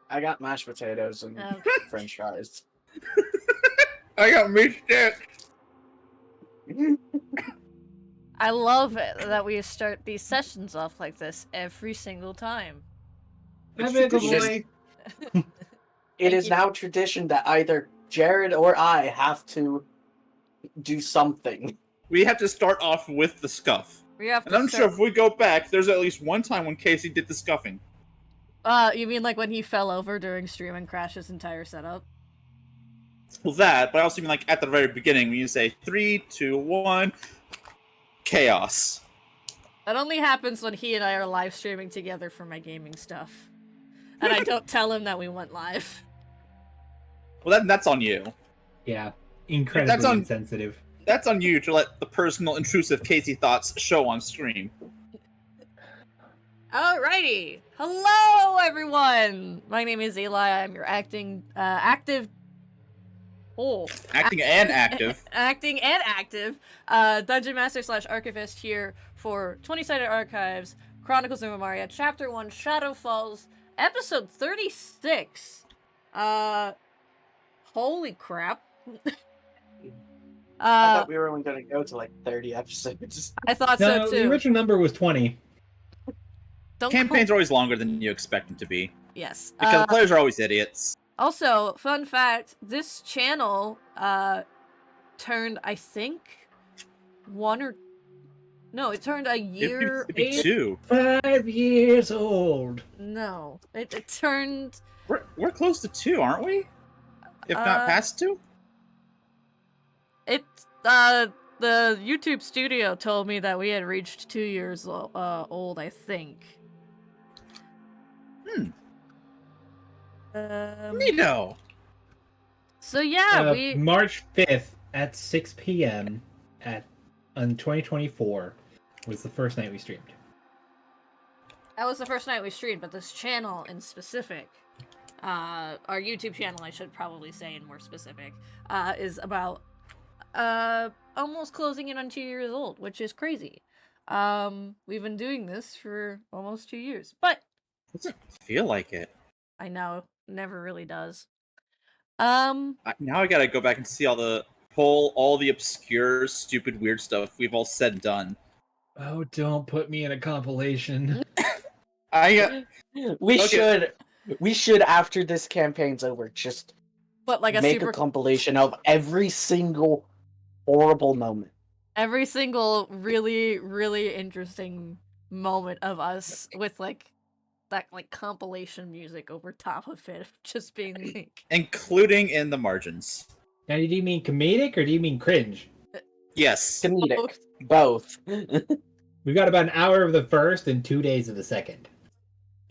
I got mashed potatoes and Okay. French fries. I got meat sticks. I love it that we start these sessions off like this every single time. Hi, Pickle tradition. Boy. It is now tradition that either Jared or I have to do something. We have to start off with the scuff. We have And to I'm sure if we go back, there's at least one time when Casey did the scuffing. You mean like when he fell over during stream and crashed his entire setup? Well, that, but I also mean like at the very beginning when you say 3, 2, 1, chaos. That only happens when he and I are live streaming together for my gaming stuff. And I don't tell him that we went live. Well, that's on you. Yeah, incredibly insensitive. That's on you to let the personal, intrusive Casey thoughts show on stream. Alrighty. Hello, everyone! My name is Eli. I'm your acting and active Dungeon Master / Archivist here for 20-Sided Archives, Chronicles of Umaria, Chapter 1, Shadow Falls, Episode 36. Holy crap. I thought we were only going to go to like 30 episodes. I thought so too. The original number was 20. Campaigns are always longer than you expect them to be. Yes. Because the players are always idiots. Also, fun fact, this channel turned, I think, it turned a year... It'd be 2. 5 years old. No, it turned... We're close to 2, aren't we? If not past 2? The YouTube studio told me that we had reached 2 years old, I think. Neato. So yeah, March 5th at 6 p.m. on 2024 was the first night we streamed. That was the first night we streamed, but this channel in specific, our YouTube channel, I should probably say in more specific, is about almost closing in on 2 years old, which is crazy. We've been doing this for almost 2 years, but doesn't feel like it. I know, never really does. Now I gotta go back and see all the obscure, stupid, weird stuff we've all said and done. Oh, don't put me in a compilation. We should after this campaign's over just make a compilation of every single horrible moment. Every single really, really interesting moment of us with that compilation music over top of it, just being like... Including in the margins. Now, do you mean comedic or do you mean cringe? Yes. Comedic. Both. We've got about an hour of the first and 2 days of the second.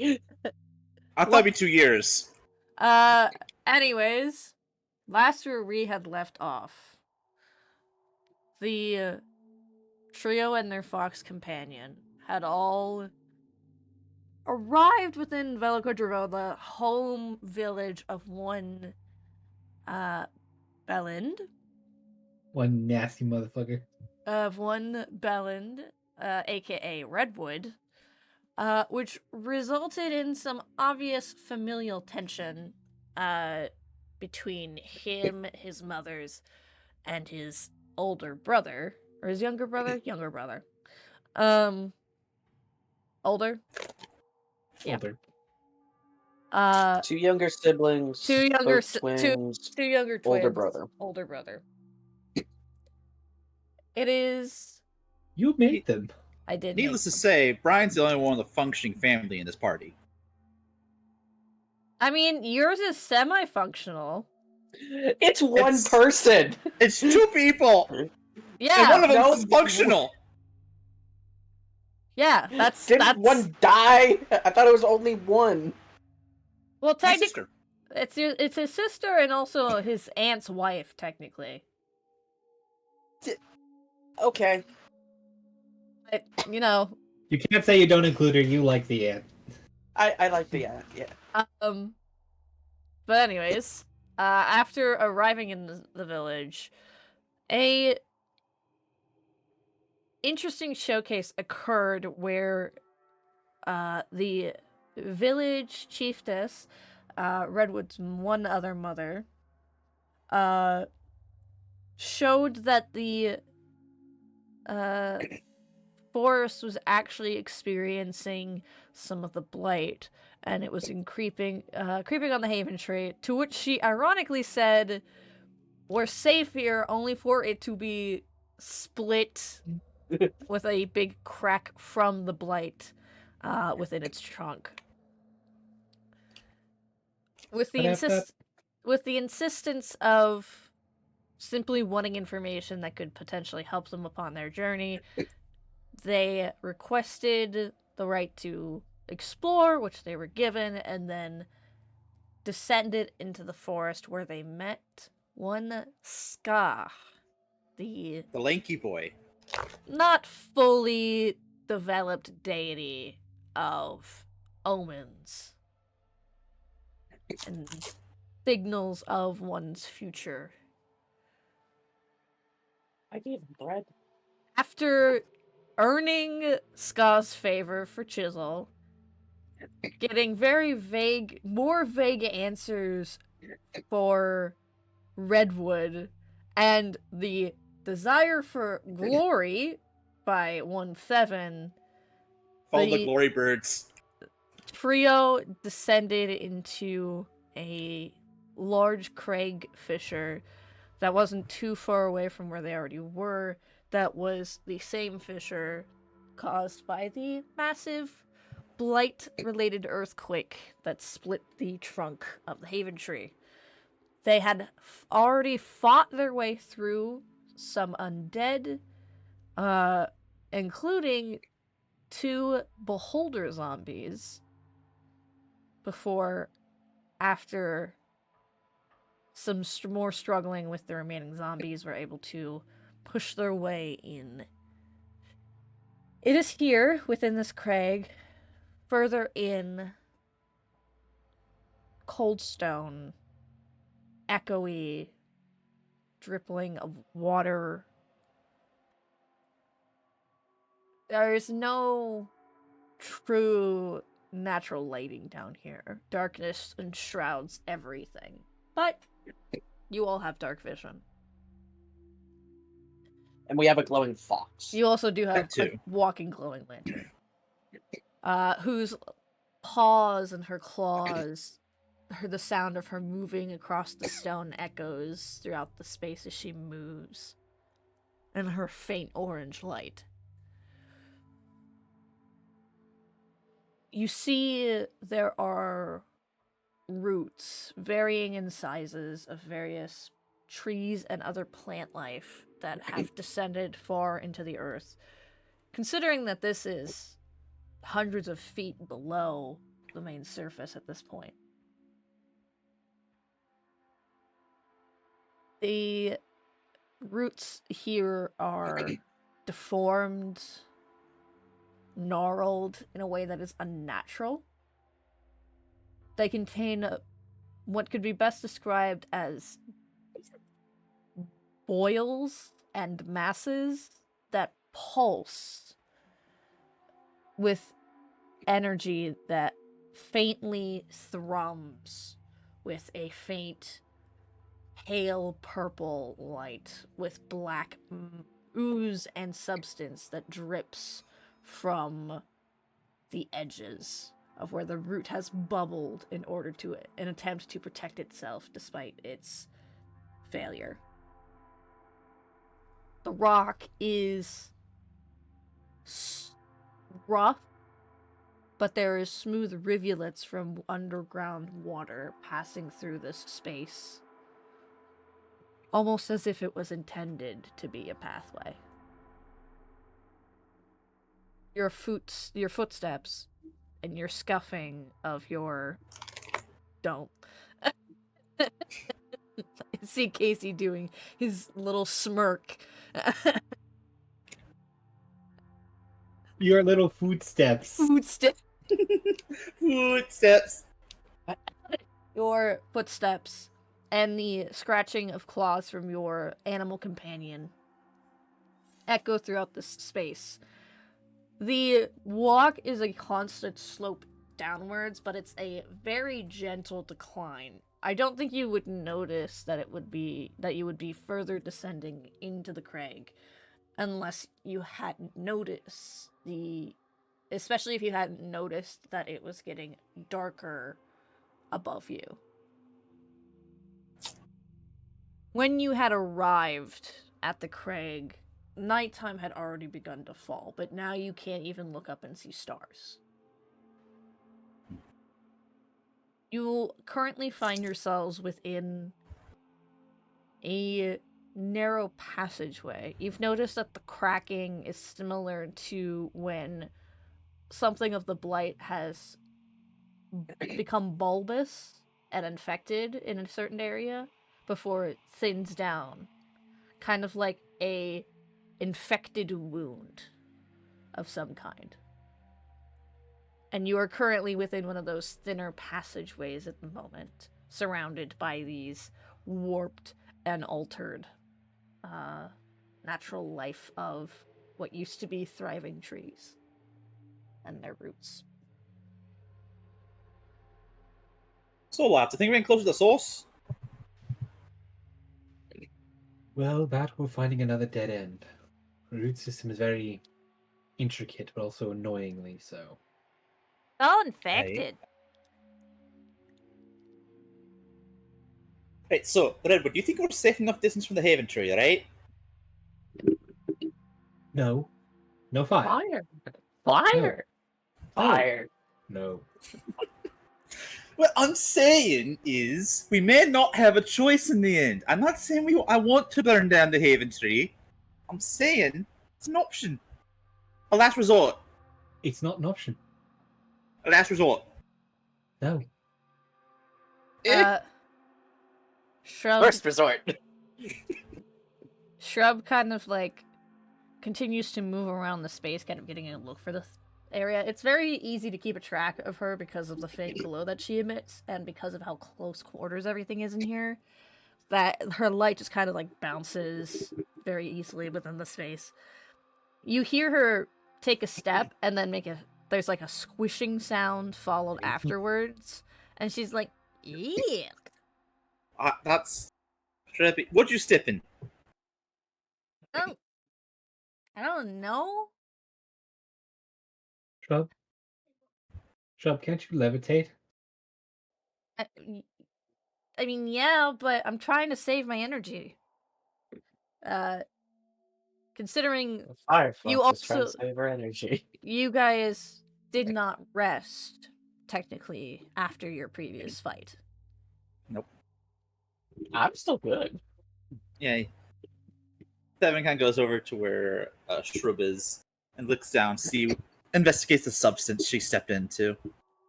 I thought it'd be 2 years. Anyways, last where we had left off, the trio and their fox companion had all arrived within Velikodrevo, the home village of one Belland. One nasty motherfucker. Of one Belland, aka Redwood, which resulted in some obvious familial tension between him, his mother's, and his older brother. Or his younger brother? Younger brother. Older? Yeah. Older. 2 younger siblings. Two younger twins. 2 younger twins. Older brother. Older brother. It is... You made them. I did. Needless to say, Brian's the only one with a functioning family in this party. I mean, yours is semi-functional. It's one person. It's 2 people. Yeah. And one of them is functional. Yeah, Didn't one die? I thought it was only one. Well, technically, it's his sister and also his aunt's wife, technically. Okay. But, you know. You can't say you don't include her. You like the aunt. I like the aunt, yeah. But anyways, after arriving in the village, a interesting showcase occurred where the village chiefess Redwood's one other mother, showed that the forest was actually experiencing some of the blight, and it was creeping on the Haven Tree, to which she ironically said, "We're safe here," only for it to be split with a big crack from the blight within its trunk. With the insistence of simply wanting information that could potentially help them upon their journey, they requested the right to explore, which they were given, and then descended into the forest where they met one Ska, the lanky boy, not fully developed deity of omens and signals of one's future. I gave him bread. After earning Ska's favor for Chisel, getting more vague answers for Redwood, and the desire for glory by 1-7, follow the glory birds. Trio descended into a large crag fissure that wasn't too far away from where they already were. That was the same fissure caused by the massive blight-related earthquake that split the trunk of the Haven Tree. They had already fought their way through some undead, including 2 beholder zombies, before, after some more struggling with the remaining zombies, were able to push their way in. It is here, within this crag, further in, cold stone, echoey, dripping of water. There is no true natural lighting down here. Darkness enshrouds everything. But you all have dark vision. And we have a glowing fox. You also do have a walking glowing lantern. Whose paws and her claws, the sound of her moving across the stone echoes throughout the space as she moves. And her faint orange light. You see there are roots varying in sizes of various trees and other plant life that have descended far into the earth. Considering that this is hundreds of feet below the main surface at this point. The roots here are deformed, gnarled in a way that is unnatural. They contain what could be best described as boils and masses that pulse with energy that faintly thrums with a faint pale purple light with black ooze and substance that drips from the edges of where the root has bubbled in order to an attempt to protect itself despite its failure. The rock is rough, but there is smooth rivulets from underground water passing through this space, almost as if it was intended to be a pathway. Your footsteps and your scuffing of your... Don't. I see Casey doing his little smirk. Your little footsteps. Footsteps. Footsteps. Your footsteps and the scratching of claws from your animal companion echo throughout this space. The walk is a constant slope downwards, but it's a very gentle decline. I don't think you would notice that you would be further descending into the crag unless you hadn't noticed especially if you hadn't noticed that it was getting darker above you. When you had arrived at the crag, nighttime had already begun to fall, but now you can't even look up and see stars. You currently find yourselves within a narrow passageway. You've noticed that the cracking is similar to when something of the blight has become bulbous and infected in a certain area before it thins down. Kind of like a infected wound of some kind. And you are currently within one of those thinner passageways at the moment, surrounded by these warped and altered natural life of what used to be thriving trees and their roots. So, lads, I think we're getting close to the source. Well, that we're finding another dead end. The root system is very intricate, but also annoyingly so. All infected. Right, so, Redwood, do you think we're safe enough distance from the Haven Tree, right? No. No fire. Fire! No. Fire! No. What I'm saying is, we may not have a choice in the end. I'm not saying I want to burn down the Haven Tree. I'm saying it's an option. A last resort. It's not an option. A last resort. No. Shrub. First resort. Shrub kind of like continues to move around the space, kind of getting a look for the area. It's very easy to keep a track of her because of the faint glow that she emits, and because of how close quarters everything is in here. That her light just kind of like bounces very easily within the space. You hear her take a step and then there's like a squishing sound followed afterwards, and she's like, "Yeah." That's trippy. What'd you step in? I don't know. Shrub, can't you levitate? I mean, yeah, but I'm trying to save my energy. Considering you also save our energy. You guys did not rest technically after your previous fight. Nope. I'm still good. Yeah. Devin kind of goes over to where Shrub is and looks down, investigates the substance she stepped into.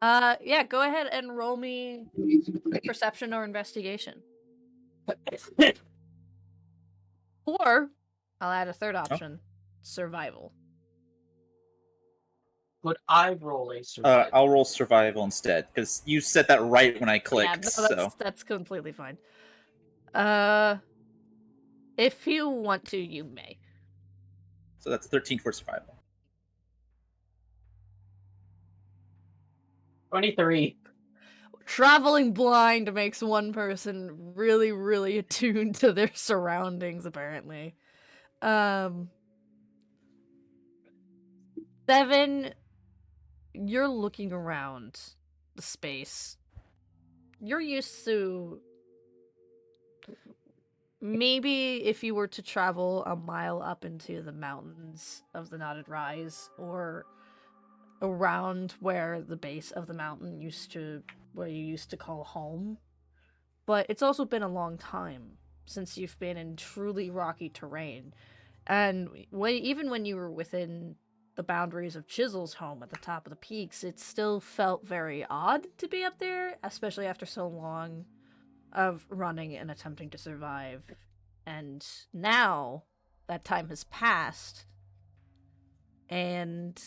Yeah, go ahead and roll me perception or investigation. Or, I'll add a third option, survival. Would I roll a survival? I'll roll survival instead, because you said that right when I clicked. Yeah, no, that's completely fine. If you want to, you may. So that's 13 for survival. 23. Traveling blind makes one person really, really attuned to their surroundings, apparently. 7, you're looking around the space. You're used to... Maybe if you were to travel a mile up into the mountains of the Knotted Rise, or around where the base of the mountain where you used to call home. But it's also been a long time since you've been in truly rocky terrain. And even when you were within the boundaries of Chisel's home at the top of the peaks, it still felt very odd to be up there, especially after so long of running and attempting to survive. And now that time has passed, and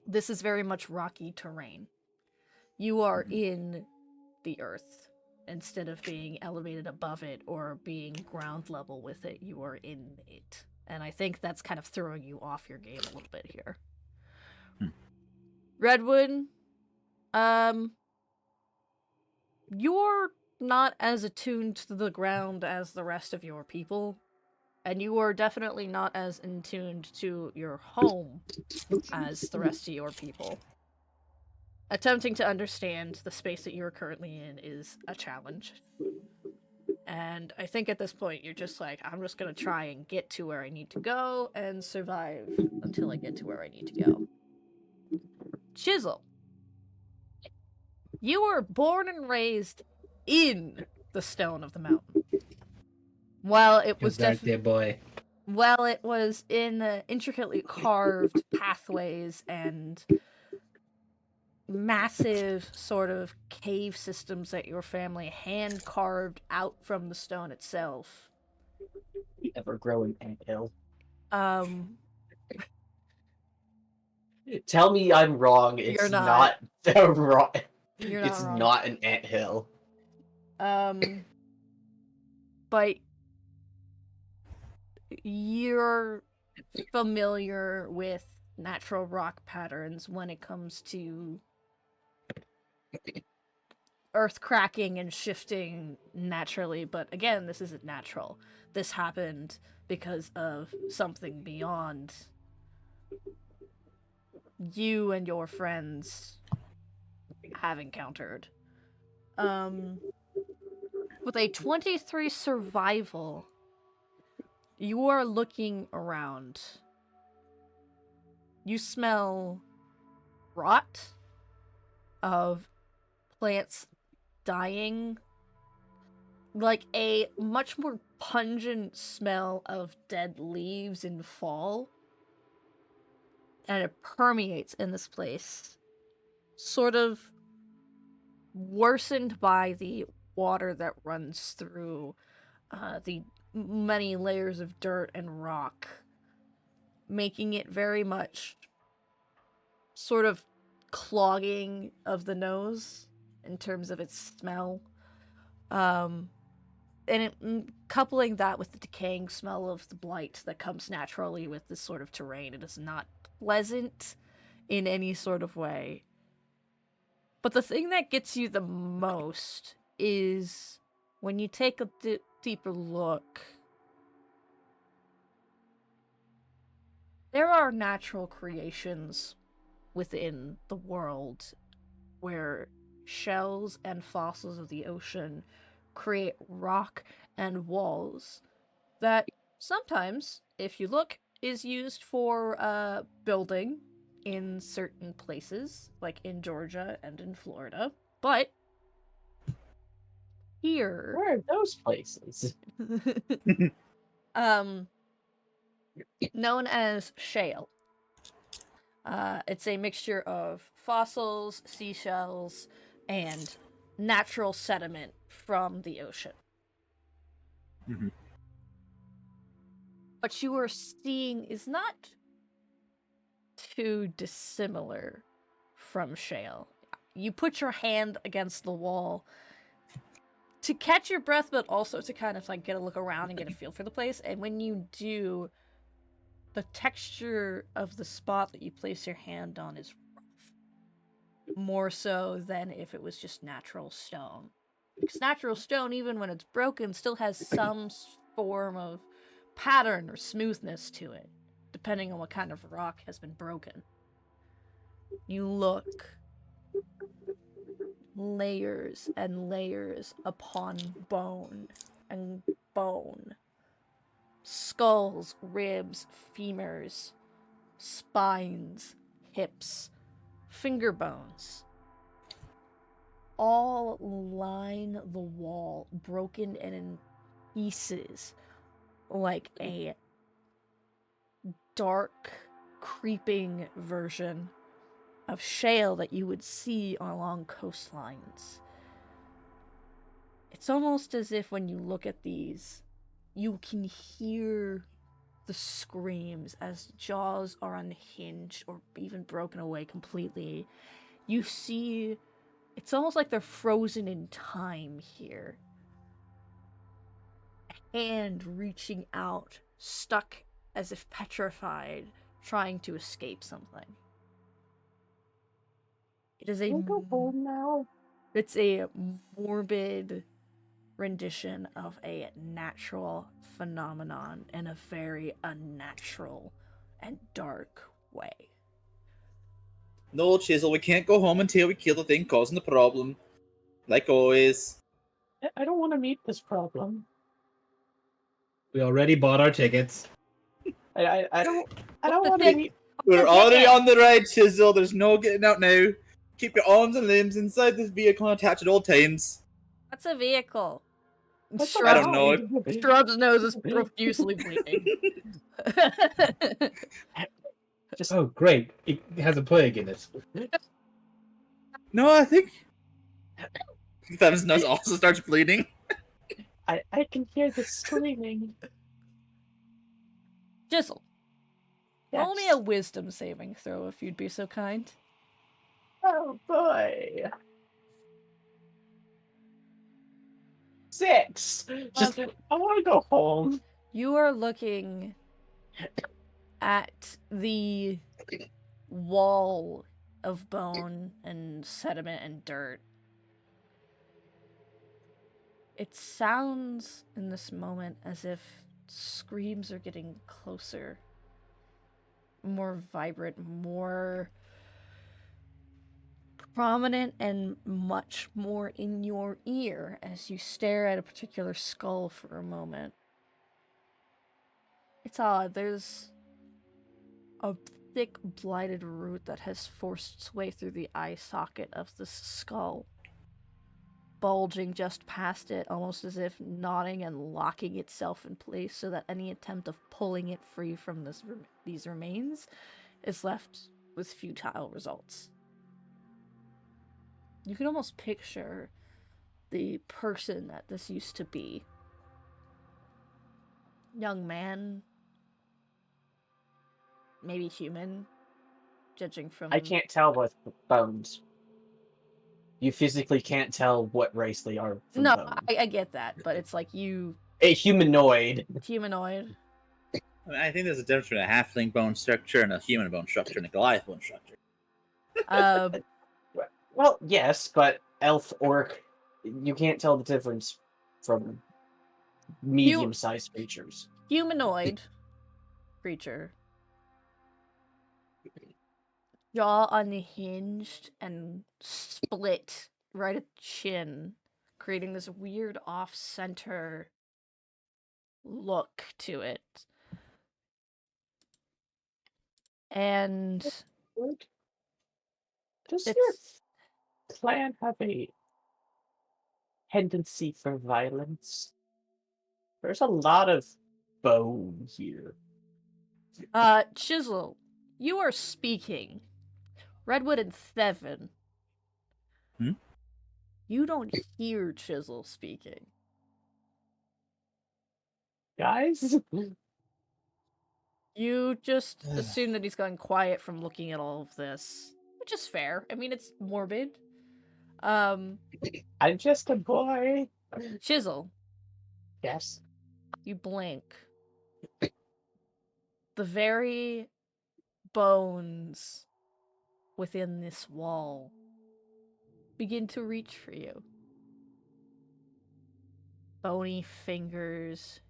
this is very much rocky terrain. You are in the earth. Instead of being elevated above it or being ground level with it, you are in it. And I think that's kind of throwing you off your game a little bit here. Redwood, you're not as attuned to the ground as the rest of your people, and you are definitely not as attuned to your home as the rest of your people. Attempting to understand the space that you're currently in is a challenge. And I think at this point you're just like, I'm just gonna try and get to where I need to go and survive until I get to where I need to go. Chisel, you were born and raised in the stone of the mountain. While it was boy. Well, it was in intricately carved pathways and massive sort of cave systems that your family hand carved out from the stone itself. The ever-growing anthill. Tell me I'm wrong. It's not wrong. You're not it's wrong. not an anthill. But you're familiar with natural rock patterns when it comes to earth cracking and shifting naturally, but again, this isn't natural. This happened because of something beyond you and your friends have encountered. With a 23 survival, you are looking around. You smell rot of plants dying, like a much more pungent smell of dead leaves in fall, and it permeates in this place, sort of worsened by the water that runs through the many layers of dirt and rock, making it very much sort of clogging of the nose in terms of its smell. Coupling that with the decaying smell of the blight that comes naturally with this sort of terrain, it is not pleasant in any sort of way. But the thing that gets you the most is when you take a deeper look. There are natural creations within the world where shells and fossils of the ocean create rock and walls that sometimes, if you look, is used for building in certain places, like in Georgia and in Florida. But here, where are those places? known as shale. It's a mixture of fossils, seashells, and natural sediment from the ocean. Mm-hmm. What you are seeing is not too dissimilar from shale. You put your hand against the wall to catch your breath, but also to kind of like get a look around and get a feel for the place. And when you do, the texture of the spot that you place your hand on is rough. More so than if it was just natural stone. Because natural stone, even when it's broken, still has some form of pattern or smoothness to it, depending on what kind of rock has been broken. You look. Layers and layers upon bone and bone. Skulls, ribs, femurs, spines, hips, finger bones. All line the wall, broken and in pieces, like a dark, creeping version of shale that you would see along coastlines. It's almost as if when you look at these, you can hear the screams as jaws are unhinged or even broken away completely. You see, it's almost like they're frozen in time here. A hand reaching out, stuck as if petrified, trying to escape something. It is a We'll go home now. It's a morbid rendition of a natural phenomenon in a very unnatural and dark way. No, Chisel, we can't go home until we kill the thing causing the problem. Like always. I don't want to meet this problem. We already bought our tickets. I don't want to meet. We're already on the ride, Chisel. There's no getting out now. Keep your arms and limbs inside this vehicle attached at all times. What's a vehicle? I don't know. Strub's nose is profusely bleeding. Just Oh, great. It has a plague in it. No, I think Thumb's nose also starts bleeding. I can hear the screaming. Jizzle, Yes. roll me a wisdom saving throw if you'd be so kind. Oh boy. 6. Just I want to go home. You are looking at the wall of bone and sediment and dirt. It sounds in this moment as if screams are getting closer, more vibrant, more prominent, and much more in your ear as you stare at a particular skull for a moment. It's odd. There's a thick, blighted root that has forced its way through the eye socket of this skull, bulging just past it, almost as if knotting and locking itself in place so that any attempt of pulling it free from these remains is left with futile results. You can almost picture the person that this used to be. Young man, maybe human, judging from... I can't tell with bones. You physically can't tell what race they are from No, bone. I get that, but it's like you... A humanoid. Humanoid. I mean, I think there's a difference between a halfling bone structure and a human bone structure and a Goliath bone structure. Well, yes, but elf, orc, you can't tell the difference from medium-sized creatures. Humanoid creature. Jaw unhinged and split right at the chin, creating this weird off-center look to it. And Does your clan have a tendency for violence? There's a lot of bone here. Chisel, you are speaking. Redwood and Thevin. You don't hear Chisel speaking. Guys? You just assume that he's gone quiet from looking at all of this, which is fair. I mean, it's morbid. I'm just a boy. Chisel. Yes. You blink. The very bones within this wall begin to reach for you. Bony fingers,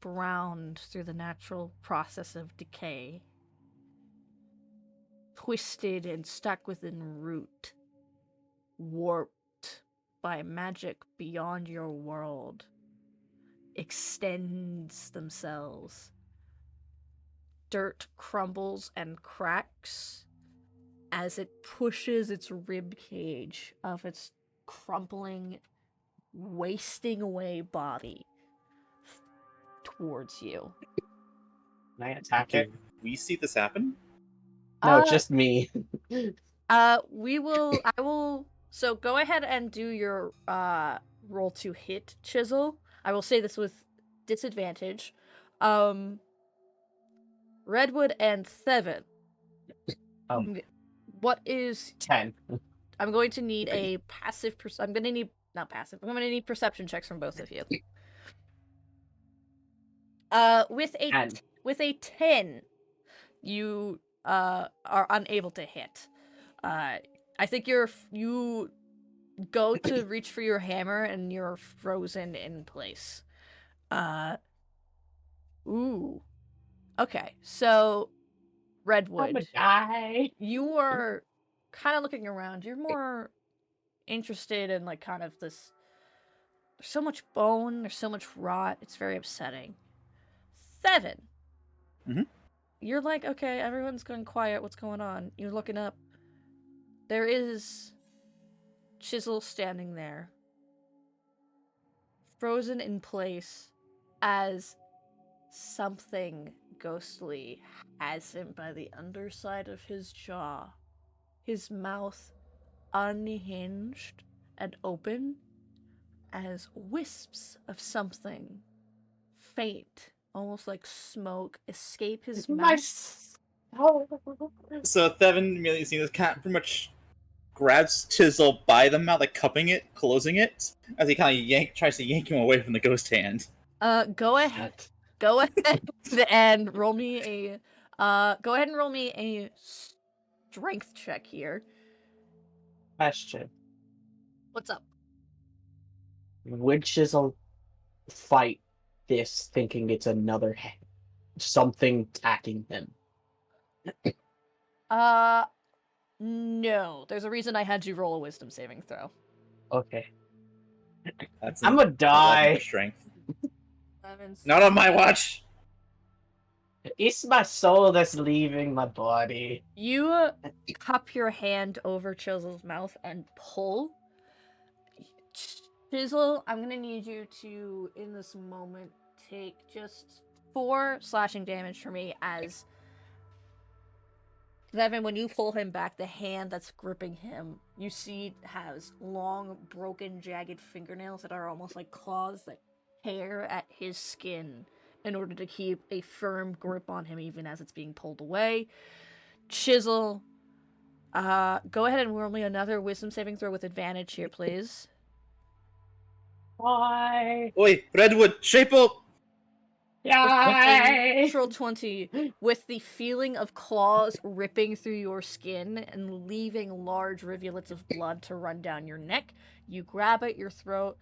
browned through the natural process of decay, twisted and stuck within root, warped by magic beyond your world, extends themselves. Dirt crumbles and cracks as it pushes its rib cage of its crumpling, wasting away body towards you. Can I attack it? We see this happen? No, just me. I will so go ahead and do your roll to hit, Chisel. I will say this with disadvantage. Redwood and Thevin. Oh. What is 10? I'm going to need a passive I'm going to need perception checks from both of you. With a 10, you are unable to hit. I think you go to reach for your hammer and you're frozen in place. Ooh. Okay, so Redwood. I'm gonna die. You are kind of looking around. You're more interested in like kind of this. There's so much bone. There's so much rot. It's very upsetting. 7. Mm-hmm. You're like, okay, everyone's going quiet. What's going on? You're looking up. There is Chisel standing there, frozen in place, as something ghostly has him by the underside of his jaw. His mouth unhinged and open as wisps of something faint, almost like smoke, escape his mouth. So Thevin immediately seeing this cat pretty much grabs Chisel by the mouth, like cupping it, closing it, as he kind of tries to yank him away from the ghost hand. Go ahead and roll me a strength check here. Question. What's up? Would Chisel fight this thinking it's another something attacking him? No. There's a reason I had you roll a wisdom saving throw. Okay. That's I'm gonna die. Strength. Not on my watch. It's my soul that's leaving my body. You cup your hand over Chisel's mouth and pull. Chisel, I'm gonna need you to, in this moment, take just 4 slashing damage for me as Devin, when you pull him back, the hand that's gripping him, you see has long, broken, jagged fingernails that are almost like claws that tear at his skin in order to keep a firm grip on him even as it's being pulled away. Chisel, go ahead and roll me another wisdom saving throw with advantage here, please. Why? Oi, Redwood, shape up! Natural 20 with the feeling of claws ripping through your skin and leaving large rivulets of blood to run down your neck. You grab at your throat.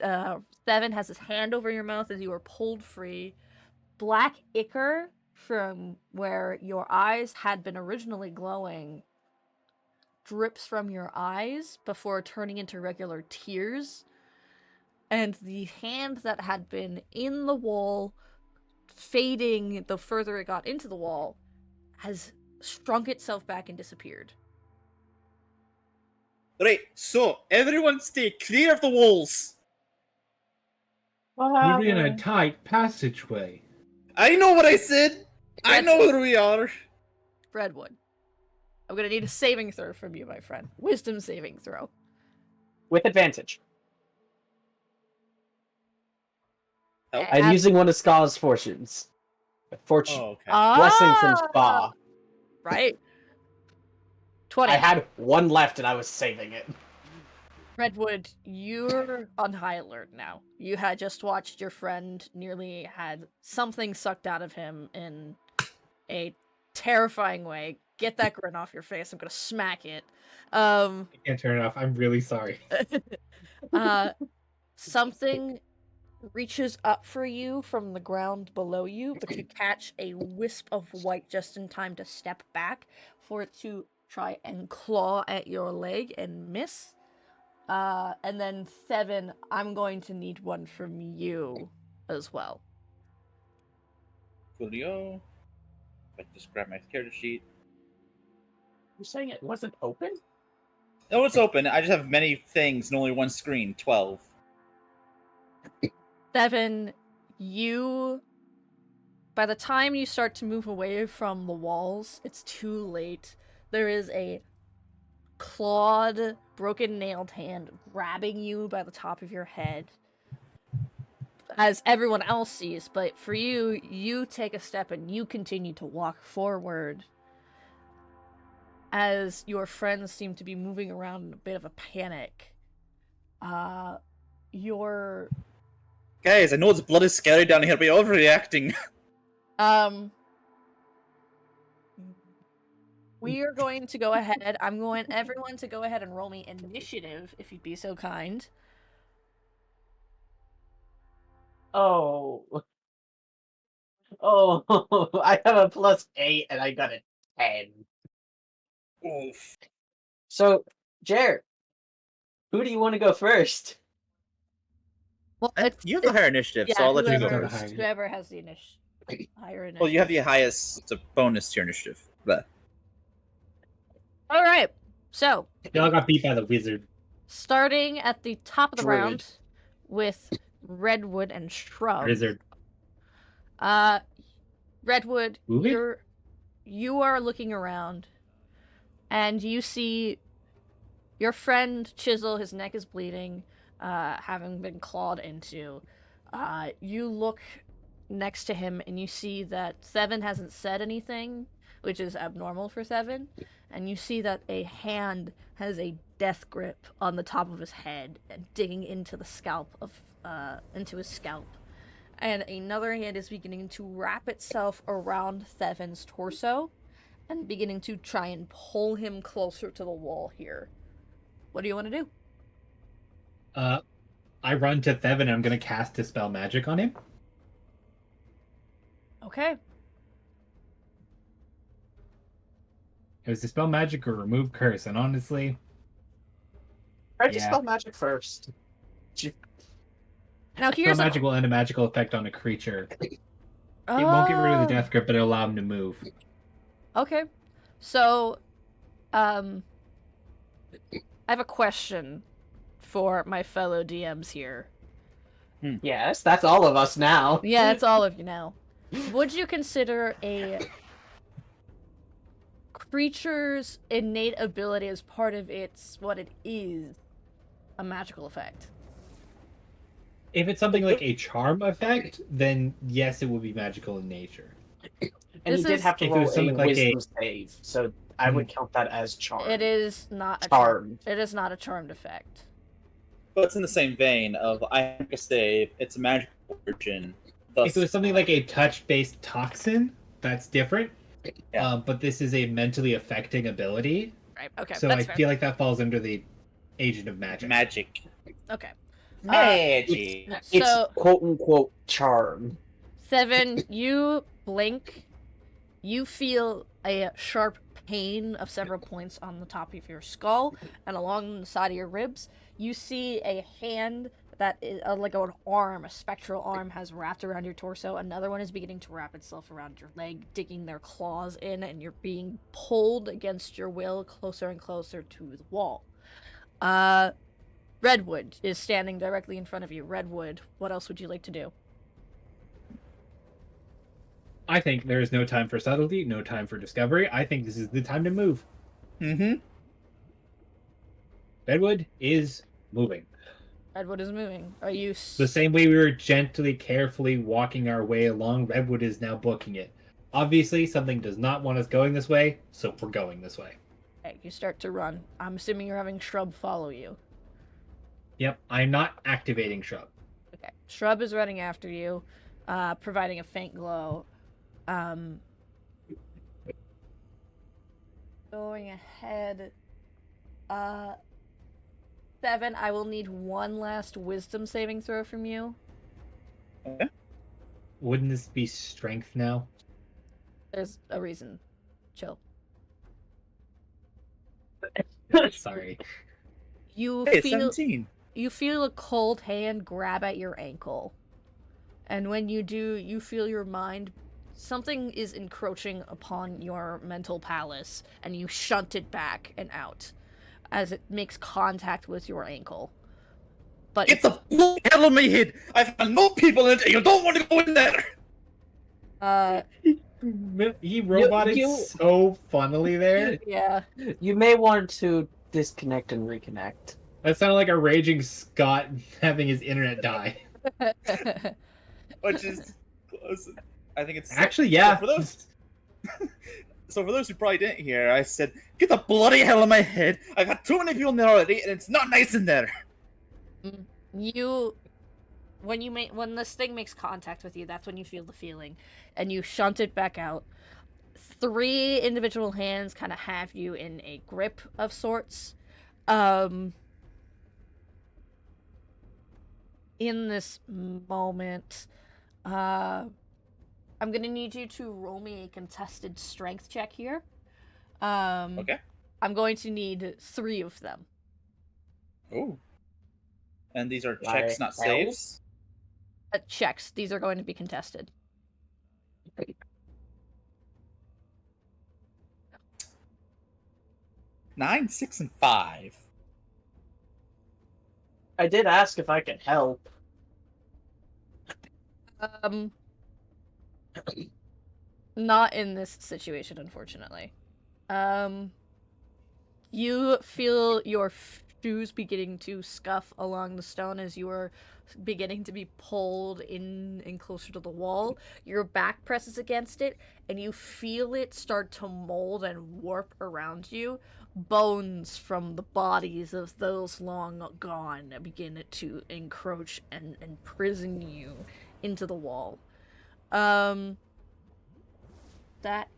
Thevin has his hand over your mouth as you are pulled free. Black ichor from where your eyes had been originally glowing drips from your eyes before turning into regular tears. And the hand that had been in the wall, fading the further it got into the wall, has shrunk itself back and disappeared. Right, so everyone stay clear of the walls. We're in a tight passageway. I know what I said. I know where we are. Redwood, I'm gonna need a saving throw from you, my friend. Wisdom saving throw. With advantage. I'm using one of Ska's fortunes. Fortune. Oh, okay. Blessing from Ska. Right. 20. I had one left and I was saving it. Redwood, you're on high alert now. You had just watched your friend nearly had something sucked out of him in a terrifying way. Get that grin off your face. I'm gonna smack it. I can't turn it off. I'm really sorry. Something reaches up for you from the ground below you, but you catch a wisp of white just in time to step back for it to try and claw at your leg and miss. And then 7, I'm going to need one from you as well. Coolio. I just grab my character sheet. You're saying it wasn't open? No, it's open. I just have many things and only one screen. 12. 7, by the time you start to move away from the walls, it's too late. There is a clawed, broken-nailed hand grabbing you by the top of your head, as everyone else sees, but for you, you take a step and you continue to walk forward as your friends seem to be moving around in a bit of a panic. Guys, I know it's bloody scary down here, but you're overreacting. we are going to go ahead. I'm going everyone to go ahead and roll me initiative, if you'd be so kind. Oh. Oh, I have a +8 and I got a 10. Oof. So, Jared, who do you want to go first? Well, You have the higher initiative, so I'll let you go whoever, first. whoever has the higher initiative. Well, you have the highest bonus to your initiative. But all right, so Y'all got beat by the wizard. starting at the top of the Druid. round with Redwood and Shrub. Wizard. Redwood, Movie? you are looking around, and you see your friend Chisel. His neck is bleeding, having been clawed into. You look next to him, and you see that Seven hasn't said anything, which is abnormal for Seven. And you see that a hand has a death grip on the top of his head and digging into the scalp into his scalp. And another hand is beginning to wrap itself around Seven's torso and beginning to try and pull him closer to the wall here. What do you want to do? I run to Thevin and I'm going to cast Dispel Magic on him. Okay. It was Dispel Magic or Remove Curse, and honestly... Try Dispel Magic first. Now Dispel Magic will end a magical effect on a creature. It won't get rid of the death grip, but it'll allow him to move. Okay. So, I have a question for my fellow DMs here. Yes, that's all of us now. Yeah, it's all of you now. Would you consider a creature's innate ability as part of what it is, a magical effect? If it's something like a charm effect, then yes, it would be magical in nature. And he did have to roll a wisdom save, so I would count that as charm. It is not charmed. It is not a charmed effect. But it's in the same vein of I make a save, it's a magical origin. If it was something like a touch-based toxin, that's different. Yeah. But this is a mentally affecting ability. Right, okay. So I feel like that falls under the Agent of Magic. Magic. Okay. Magic. It's quote-unquote charm. Seven, you blink. You feel a sharp pain of several points on the top of your skull and along the side of your ribs. You see a hand that is like an arm, a spectral arm, has wrapped around your torso. Another one is beginning to wrap itself around your leg, digging their claws in, and you're being pulled against your will closer and closer to the wall. Redwood is standing directly in front of you. Redwood, what else would you like to do? I think there is no time for subtlety, no time for discovery. I think this is the time to move. Mm-hmm. Redwood is moving. Redwood is moving. Are you... The same way we were gently, carefully walking our way along, Redwood is now booking it. Obviously, something does not want us going this way, so we're going this way. Okay, you start to run. I'm assuming you're having Shrub follow you. Yep, I'm not activating Shrub. Okay, Shrub is running after you, providing a faint glow. Going ahead. Seven, I will need one last wisdom saving throw from you. Okay. Wouldn't this be strength now? There's a reason. Chill. Sorry. You Hey, feel 17. You feel a cold hand grab at your ankle. And when you do, you feel your mind... Something is encroaching upon your mental palace, and you shunt it back and out as it makes contact with your ankle. But Get the hell out of my head! I've got no people in it, and you don't want to go in there! He roboted so funnily there. Yeah. You may want to disconnect and reconnect. That sounded like a raging Scott having his internet die. Which is close. I think it's... Actually, yeah. So for those who probably didn't hear, I said, get the bloody hell out of my head! I've got too many people in there already, and it's not nice in there! When this thing makes contact with you, that's when you feel the feeling, and you shunt it back out. 3 individual hands kind of have you in a grip of sorts. In this moment, I'm gonna need you to roll me a contested strength check here. Okay. I'm going to need 3 of them. Oh. And these are checks, not saves? Checks. These are going to be contested. 9, 6, and 5. I did ask if I could help. Not in this situation, unfortunately. You feel your shoes beginning to scuff along the stone as you are beginning to be pulled in and closer to the wall. Your back presses against it, and you feel it start to mold and warp around you. Bones from the bodies of those long gone begin to encroach and imprison you into the wall. That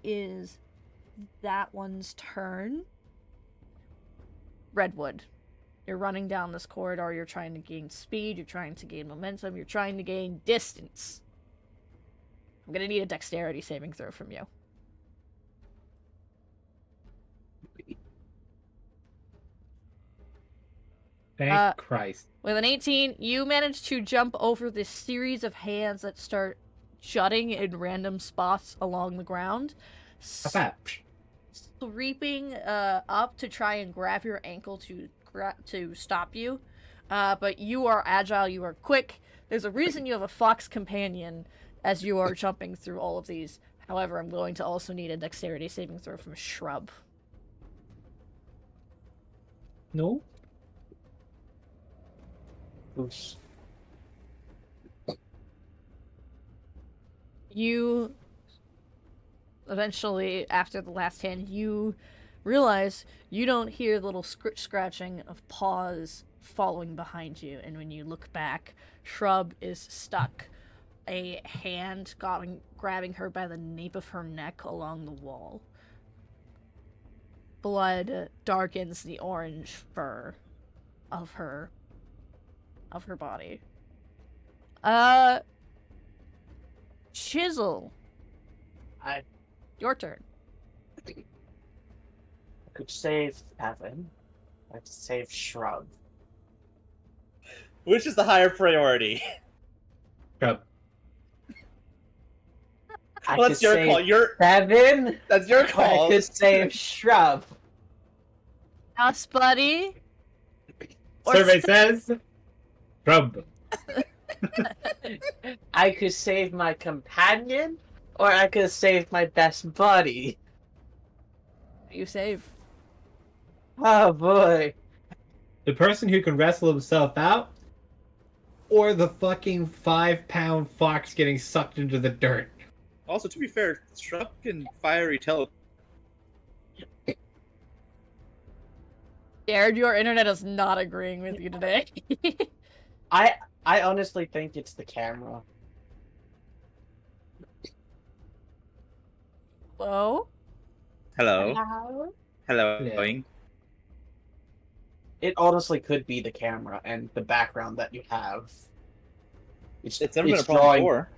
is that one's turn. Redwood. You're running down this corridor, you're trying to gain speed, you're trying to gain momentum, you're trying to gain distance. I'm gonna need a dexterity saving throw from you. Thank Christ. With an 18, you manage to jump over this series of hands that start jutting in random spots along the ground. Sweeping up to try and grab your ankle to stop you. But you are agile, you are quick. There's a reason you have a fox companion as you are jumping through all of these. However, I'm going to also need a dexterity saving throw from Shrub. No? Oops. You eventually, after the last hand, you realize you don't hear the little scratching of paws following behind you, and when you look back, Shrub is stuck, a hand grabbing her by the nape of her neck along the wall. Blood darkens the orange fur of her body. Chisel. Your turn. I could save Evan. I could save Shrub. Which is the higher priority? Shrub. Well, that's your call. Evan. That's your call. I could save Shrub. Us, buddy. Survey says Shrub. I could save my companion, or I could save my best buddy. You save. Oh boy. The person who can wrestle himself out, or the fucking 5-pound fox getting sucked into the dirt. Also, to be fair, Shrub can fiery teleport. Jared, your internet is not agreeing with you today. I honestly think it's the camera. Hello? Hello. Hello? Hello. Yeah. It honestly could be the camera and the background that you have. It's never been a problem before.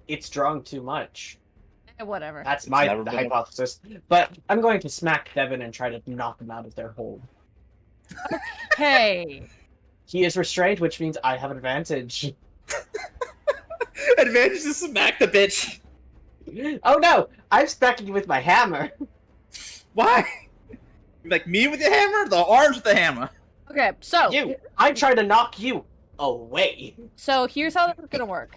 It's drawing too much. Whatever. That's my hypothesis. But I'm going to smack Devin and try to knock him out of their hold. Okay. He is restrained, which means I have an advantage. Advantage to smack the bitch. Oh no! I'm smacking you with my hammer. Why? Like me with the hammer? The arms with the hammer? Okay, so... I try to knock you away. So here's how this is gonna work.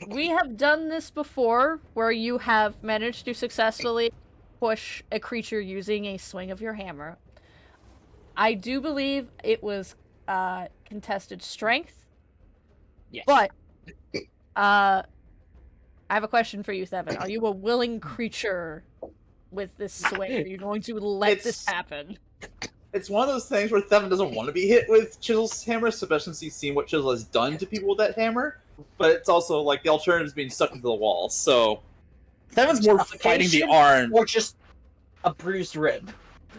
We have done this before, where you have managed to successfully push a creature using a swing of your hammer. I do believe it was contested strength. Yes. But I have a question for you, Seven. Are you a willing creature with this swing? Are you going to let this happen? It's one of those things where Thevin doesn't want to be hit with Chisel's hammer, especially since he's seen what Chisel has done to people with that hammer. But it's also like the alternative is being stuck into the wall, so Seven's more fighting the arm. Or just a bruised rib.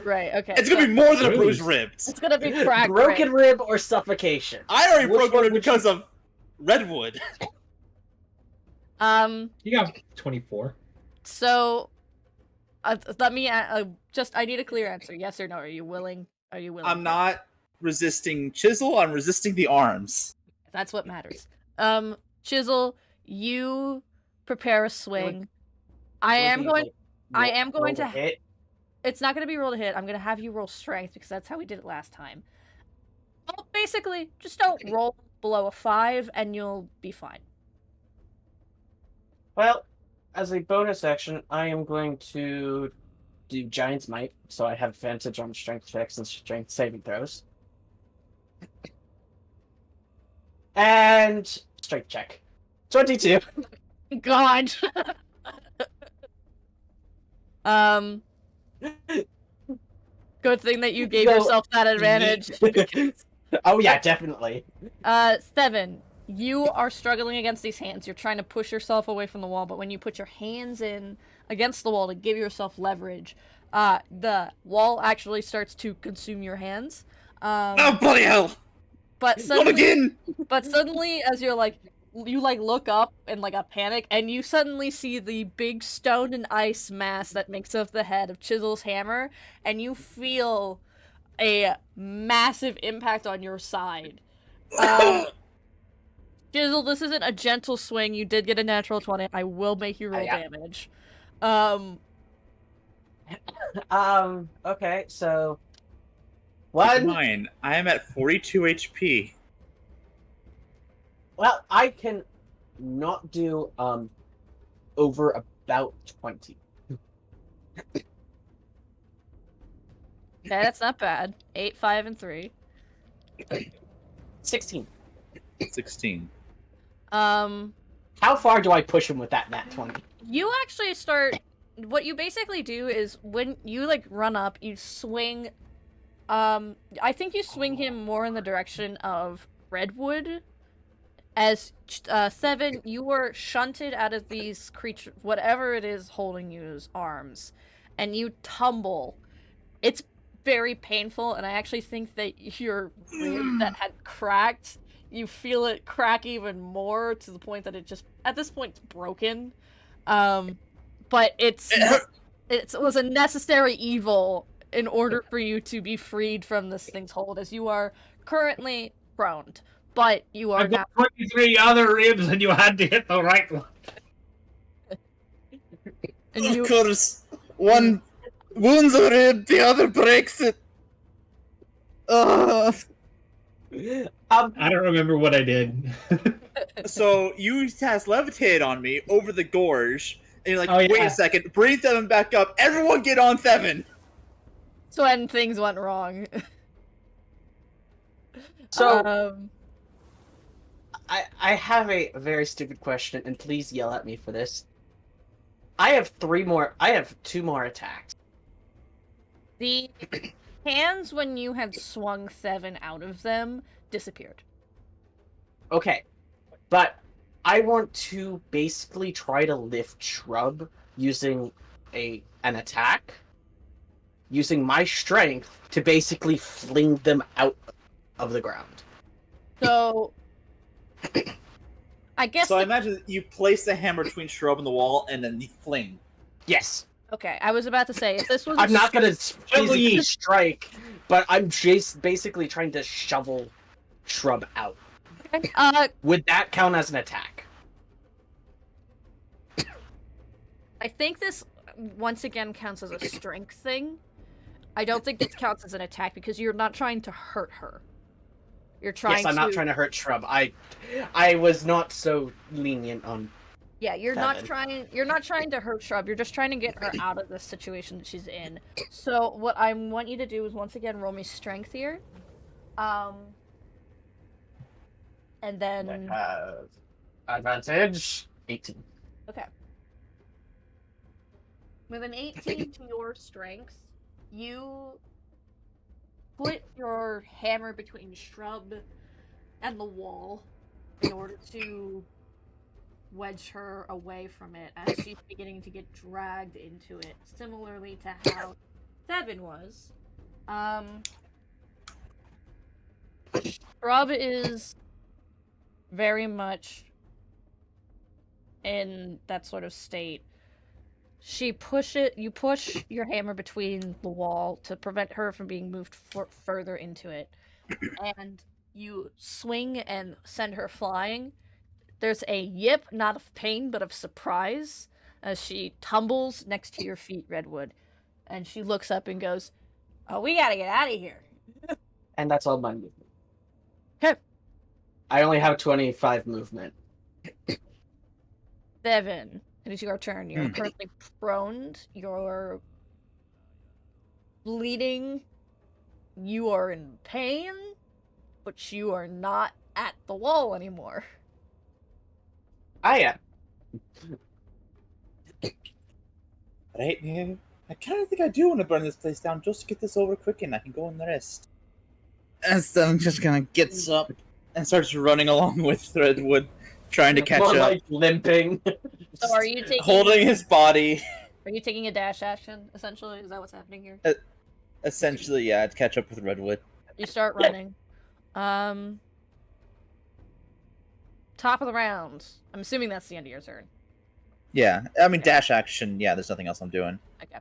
Right, okay. It's gonna be more than a bruised rib. It's gonna be cracked Broken rib or suffocation. I already broke a rib because of Redwood. You got 24. So, let me I need a clear answer. Yes or no? Are you willing? I'm not resisting Chisel. I'm resisting the arms. That's what matters. Chisel, you prepare a swing. I am going to hit. It's not going to be roll to hit. I'm going to have you roll strength because that's how we did it last time. Well, basically, just don't roll below a 5 and you'll be fine. Well, as a bonus action, I am going to do Giant's Might, so I have advantage on strength checks and strength saving throws. And strength check. 22. God. Good thing that you gave yourself that advantage. Oh yeah, definitely. 7. You are struggling against these hands. You're trying to push yourself away from the wall, but when you put your hands in against the wall to give yourself leverage, the wall actually starts to consume your hands. Oh bloody hell! But suddenly, as you look up in like a panic, and you suddenly see the big stone and ice mass that makes up the head of Chisel's hammer, and you feel a massive impact on your side. Chisel, this isn't a gentle swing. You did get a natural 20. I will make you roll damage. Okay, so... Keep in mind, I am at 42 HP. Well, I can not do, over about 20. Okay, that's not bad. 8, 5, and 3. 16. 16. How far do I push him with that nat 20? You actually start... What you basically do is, when you, like, run up, you swing... I think you swing him more in the direction of Redwood. As, 7, you were shunted out of these creatures, whatever it is holding you's arms, and you tumble. It's very painful, and I actually think that your rib that had cracked, you feel it crack even more to the point that it just, at this point, it's broken. But it was a necessary evil in order for you to be freed from this thing's hold, as you are currently prone. But you are now 23 other ribs, and you had to hit the right one. Of course, one wounds a rib, the other breaks it. I don't remember what I did. So you cast Levitate on me over the gorge, and you're like, wait a second, bring Thevin back up. Everyone get on Thevin. So when things went wrong. So, I have a very stupid question, and please yell at me for this. I have 2 more attacks. The hands, when you had swung Thevin out of them, disappeared. Okay, but I want to basically try to lift Shrub using an attack, using my strength to basically fling them out of the ground. So, I guess. So I imagine you place the hammer between Shrub and the wall, and then you fling. Yes. Okay, I was about to say, if this was... I'm not gonna physically strike, but I'm just basically trying to shovel Shrub out. Okay, would that count as an attack? I think this, once again, counts as a strength thing. I don't think this counts as an attack, because you're not trying to hurt her. You're trying to... Yes, I'm not trying to hurt Shrub. I was not so lenient on... Yeah, you're not trying to hurt Shrub. You're just trying to get her out of the situation that she's in. So what I want you to do is once again roll me strength here. And then advantage 18. Okay. With an 18 to your strength, you put your hammer between Shrub and the wall in order to wedge her away from it as she's beginning to get dragged into it, similarly to how Seven was. Rob is very much in that sort of state. You push your hammer between the wall to prevent her from being moved further into it, and you swing and send her flying. There's a yip, not of pain, but of surprise, as she tumbles next to your feet, Redwood. And she looks up and goes, "Oh, we gotta get out of here." And that's all my movement. Okay. I only have 25 movement. Devin, it is your turn. You're currently prone. You're bleeding. You are in pain, but you are not at the wall anymore. I am. Right, yeah. I kind of think I do want to burn this place down just to get this over quick and I can go on the rest. And Stone just kind of gets up and starts running along with Redwood, trying to catch More up. like limping. So are you taking Holding his body. Are you taking a dash action, essentially? Is that what's happening here? Essentially, yeah, to catch up with Redwood. You start running. Top of the round. I'm assuming that's the end of your turn. Yeah, I mean, dash action, yeah, there's nothing else I'm doing. Okay.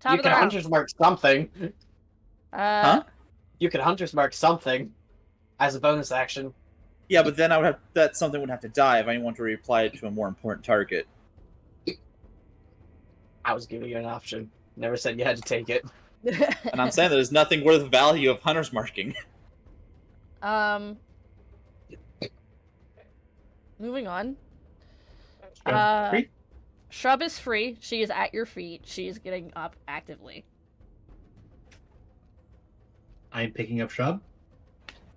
Top You of the can round. Hunter's Mark something. Huh? You can Hunter's Mark something as a bonus action. Yeah, but then that something would have to die if I want to reapply it to a more important target. I was giving you an option. Never said you had to take it. And I'm saying there's nothing worth value of Hunter's Marking. Moving on. Free? Shrub is free. She is at your feet. She is getting up actively. I'm picking up Shrub,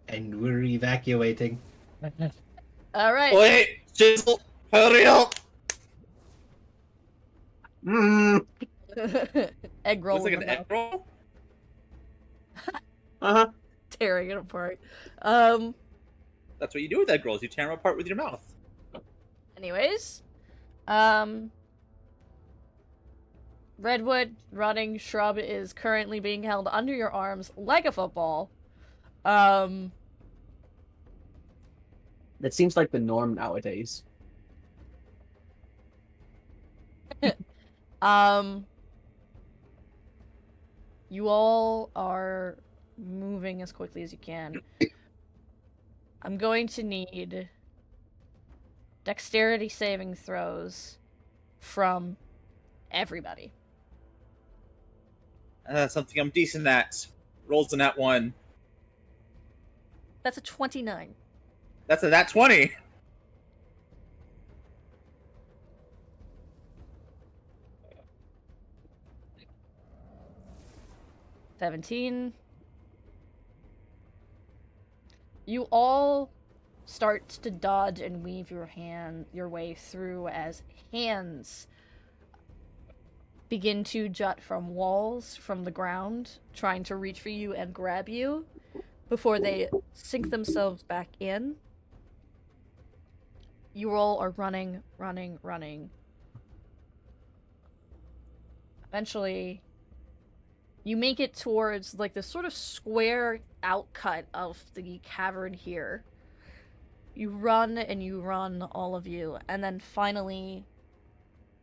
and we're evacuating. All right. Wait, Chisel, hurry up! Egg roll. Looks like in an the egg mouth, roll? Uh-huh. tearing it apart. That's what you do with egg rolls, you tear them apart with your mouth. Anyways, Redwood running. Shrub is currently being held under your arms like a football. That seems like the norm nowadays. You all are moving as quickly as you can. I'm going to need dexterity saving throws from everybody. That's something I'm decent at. Rolls in that one. That's a 29. That's a nat 20. $17. You all start to dodge and weave your way through as hands begin to jut from walls, from the ground, trying to reach for you and grab you before they sink themselves back in. You all are running. Eventually, you make it towards, like, this sort of square outcut of the cavern here. You run and you run, all of you, and then finally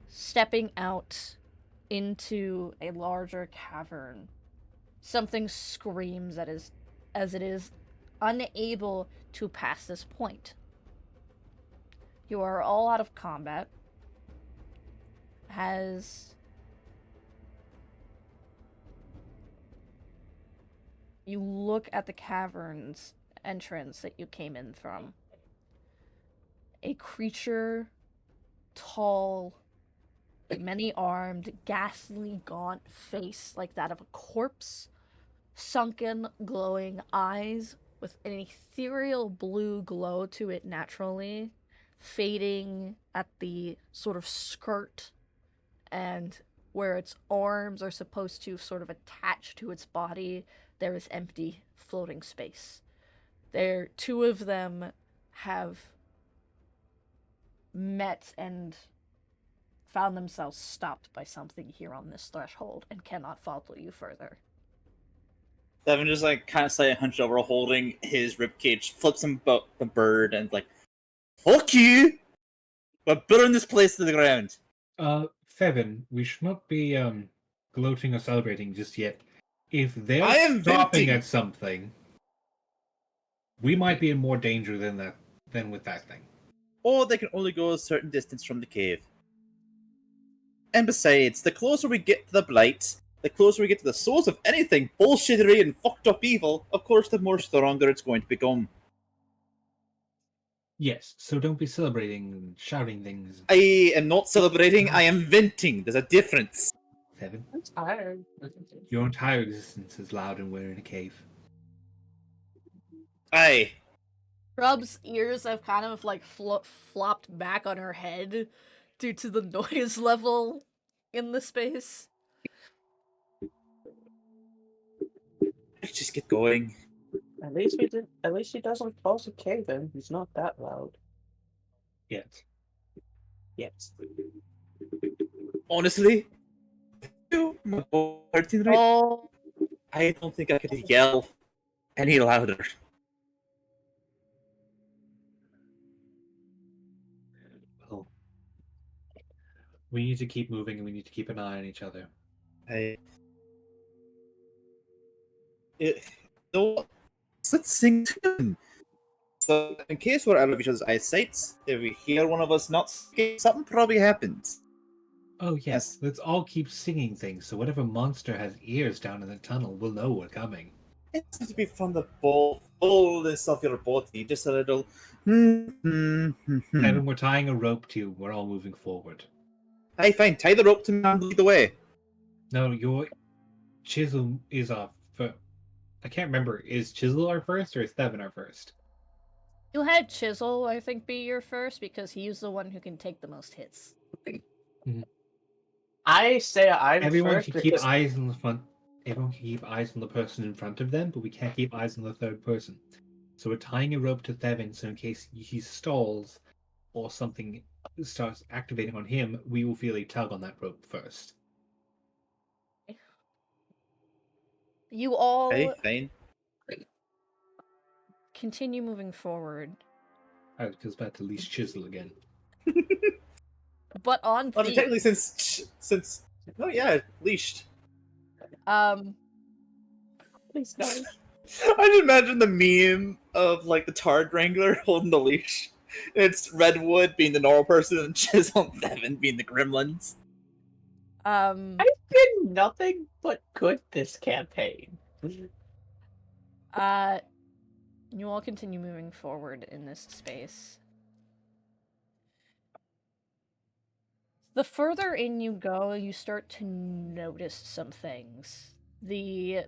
stepping out into a larger cavern. Something screams as it is unable to pass this point. You are all out of combat. As you look at the cavern's entrance that you came in from, a creature, tall, many-armed, ghastly, gaunt face like that of a corpse, sunken, glowing eyes with an ethereal blue glow to it naturally, fading at the sort of skirt and where its arms are supposed to sort of attach to its body, there is empty floating space. Two of them have met and found themselves stopped by something here on this threshold and cannot follow you further. Devin just like kind of slightly hunched over, holding his ribcage, flips him about the bird, and like, "Fuck you! We're burning this place to the ground." Fevin, we should not be gloating or celebrating just yet. If they're I am stopping venting. at something, we might be in more danger than with that thing. Or they can only go a certain distance from the cave. And besides, the closer we get to the blight, the closer we get to the source of anything bullshittery and fucked up evil, of course, the more stronger it's going to become. Yes, so don't be celebrating and shouting things. I am not celebrating, I am venting. There's a difference. Fevin, I'm tired. your entire existence is loud and we're in a cave. Aye. Shrub's ears have kind of like flopped back on her head due to the noise level in the space. Let's just get going. At least we did. At least he doesn't cause a cave in. He's not that loud. Yet. Yes. Honestly, my 13 rate, Oh, I don't think I could yell any louder. Well, we need to keep moving and we need to keep an eye on each other. No, let's sing tune. So, in case we're out of each other's eyesight, if we hear one of us not singing, something probably happens. Oh yes, Yes. let's all keep singing things so whatever monster has ears down in the tunnel will know we're coming. It has to be from the fullness of your body, just a little. Evan, we're tying a rope to you. We're all moving forward. Hey, fine. Tie the rope to me and lead the way. No, your chisel is off. I can't remember. Is Chisel our first or is Thevin our first? you had Chisel, I think, be your first because he's the one who can take the most hits. I say I'm Everyone first can keep because eyes on the front. Everyone can keep eyes on the person in front of them, but we can't keep eyes on the third person. So we're tying a rope to Thevin, so in case he stalls or something starts activating on him, we will feel a tug on that rope first. You all Hey, fine. continue moving forward, Alright, goes back to leash Chisel again. but on Well, I mean, theme. technically, since oh yeah, leashed. please no. I just imagine the meme of like the Tard Wrangler holding the leash. It's Redwood being the normal person and Chisel and Devin being the gremlins. I've been nothing but good this campaign. You all continue moving forward in this space. The further in you go, you start to notice some things. The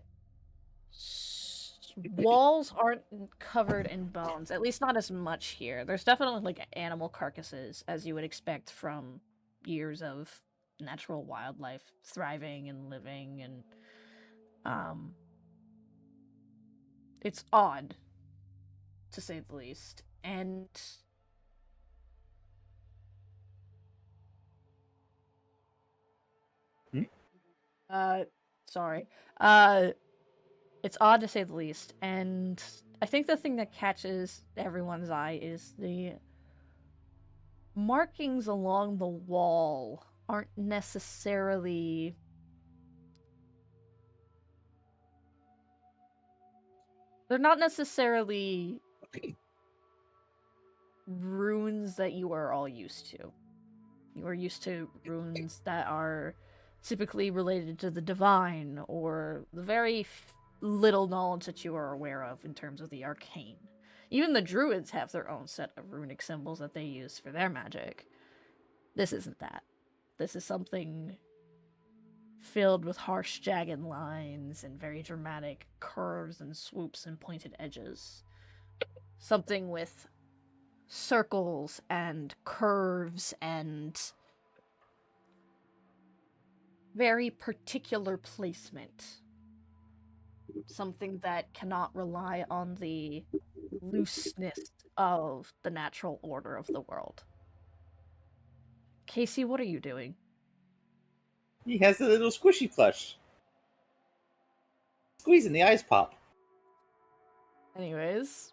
walls aren't covered in bones, at least not as much here. There's definitely like animal carcasses, as you would expect from years of natural wildlife thriving and living, and it's odd, to say the least. And sorry. It's odd to say the least, and I think the thing that catches everyone's eye is the markings along the wall aren't necessarily they're not necessarily runes that you are all used to. You are used to runes that are typically related to the divine or the very little knowledge that you are aware of in terms of the arcane. Even the druids have their own set of runic symbols that they use for their magic. This isn't that. This is something filled with harsh, jagged lines and very dramatic curves and swoops and pointed edges. Something with circles and curves and very particular placement. Something that cannot rely on the looseness of the natural order of the world. Casey, what are you doing? He has a little squishy plush. Squeezing the eyes pop. Anyways.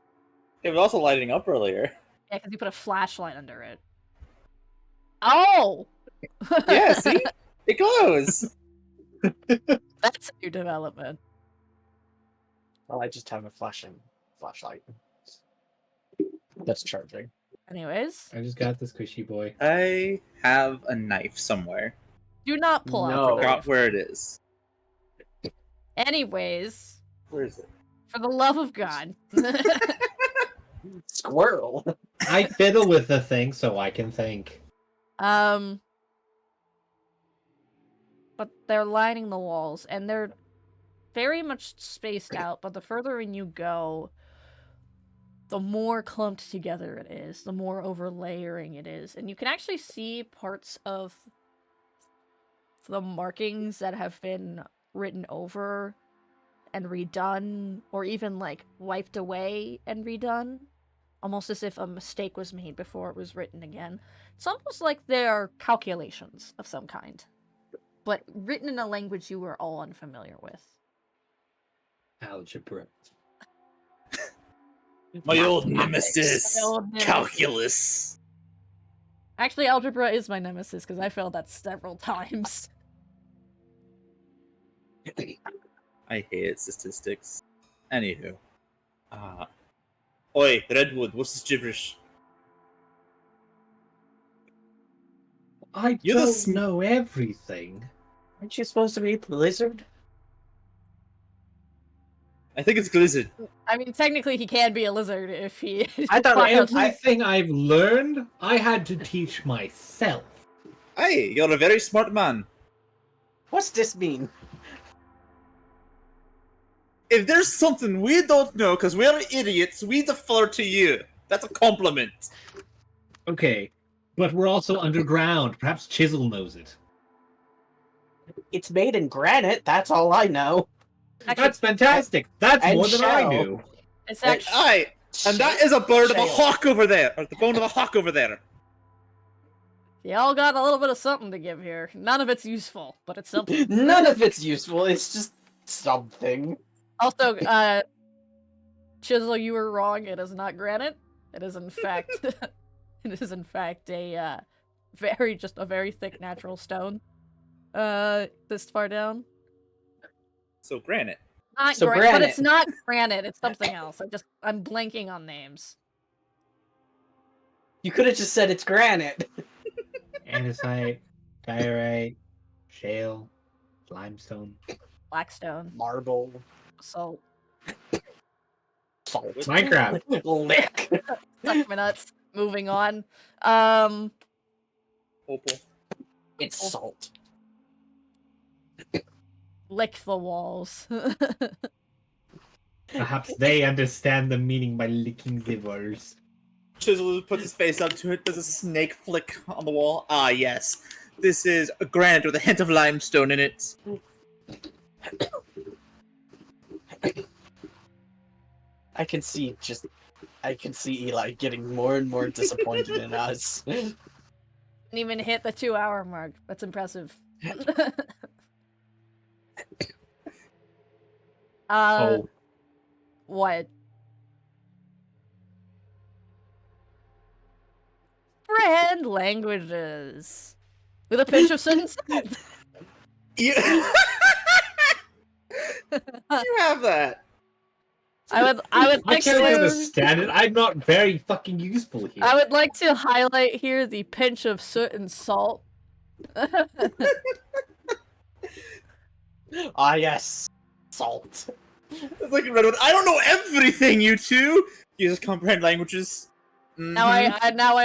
It was also lighting up earlier. Yeah, because you put a flashlight under it. Oh! Yeah, see? It glows! That's a new development. Well, I just have a flashlight. That's charging. Anyways. I just got this squishy boy. I have a knife somewhere. Do not pull out No. the Forgot knife. where it is. Anyways. Where is it? For the love of God. Squirrel. I fiddle with the thing so I can think. But they're lining the walls, and they're very much spaced out, but the further in you go, the more clumped together it is, the more overlayering it is. And you can actually see parts of the markings that have been written over and redone, or even, like, wiped away and redone. Almost as if a mistake was made before it was written again. It's almost like they're calculations of some kind, but written in a language you were all unfamiliar with. Algebra. My old nemesis! My old nemesis. Calculus! Actually, algebra is my nemesis, because I failed that several times. I hate statistics. Anywho. Oi, Redwood, what's this gibberish? I You're the don't know everything. Aren't you supposed to be the lizard? I think it's Glizzard. I mean, technically he can be a lizard if he... I thought Everything I've learned, I had to teach myself. Hey, you're a very smart man. What's this mean? If there's something we don't know because we're idiots, we defer to you. That's a compliment. Okay, but we're also underground. Perhaps Chisel knows it. It's made in granite. That's all I know. Actually, That's fantastic. That's and more than I shell. knew. it's Hey, actually... aye, and that is a bird of a Shale. hawk over there, or the bone of a hawk over there. You all got a little bit of something to give here. None of it's useful, but it's something. None of it's useful. It's just something. Also, Chisel, you were wrong. It is not granite. It is in fact, it is in fact a very thick natural stone. This far down. So granite. Not So granite, but granite. it's not granite. It's something else. I'm blanking on names. You could have just said it's granite. Andesite, diorite, shale, limestone. Blackstone, Marble. salt, Salt. Minecraft. Lick. suck my nuts. Moving on. Opal. It's salt. Lick the walls. Perhaps they understand the meaning by licking the walls. Chisel puts his face up to it, does a snake flick on the wall. Ah, yes. This is a granite with a hint of limestone in it. I can see Eli getting more and more disappointed in us. Didn't even hit the 2-hour mark. That's impressive. Oh, What? Friend languages. With a pinch of salt. You... you have that. I would I like can't to understand it. I'm not very fucking useful here. I would like to highlight here the pinch of soot and salt. Ah, yes. Salt. It's like Redwood. I don't know everything, you two. You just comprehend languages. Now I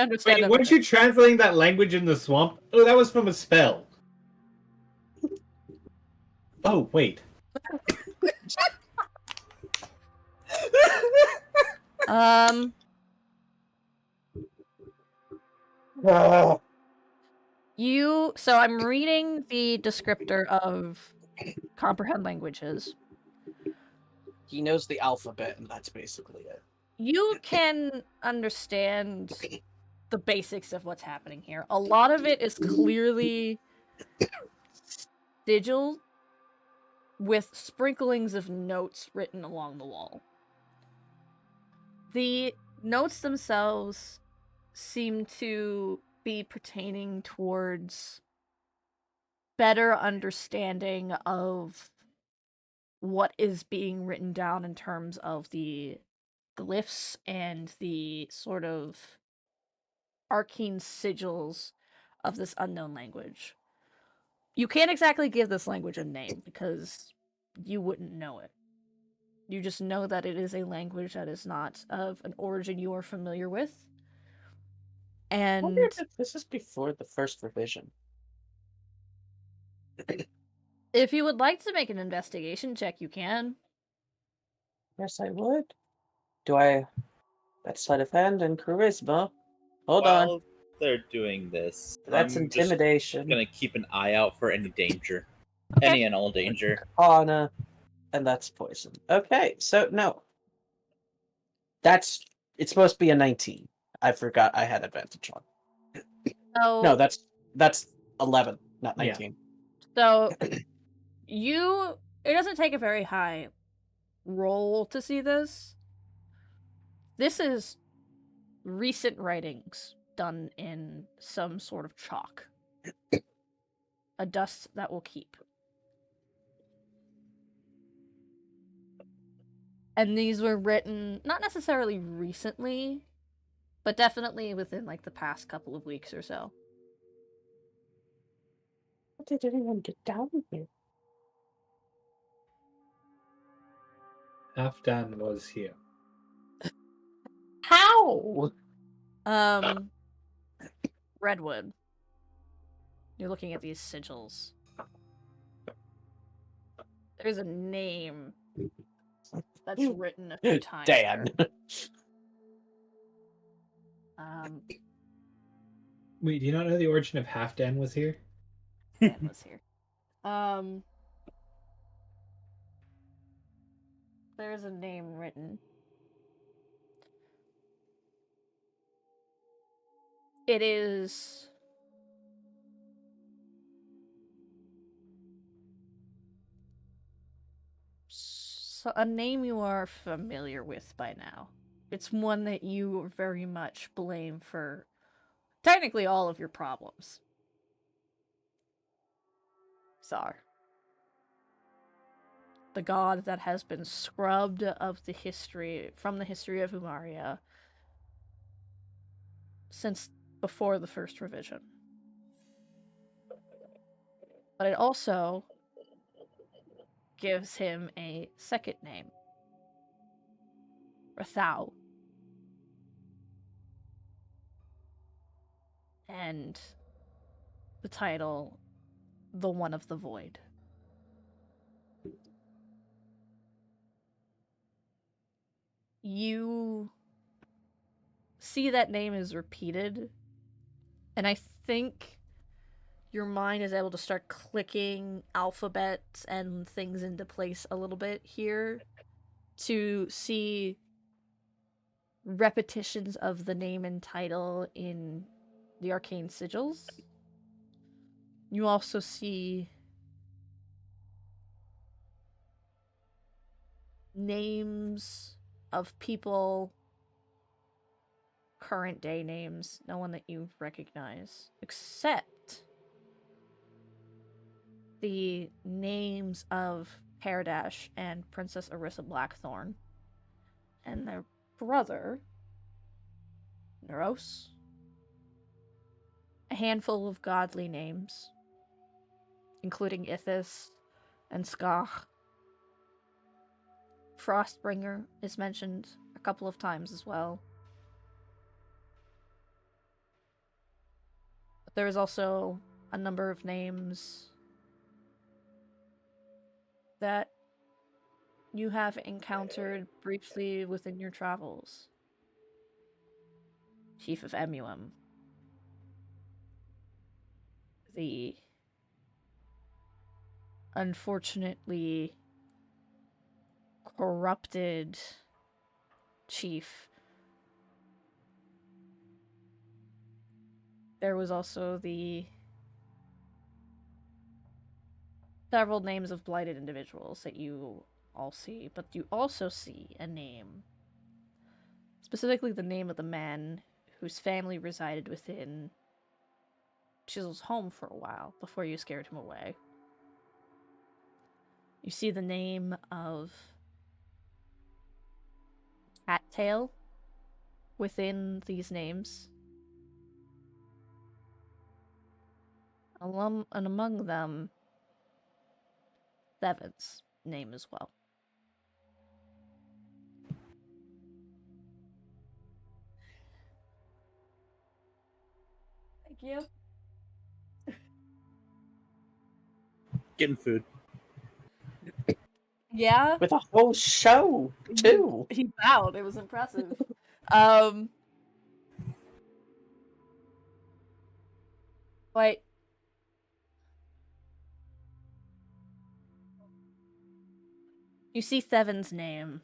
understand. Wait, weren't you translating that language in the swamp? Oh, that was from a spell. Oh, wait. So I'm reading the descriptor of comprehend languages. He knows the alphabet, and that's basically it. You can understand the basics of what's happening here. A lot of it is clearly sigil with sprinklings of notes written along the wall. The notes themselves seem to be pertaining towards better understanding of what is being written down in terms of the glyphs and the sort of arcane sigils of this unknown language. You can't exactly give this language a name because you wouldn't know it. You just know that it is a language that is not of an origin you are familiar with. I wonder And if this is before the first revision. if you would like to make an investigation check, you can. Yes, I would. Do I... That's sleight of hand and charisma. Hold on. While they're doing this, That's I'm just intimidation. gonna keep an eye out for any danger. Okay. Any and all danger. Arcana, and that's poison. Okay, so no. It's supposed to be a 19. I forgot I had advantage on. So No, that's 11, not Yeah. 19. So it doesn't take a very high roll to see this. This is recent writings done in some sort of chalk. A dust that will keep. And these were written not necessarily recently, but definitely within like the past couple of weeks or so. How did anyone get down here? Halfdan was here. How? Redwood. You're looking at these sigils. There's a name that's written a few times. Dan. there. Wait, do you not know the origin of Halfdan was here? Dan was here. There's a name written. It is a name you are familiar with by now. It's one that you very much blame for technically all of your problems. Zar. The god that has been scrubbed from the history of Umaria since before the first revision. But it also gives him a second name. Rathau. And the title, The One of the Void. You see that name is repeated, and I think your mind is able to start clicking alphabets and things into place a little bit here to see repetitions of the name and title in the arcane sigils. You also see names of people, current day names, no one that you recognize, except the names of Paradash and Princess Arissa Blackthorn and their brother, Neros. A handful of godly names, including Ithis and Skach. Frostbringer is mentioned a couple of times as well. But there is also a number of names that you have encountered briefly within your travels. Chief of Emuum. The unfortunately corrupted chief there was also the several names of blighted individuals that you all see, but you also see a name, specifically the name of the man whose family resided within Chisel's home for a while before you scared him away. You see the name of Cattail within these names. And among them, Thevin's name as well. Thank you. Getting food. Yeah, With a whole show, too. he bowed. It was impressive. Um, wait. You see Thevin's name.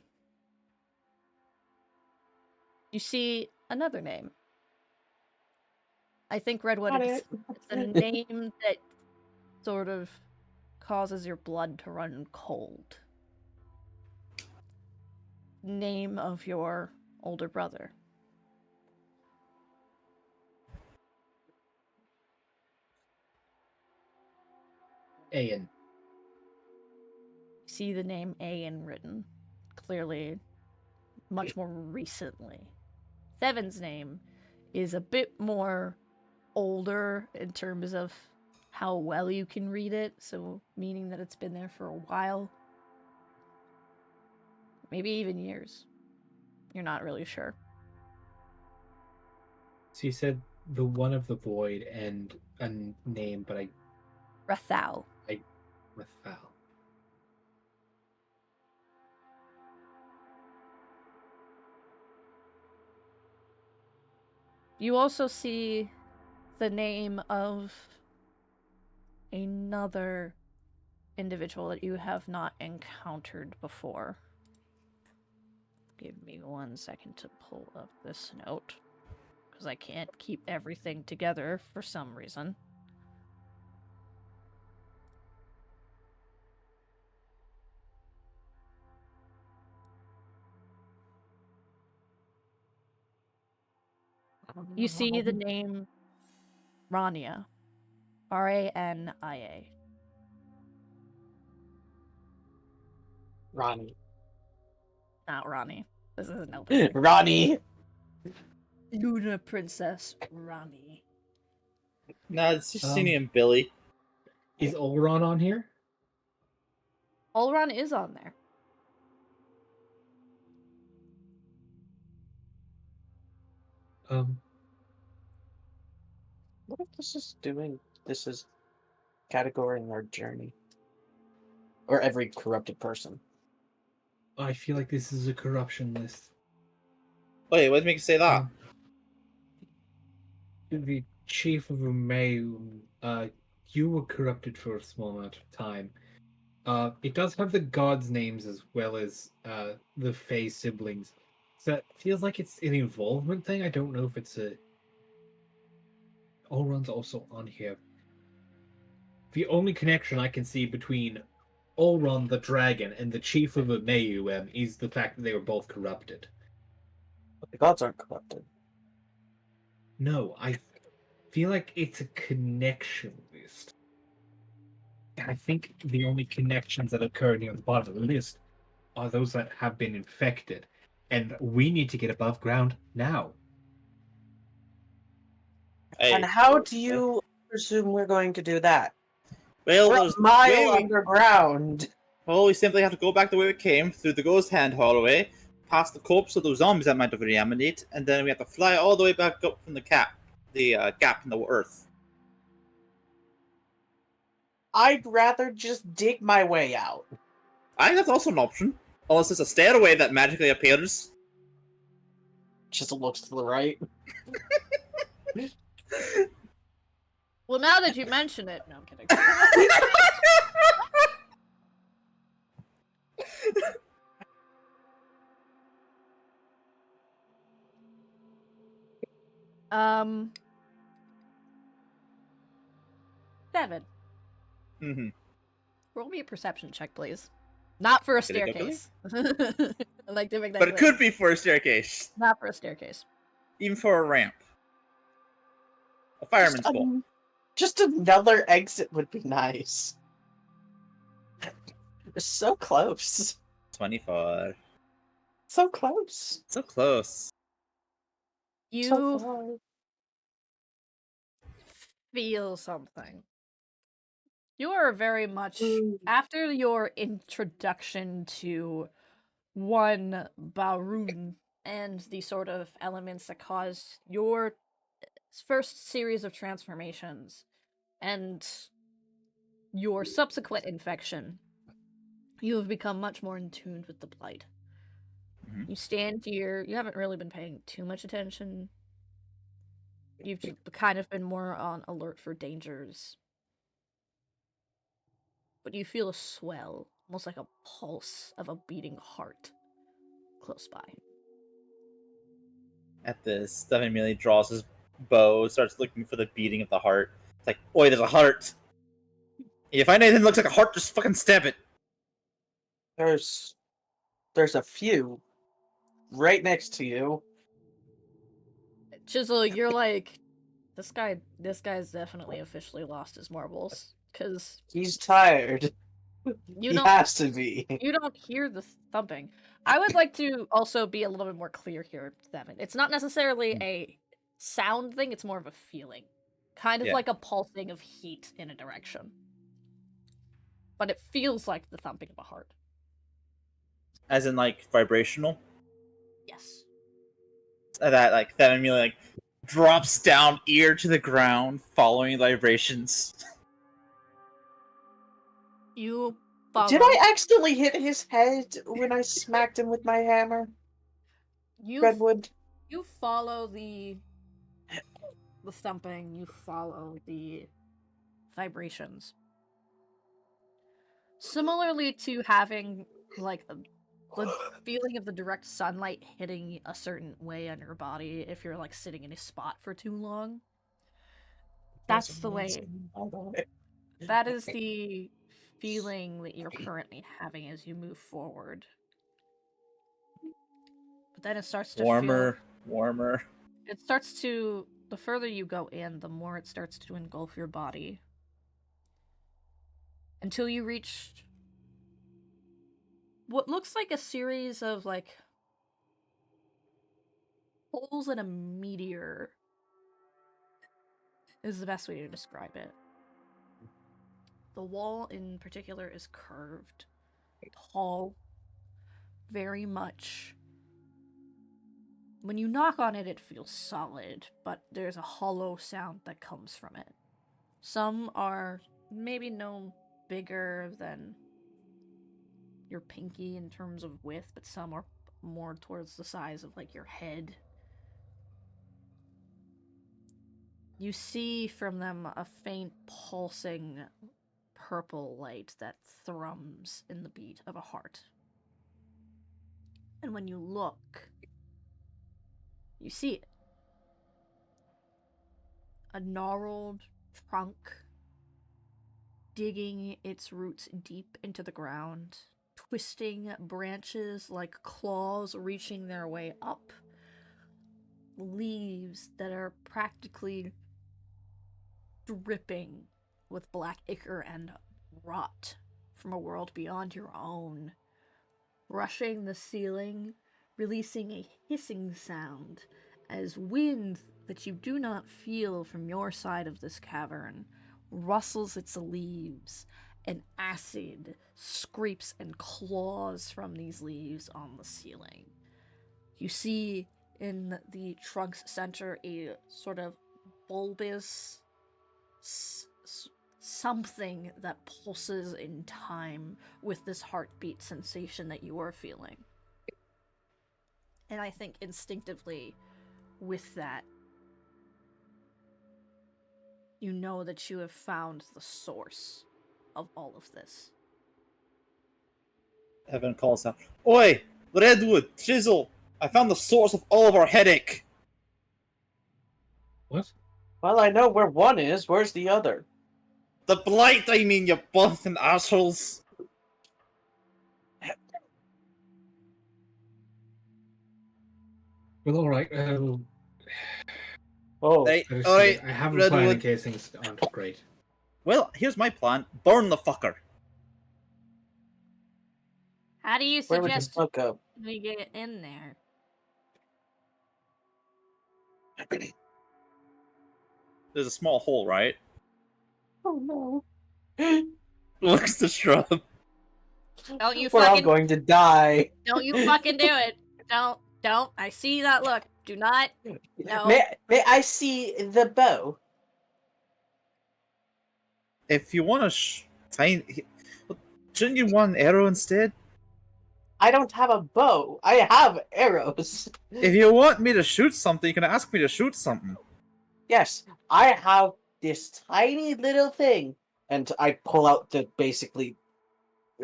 You see another name. I think Redwood, Got it's it. a name that sort of causes your blood to run cold. Name of your older brother. Ayan. See the name Ayan written. Clearly, much more recently. Thevin's name is a bit more older in terms of how well you can read it, so meaning that it's been there for a while. Maybe even years. You're not really sure. So you said the one of the void and a name, but Rathal. Rathal. You also see the name of another individual that you have not encountered before. Give me 1 second to pull up this note, because I can't keep everything together for some reason. You see the name Rania. Rania. Ronnie. Not Ronnie. This is an elder. Ronnie! Luna Princess Rani. Nah, it's just Um, Sini and Billy. Is Olron on here? Olron is on there. What if this is doing? This is categorizing our journey. Or every corrupted person. I feel like this is a corruption list. Wait, what makes you say that? The chief of Umaria, you were corrupted for a small amount of time. It does have the gods' names as well as the Fae siblings. So it feels like it's an involvement thing. I don't know if it's a. Olron's also on here. The only connection I can see between Olron the dragon and the chief of Umaria is the fact that they were both corrupted. But the gods aren't corrupted. No, I feel like it's a connection list. I think the only connections that occur near the bottom of the list are those that have been infected. And we need to get above ground now. Hey, And how do you presume we're going to do that? well, We're there's a mile way underground. Well, we simply have to go back the way we came, through the ghost hand hallway, past the corpse of those zombies that might have reanimated, and then we have to fly all the way back up from the gap in the earth. I'd rather just dig my way out. I think that's also an option. Unless it's a stairway that magically appears. Just looks to the right. Well, now that you mention it, no, I'm kidding. Devin, Mm-hmm. roll me a perception check, please. Not for a Did it go, Billy? staircase. I like to make that But it clear. could be for a staircase. Not for a staircase. Even for a ramp. A fireman's pole. Just another exit would be nice. We're so close. 24. So close. So close. You So far. feel something. You are very much Ooh. after your introduction to one Barun and the sort of elements that caused your first series of transformations and your subsequent infection. You have become much more in tune with the blight. Mhm. You stand here, you haven't really been paying too much attention. You've just kind of been more on alert for dangers. But you feel a swell, almost like a pulse of a beating heart, close by. At this, Stefan immediately draws his bow, starts looking for the beating of the heart. It's like, oi, there's a heart. If you find anything that looks like a heart, just fucking stab it. There's a few right next to you. Chisel, you're like, this guy's definitely officially lost his marbles. Because He's tired. you He don't has to be. you don't hear the thumping. I would like to also be a little bit more clear here, Devin. It's not necessarily a sound thing, it's more of a feeling. Kind of Yeah. like a pulsing of heat in a direction. But it feels like the thumping of a heart. As in, like, vibrational. Yes. That, like, that immediately, like, drops down ear to the ground, following the vibrations. You follow. Did I accidentally hit his head when I smacked him with my hammer? Redwood? You follow the thumping, you follow the vibrations. Similarly to having, like, the feeling of the direct sunlight hitting a certain way on your body if you're, like, sitting in a spot for too long. That's the way. That is the feeling that you're currently having as you move forward. But then it starts to Warmer. It starts to... The further you go in, the more it starts to engulf your body. Until you reach what looks like a series of, like, holes in a meteor is the best way to describe it. The wall in particular is curved, tall, very much. When you knock on it, it feels solid, but there's a hollow sound that comes from it. Some are maybe no bigger than your pinky in terms of width, but some are more towards the size of, like, your head. You see from them a faint pulsing purple light that thrums in the beat of a heart. And when you look, you see it. A gnarled trunk digging its roots deep into the ground, twisting branches like claws reaching their way up, leaves that are practically dripping with black ichor and rot from a world beyond your own, rushing the ceiling, releasing a hissing sound as wind that you do not feel from your side of this cavern rustles its leaves, and acid scrapes and claws from these leaves on the ceiling. You see in the trunk's center a sort of bulbous something that pulses in time with this heartbeat sensation that you are feeling. And I think instinctively, with that, you know that you have found the source of all of this. Evan calls out, oi, Redwood, Chisel, I found the source of all of our headache. What? Well, I know where one is. Where's the other? The blight, I mean, you both and assholes. Well, all right. Oh, Right, I alright, have a plan in Redwood. case things aren't great. Well, here's my plan. Burn the fucker. How do you where would the suggest smoke go? we get in there? There's a small hole, right? Oh no. Looks the shrub. Don't you We're all fucking going to die. don't you fucking do it. Don't. I see that look. Do not. No. May I see the bow? If you want to find... Shouldn't you want an arrow instead? I don't have a bow. I have arrows. If you want me to shoot something, you can ask me to shoot something. Yes, I have this tiny little thing. And I pull out the basically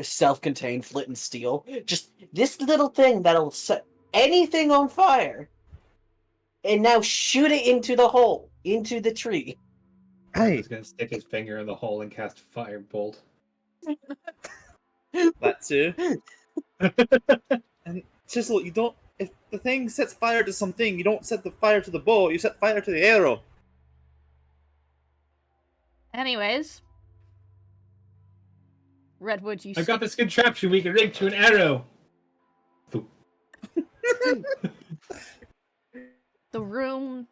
self-contained flint and steel. Just this little thing that'll set anything on fire. And now shoot it into the hole, into the tree. Hey, He's gonna stick his finger in the hole and cast firebolt. that too. And Chisel, you don't... If the thing sets fire to something, you don't set the fire to the bow, you set fire to the arrow. Anyways. Redwood, you I've got this contraption we can rig to an arrow. The room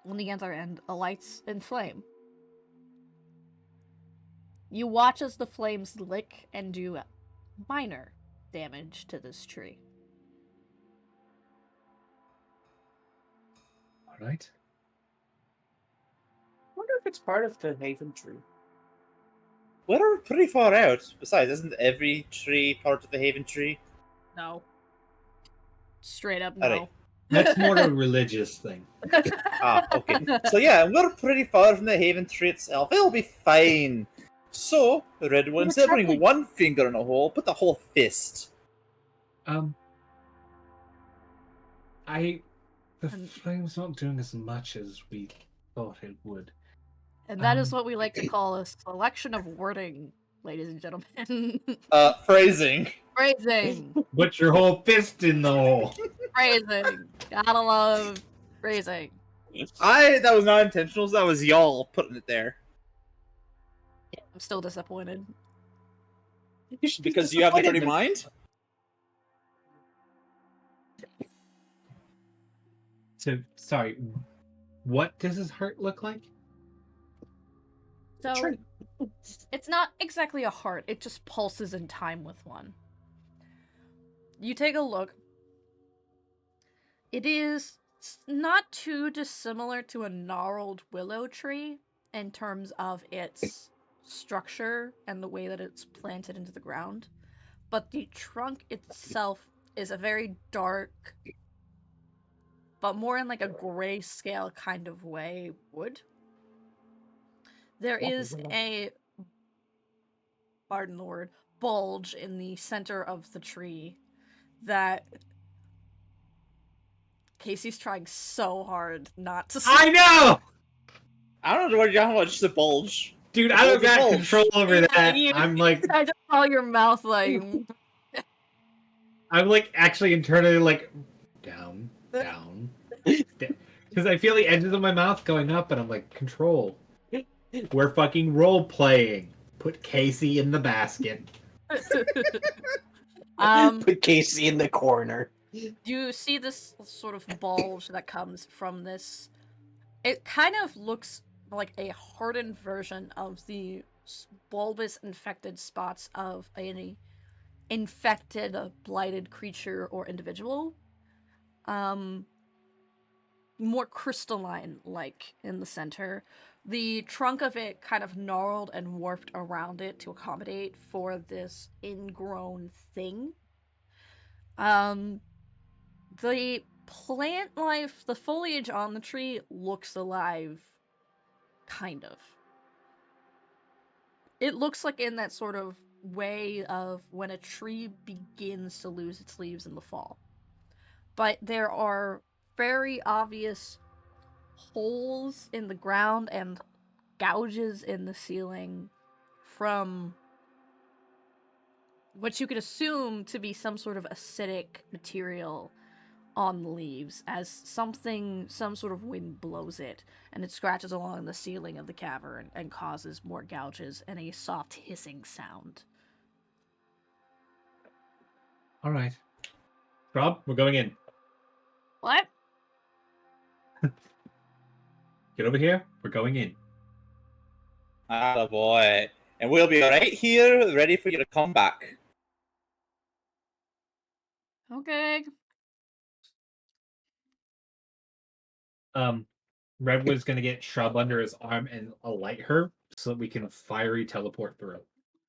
on the other end alights in flame. You watch as the flames lick and do minor damage to this tree. All right. I wonder if it's part of the Haven tree. We're pretty far out. Besides, isn't every tree part of the Haven tree? No. Straight up no. Alright. That's more a religious thing. Ah, okay. So yeah, we're pretty far from the Haven tree itself. It'll be fine. So, Redwood, instead of putting one finger in a hole, put the whole fist. The flame's not doing as much as we thought it would. And that is what we like to call a selection of wording, ladies and gentlemen. Phrasing. Phrasing. Put your whole fist in the hole. Phrasing. Gotta love phrasing. That was not intentional, that was y'all putting it there. I'm still disappointed. You should be Because you have the dirty disappointed. mind? So, sorry, what does his heart look like? So, True. it's not exactly a heart, it just pulses in time with one. You take a look. It is not too dissimilar to a gnarled willow tree in terms of its structure and the way that it's planted into the ground. But the trunk itself is a very dark, but more in like a grayscale kind of way, wood. There is a, pardon the word, bulge in the center of the tree that Casey's trying so hard not to see. I know! I don't know what you're talking about, just a bulge. Dude, I don't got Bulge. control over Yeah, that. you- I'm like I just saw your mouth like actually internally like down. Because I feel the edges of my mouth going up and I'm like, control. We're fucking role playing. Put Casey in the basket. Put Casey in the corner. you see this sort of bulge that comes from this. It kind of looks like a hardened version of the bulbous infected spots of an infected, blighted creature or individual. More crystalline like in the center. The trunk of it kind of gnarled and warped around it to accommodate for this ingrown thing. The plant life, the foliage on the tree looks alive, kind of. It looks like in that sort of way of when a tree begins to lose its leaves in the fall. But there are very obvious holes in the ground and gouges in the ceiling from what you could assume to be some sort of acidic material on the leaves as some sort of wind blows it, and it scratches along the ceiling of the cavern and causes more gouges and a soft hissing sound. All right. Rob, we're going in. What? Get over here. We're going in. Ah, boy. And we'll be right here, ready for you to come back. Okay. Redwood's gonna get Shrub under his arm and alight her so that we can fiery teleport through.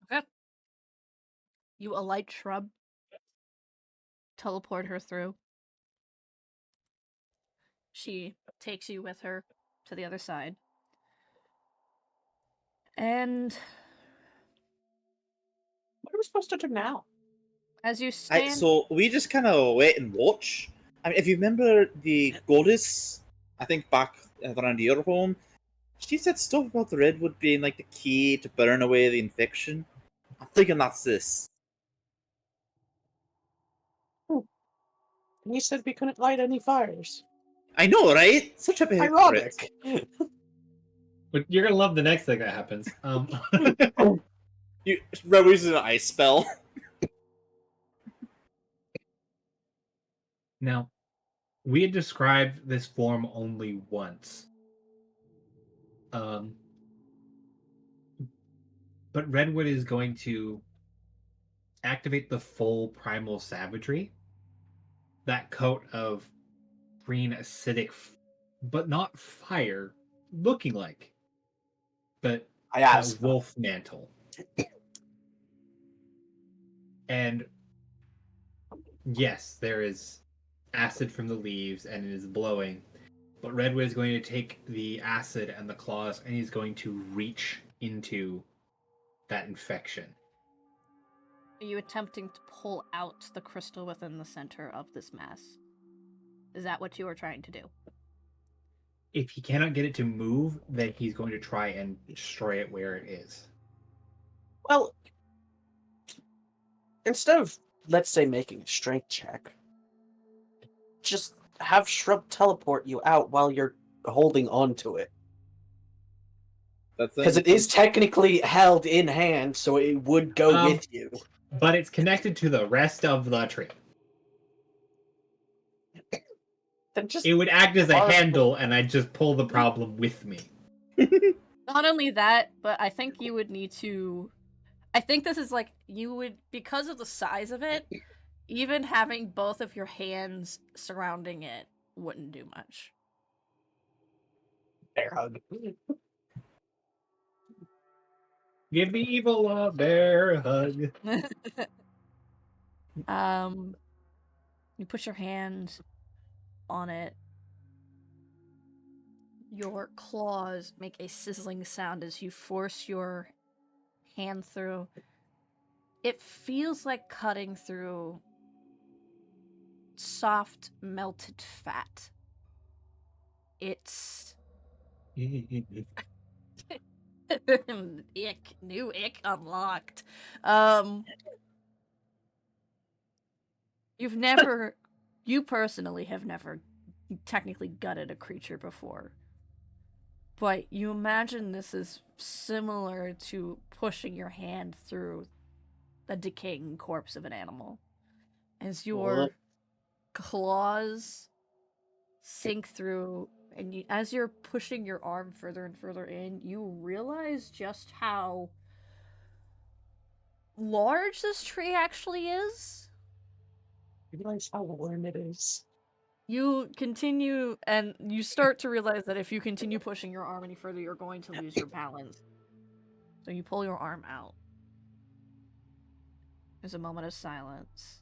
Okay. You alight Shrub. Teleport her through. She takes you with her to the other side. And What are we supposed to do now? as you stand... So we just kind of wait and watch. I mean, if you remember the goddess, I think back around your home, she said stuff about the redwood being like the key to burn away the infection. I'm thinking that's this. And he said we couldn't light any fires. I know, right? Such a big hypocrite. Ironic. But you're gonna love the next thing that happens. Redwood uses an ice spell. Now, we had described this form only once. But Redwood is going to activate the full primal savagery. That coat of green acidic, but not fire, looking like, but I that asked. wolf mantle. And yes, there is acid from the leaves and it is blowing. But Redwood is going to take the acid and the claws and he's going to reach into that infection. Are you attempting to pull out the crystal within the center of this mass? Is that what you are trying to do? If he cannot get it to move, then he's going to try and destroy it where it is. Well, instead of, let's say, making a strength check, just have Shrub teleport you out while you're holding on to it. Because it is technically held in hand, so it would go with you. But it's connected to the rest of the tree. Then just It would act as a handle, and I'd just pull the problem with me. Not only that, but I think you would need to... I think this is like, you would, because of the size of it, even having both of your hands surrounding it wouldn't do much. bear hug. Give the evil a bear hug. You put your hand on it. Your claws make a sizzling sound as you force your hand through. It feels like cutting through soft, melted fat. It's... Ick. New ick unlocked. You personally have never technically gutted a creature before. But you imagine this is similar to pushing your hand through a decaying corpse of an animal. As your claws sink through, and as you're pushing your arm further and further in, you realize just how large this tree actually is. You realize how warm it is. You continue, and you start to realize that if you continue pushing your arm any further, you're going to lose your balance. So you pull your arm out. There's a moment of silence.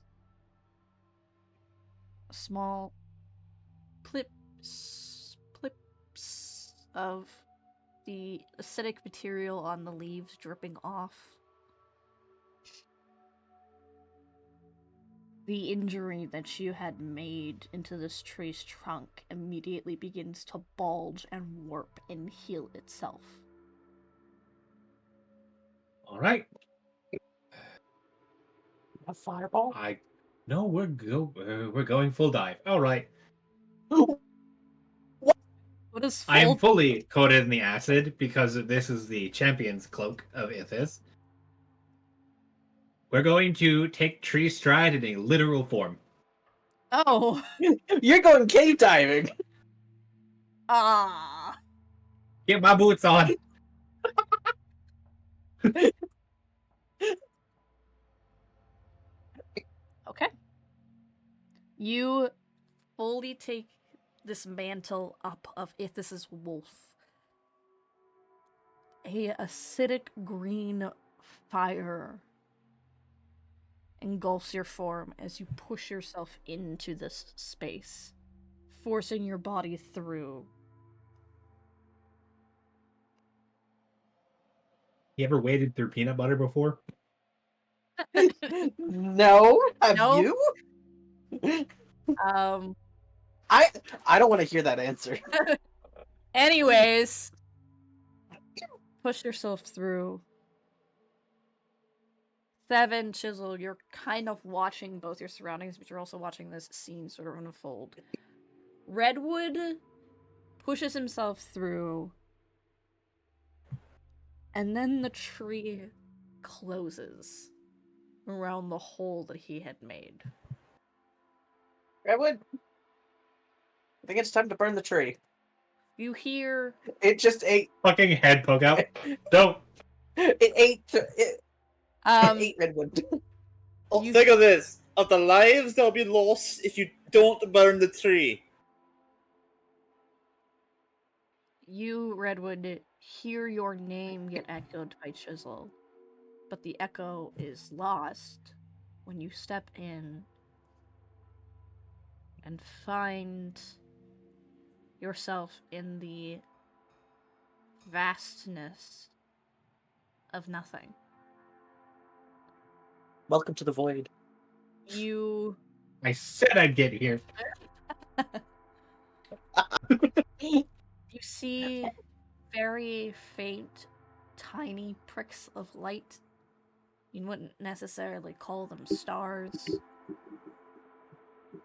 A small plips of the acidic material on the leaves dripping off. The injury that you had made into this tree's trunk immediately begins to bulge and warp and heal itself. All right. A fireball? No, we're going full dive. All right. What is I am full? fully coated in the acid because this is the champion's cloak of Ithis. We're going to take tree stride in a literal form. Oh. You're going cave diving. Ah. Get my boots on. Okay. You fully take this mantle up of Ithis' wolf. A acidic green fire engulfs your form as you push yourself into this space, forcing your body through. You ever waded through peanut butter before? No, have No. you? Um. I don't want to hear that answer. Anyways, push yourself through. Seven, Chisel, you're kind of watching both your surroundings, but you're also watching this scene sort of unfold. Redwood pushes himself through, and then the tree closes around the hole that he had made. Redwood, I think it's time to burn the tree. You hear It just ate. Fucking head poke out. Don't. It ate. It um ate Redwood. Oh, You- think of this. Of the lives that'll be lost if you don't burn the tree. you, Redwood, hear your name get echoed by Chisel, but the echo is lost when you step in and find yourself in the vastness of nothing. Welcome to the void. You I said I'd get here. you see very faint, tiny pricks of light. You wouldn't necessarily call them stars.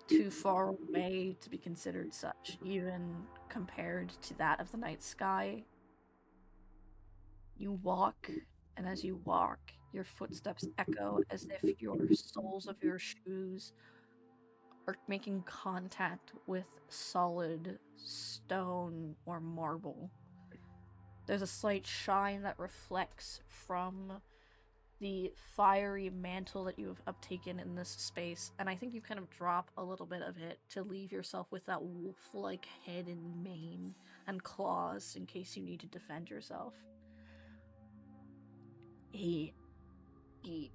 Too far away to be considered such, even compared to that of the night sky. You walk, and as you walk, your footsteps echo as if your soles of your shoes are making contact with solid stone or marble. There's a slight shine that reflects from the fiery mantle that you have uptaken in this space, and I think you kind of drop a little bit of it to leave yourself with that wolf-like head and mane and claws in case you need to defend yourself. A deep,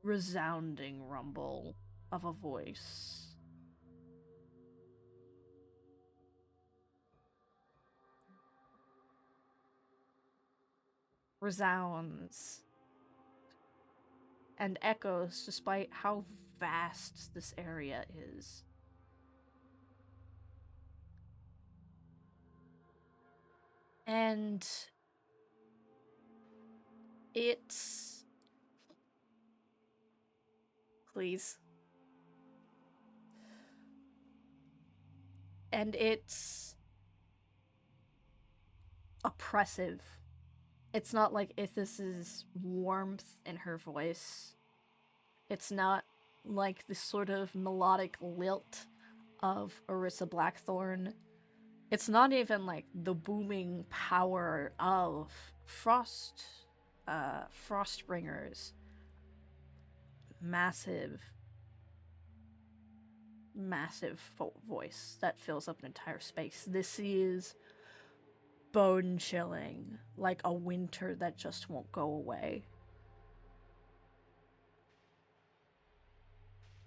resounding rumble of a voice resounds and echoes despite how vast this area is. And it's... Please. And it's oppressive. It's not like Ithis' warmth in her voice. It's not like the sort of melodic lilt of Orissa Blackthorn. It's not even like the booming power of Frostbringer's massive voice that fills up an entire space. This is bone chilling, like a winter that just won't go away.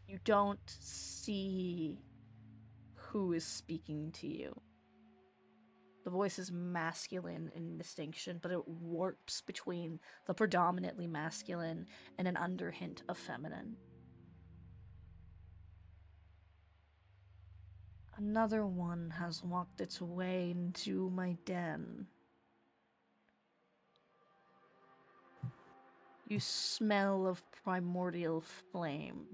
You don't see who is speaking to you. The voice is masculine in distinction, but it warps between the predominantly masculine and an underhint of feminine. Another one has walked its way into my den. You smell of primordial flame.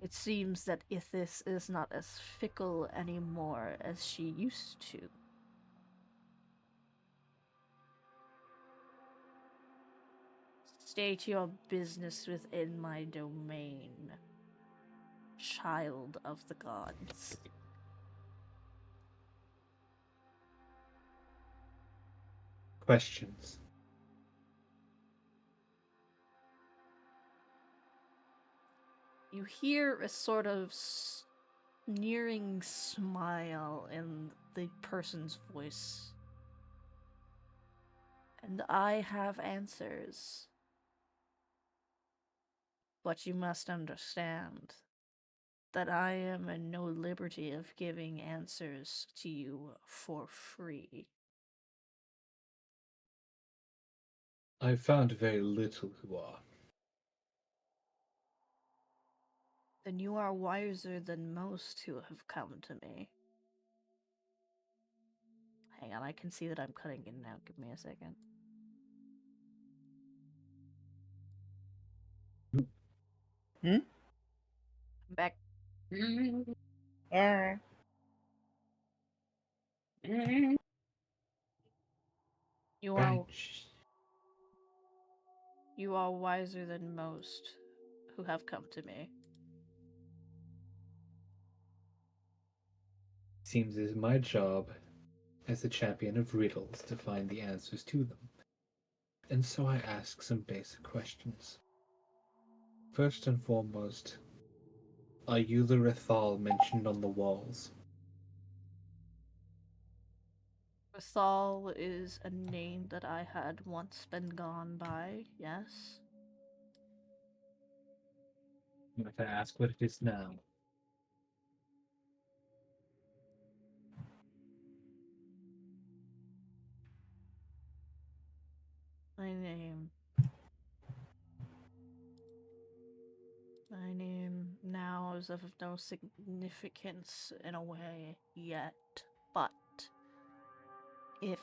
It seems that Ithis is not as fickle anymore as she used to. State your business within my domain, child of the gods. Questions. You hear a sort of sneering smile in the person's voice. And I have answers. But you must understand that I am in no liberty of giving answers to you for free. I've found very little who are. Then you are wiser than most who have come to me. Hang on, I can see that I'm cutting in now. Give me a second. Hmm? I'm back. Alright. You Branch. are wiser than most who have come to me. Seems it is my job as the champion of riddles to find the answers to them. And so I ask some basic questions. First and foremost, are you the Rethal mentioned on the walls? Rathal is a name that I had once been gone by, yes. Might I ask what it is now? My name now is of no significance in a way yet, but if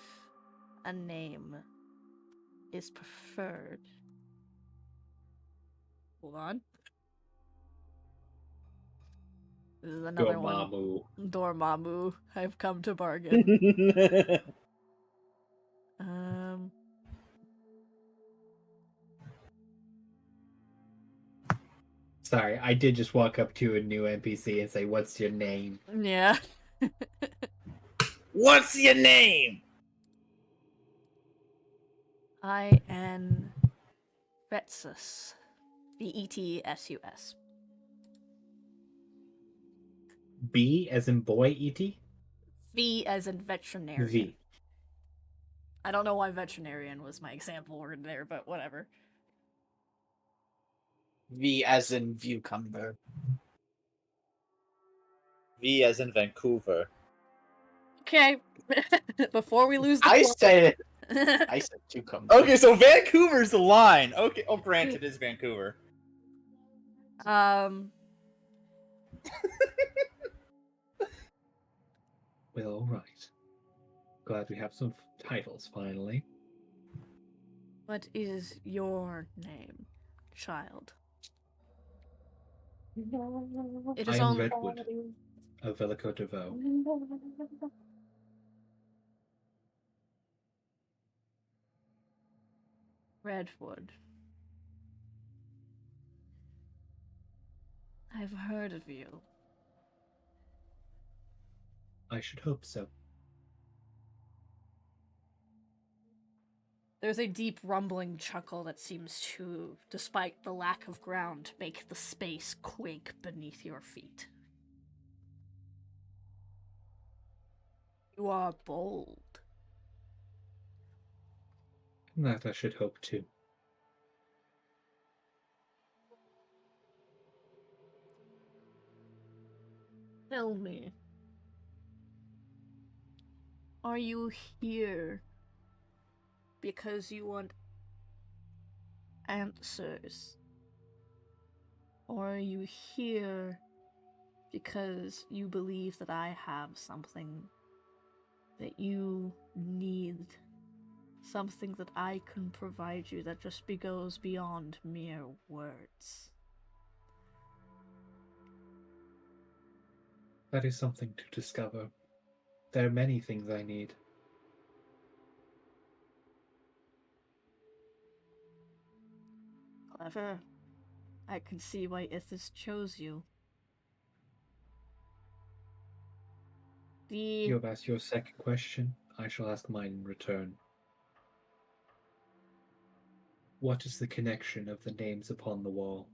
a name is preferred. Hold on. This is another one. Dormammu. Dormammu. I've come to bargain. Sorry, I did just walk up to a new NPC and say, "What's your name?" Yeah. What's your name? I am Vetsus. Vetsus. B as in boy, E.T.? V as in veterinarian. V. I don't know why veterinarian was my example word there, but whatever. V as in Viewcumber. V as in Vancouver. Okay. Before we lose the I plot. said I said cucumber. Okay, so Vancouver's the line. Okay, oh, granted, it is Vancouver. Well, alright. Glad we have some titles finally. What is your name, child? It I is am only Redwood of Veliko. Redwood. I've heard of you. I should hope so. There's a deep rumbling chuckle that seems to, despite the lack of ground, make the space quake beneath your feet. You are bold. That I should hope too. Tell me, are you here because you want answers? Or are you here because you believe that I have something that you need Something that I can provide you that just goes beyond mere words. That is something to discover. There are many things I need. Clever. I can see why Ithis chose you. You have asked your second question. I shall ask mine in return. What is the connection of the names upon the wall?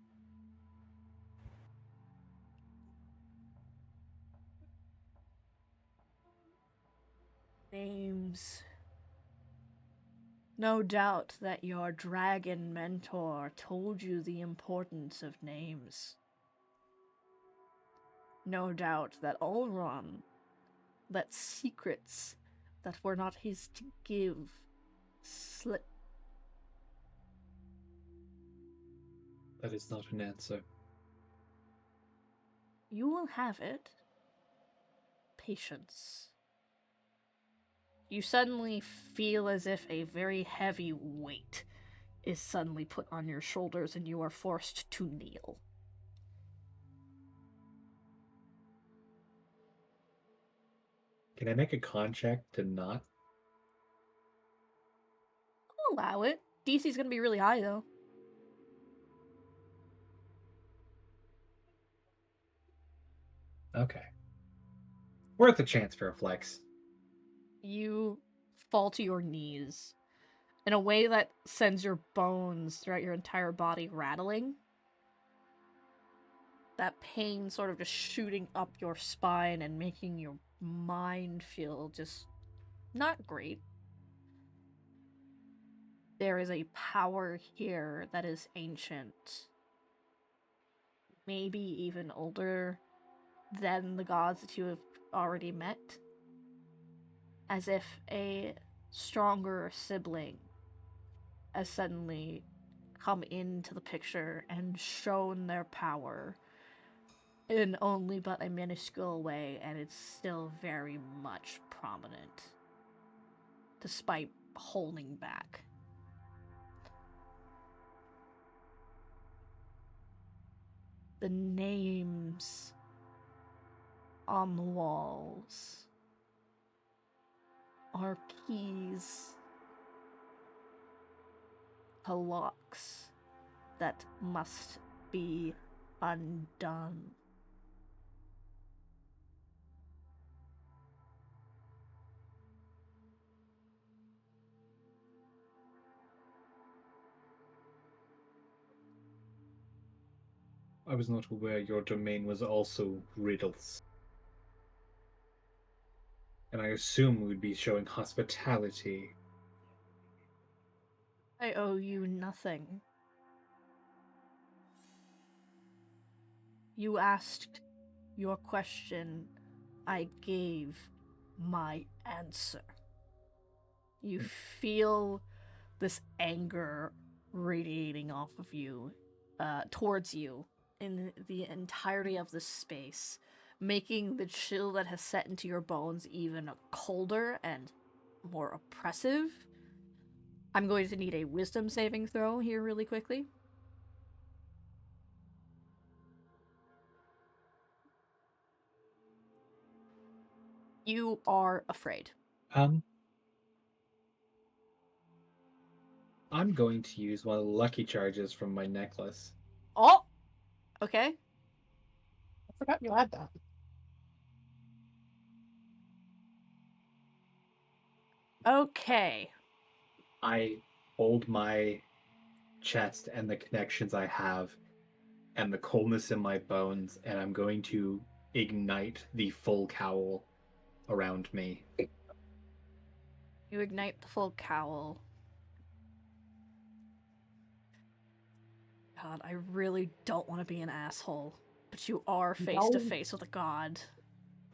Names. No doubt that your dragon mentor told you the importance of names. No doubt that Ulron let secrets that were not his to give slip. That is not an answer. You will have it. Patience. You suddenly feel as if a very heavy weight is suddenly put on your shoulders and you are forced to kneel. Can I make a con check to not? I'll allow it. DC's gonna be really high though. Okay. Worth a chance for a flex. You fall to your knees in a way that sends your bones throughout your entire body rattling. That pain sort of just shooting up your spine and making your mind feel just not great. There is a power here that is ancient. Maybe even older than the gods that you have already met. As if a stronger sibling has suddenly come into the picture and shown their power in only but a minuscule way, and it's still very much prominent, despite holding back. The names on the walls are keys to locks that must be undone. I was not aware your domain was also riddles. And I assume we would be showing hospitality. I owe you nothing. You asked your question, I gave my answer. You feel this anger radiating off of you, towards you, in the entirety of this space, making the chill that has set into your bones even colder and more oppressive. I'm going to need a wisdom saving throw here really quickly. You are afraid. I'm going to use one of the lucky charges from my necklace. Oh! Okay. I forgot you had that. Okay. I hold my chest and the connections I have and the coldness in my bones, and I'm going to ignite the full cowl around me. You ignite the full cowl. God, I really don't want to be an asshole, but you are face to face with a god.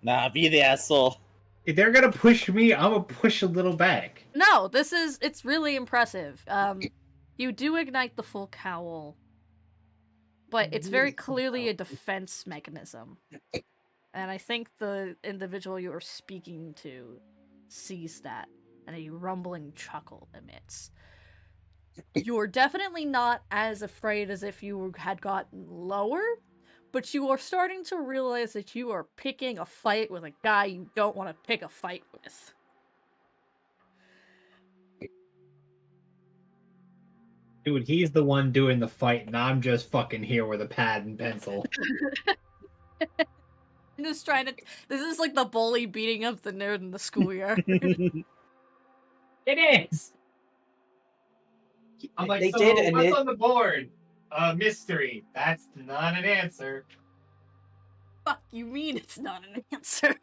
Nah, be the asshole. If they're gonna push me, I'm gonna push a little back. No, it's really impressive. You do ignite the full cowl, but it's very clearly a defense mechanism. And I think the individual you are speaking to sees that and a rumbling chuckle emits. You're definitely not as afraid as if you had gotten lower, but you are starting to realize that you are picking a fight with a guy you don't want to pick a fight with. Dude, he's the one doing the fight, and I'm just fucking here with a pad and pencil. I'm just trying to. This is like the bully beating up the nerd in the schoolyard. It is! I'm like, They so did, and what's on the board? A mystery. That's not an answer. Fuck, you mean it's not an answer?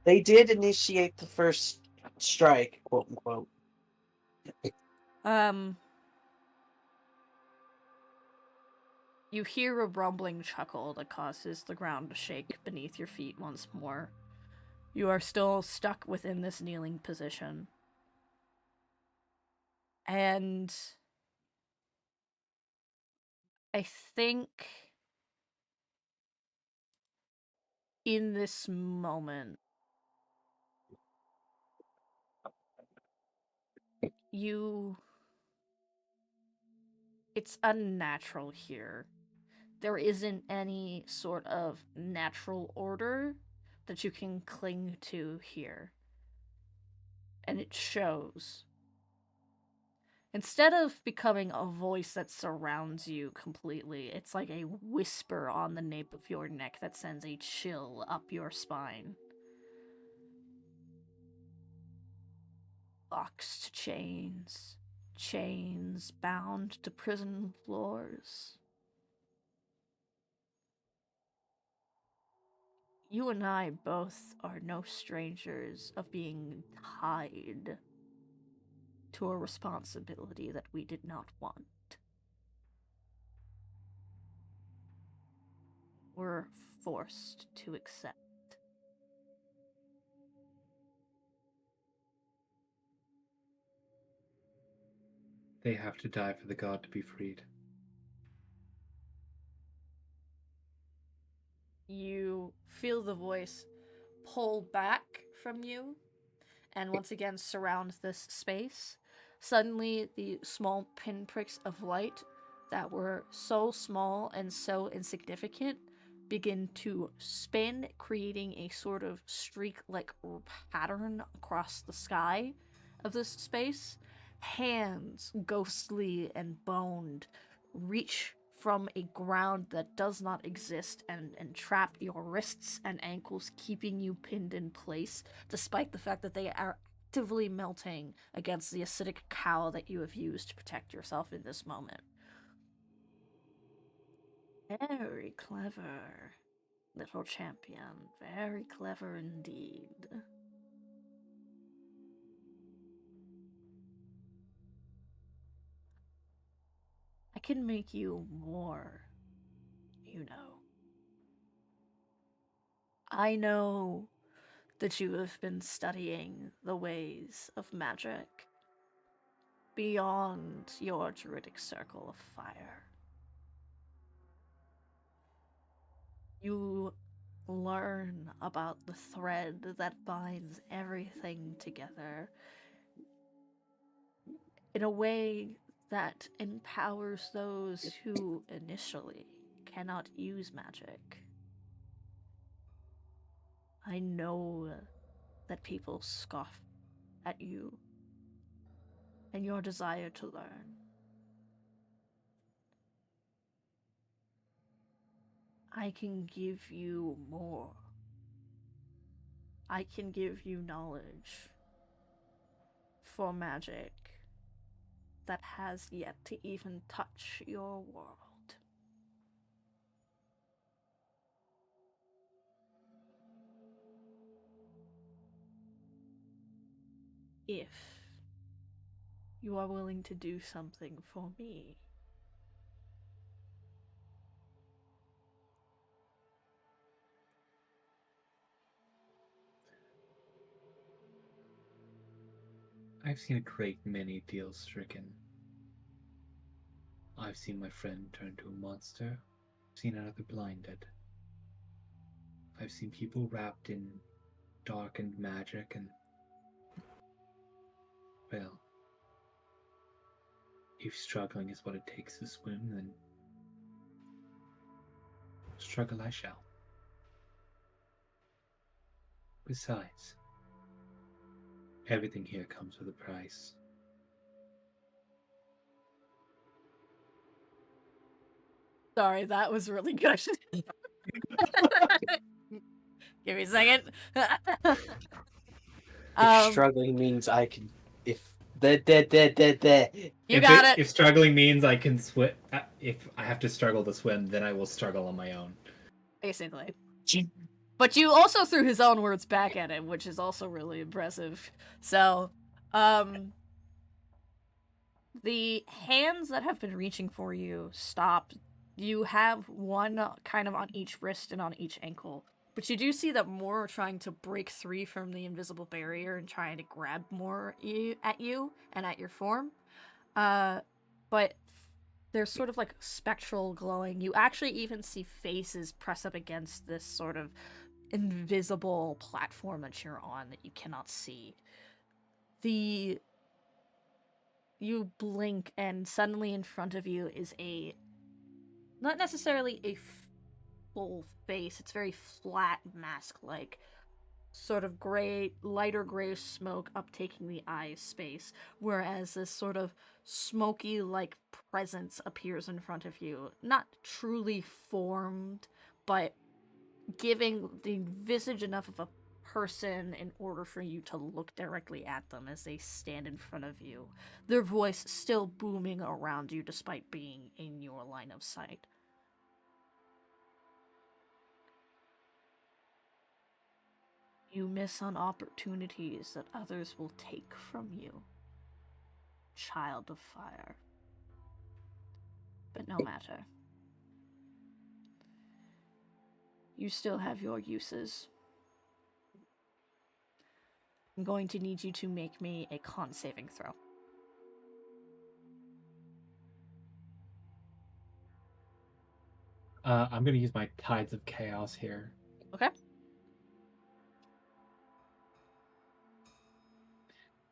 They did initiate the first strike, quote unquote. You hear a rumbling chuckle that causes the ground to shake beneath your feet once more. You are still stuck within this kneeling position. And I think in this moment, it's unnatural here. There isn't any sort of natural order that you can cling to here. And it shows. Instead of becoming a voice that surrounds you completely, it's like a whisper on the nape of your neck that sends a chill up your spine. Boxed chains, chains bound to prison floors. You and I both are no strangers of being tied to a responsibility that we did not want. We're forced to accept. They have to die for the god to be freed. You feel the voice pull back from you and once again surround this space. Suddenly, the small pinpricks of light that were so small and so insignificant begin to spin, creating a sort of streak-like pattern across the sky of this space. Hands, ghostly and boned, reach from a ground that does not exist and trap your wrists and ankles, keeping you pinned in place, despite the fact that they are actively melting against the acidic cowl that you have used to protect yourself in this moment. Very clever, little champion. Very clever indeed. I can make you more, you know. I know that you have been studying the ways of magic beyond your druidic circle of fire. You learn about the thread that binds everything together in a way that empowers those who initially cannot use magic. I know that people scoff at you and your desire to learn. I can give you more. I can give you knowledge for magic that has yet to even touch your world. If you are willing to do something for me. I've seen a great many deals stricken. I've seen my friend turn to a monster. I've seen another blinded. I've seen people wrapped in darkened magic, and Well, if struggling is what it takes to swim, then struggle I shall. Besides, everything here comes with a price. Sorry, that was really good. Give me a second. If struggling means I can, if the You got it. If struggling means I can swim, if I have to struggle to swim, then I will struggle on my own. Basically. But you also threw his own words back at him, which is also really impressive. So, the hands that have been reaching for you stop. You have one kind of on each wrist and on each ankle. But you do see that more are trying to break free from the invisible barrier and trying to grab more at you and at your form. But they're sort of like spectral glowing. You actually even see faces press up against this sort of invisible platform that you're on that you cannot see. You blink and suddenly in front of you is not necessarily a full face, it's very flat mask-like, sort of lighter gray smoke uptaking the eye space, whereas this sort of smoky-like presence appears in front of you, not truly formed, but giving the visage enough of a person in order for you to look directly at them as they stand in front of you, their voice still booming around you despite being in your line of sight. You miss on opportunities that others will take from you, child of fire. But no matter. You still have your uses. I'm going to need you to make me a con saving throw. I'm going to use my Tides of Chaos here. Okay.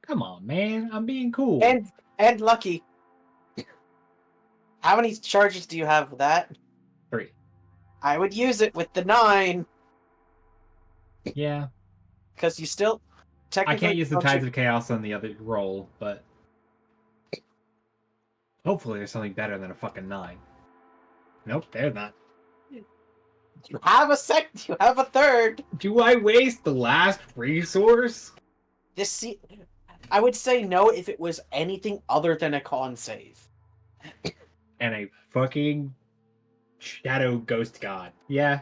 Come on, man. I'm being cool. and lucky. How many charges do you have with that? 3. I would use it with the 9. Yeah. Because you still I technically can't use the Tides of Chaos on the other roll, but hopefully there's something better than a fucking 9. Nope, there's not. You have a second. You have a third. Do I waste the last resource? I would say no if it was anything other than a con save. And a fucking shadow ghost god. Yeah.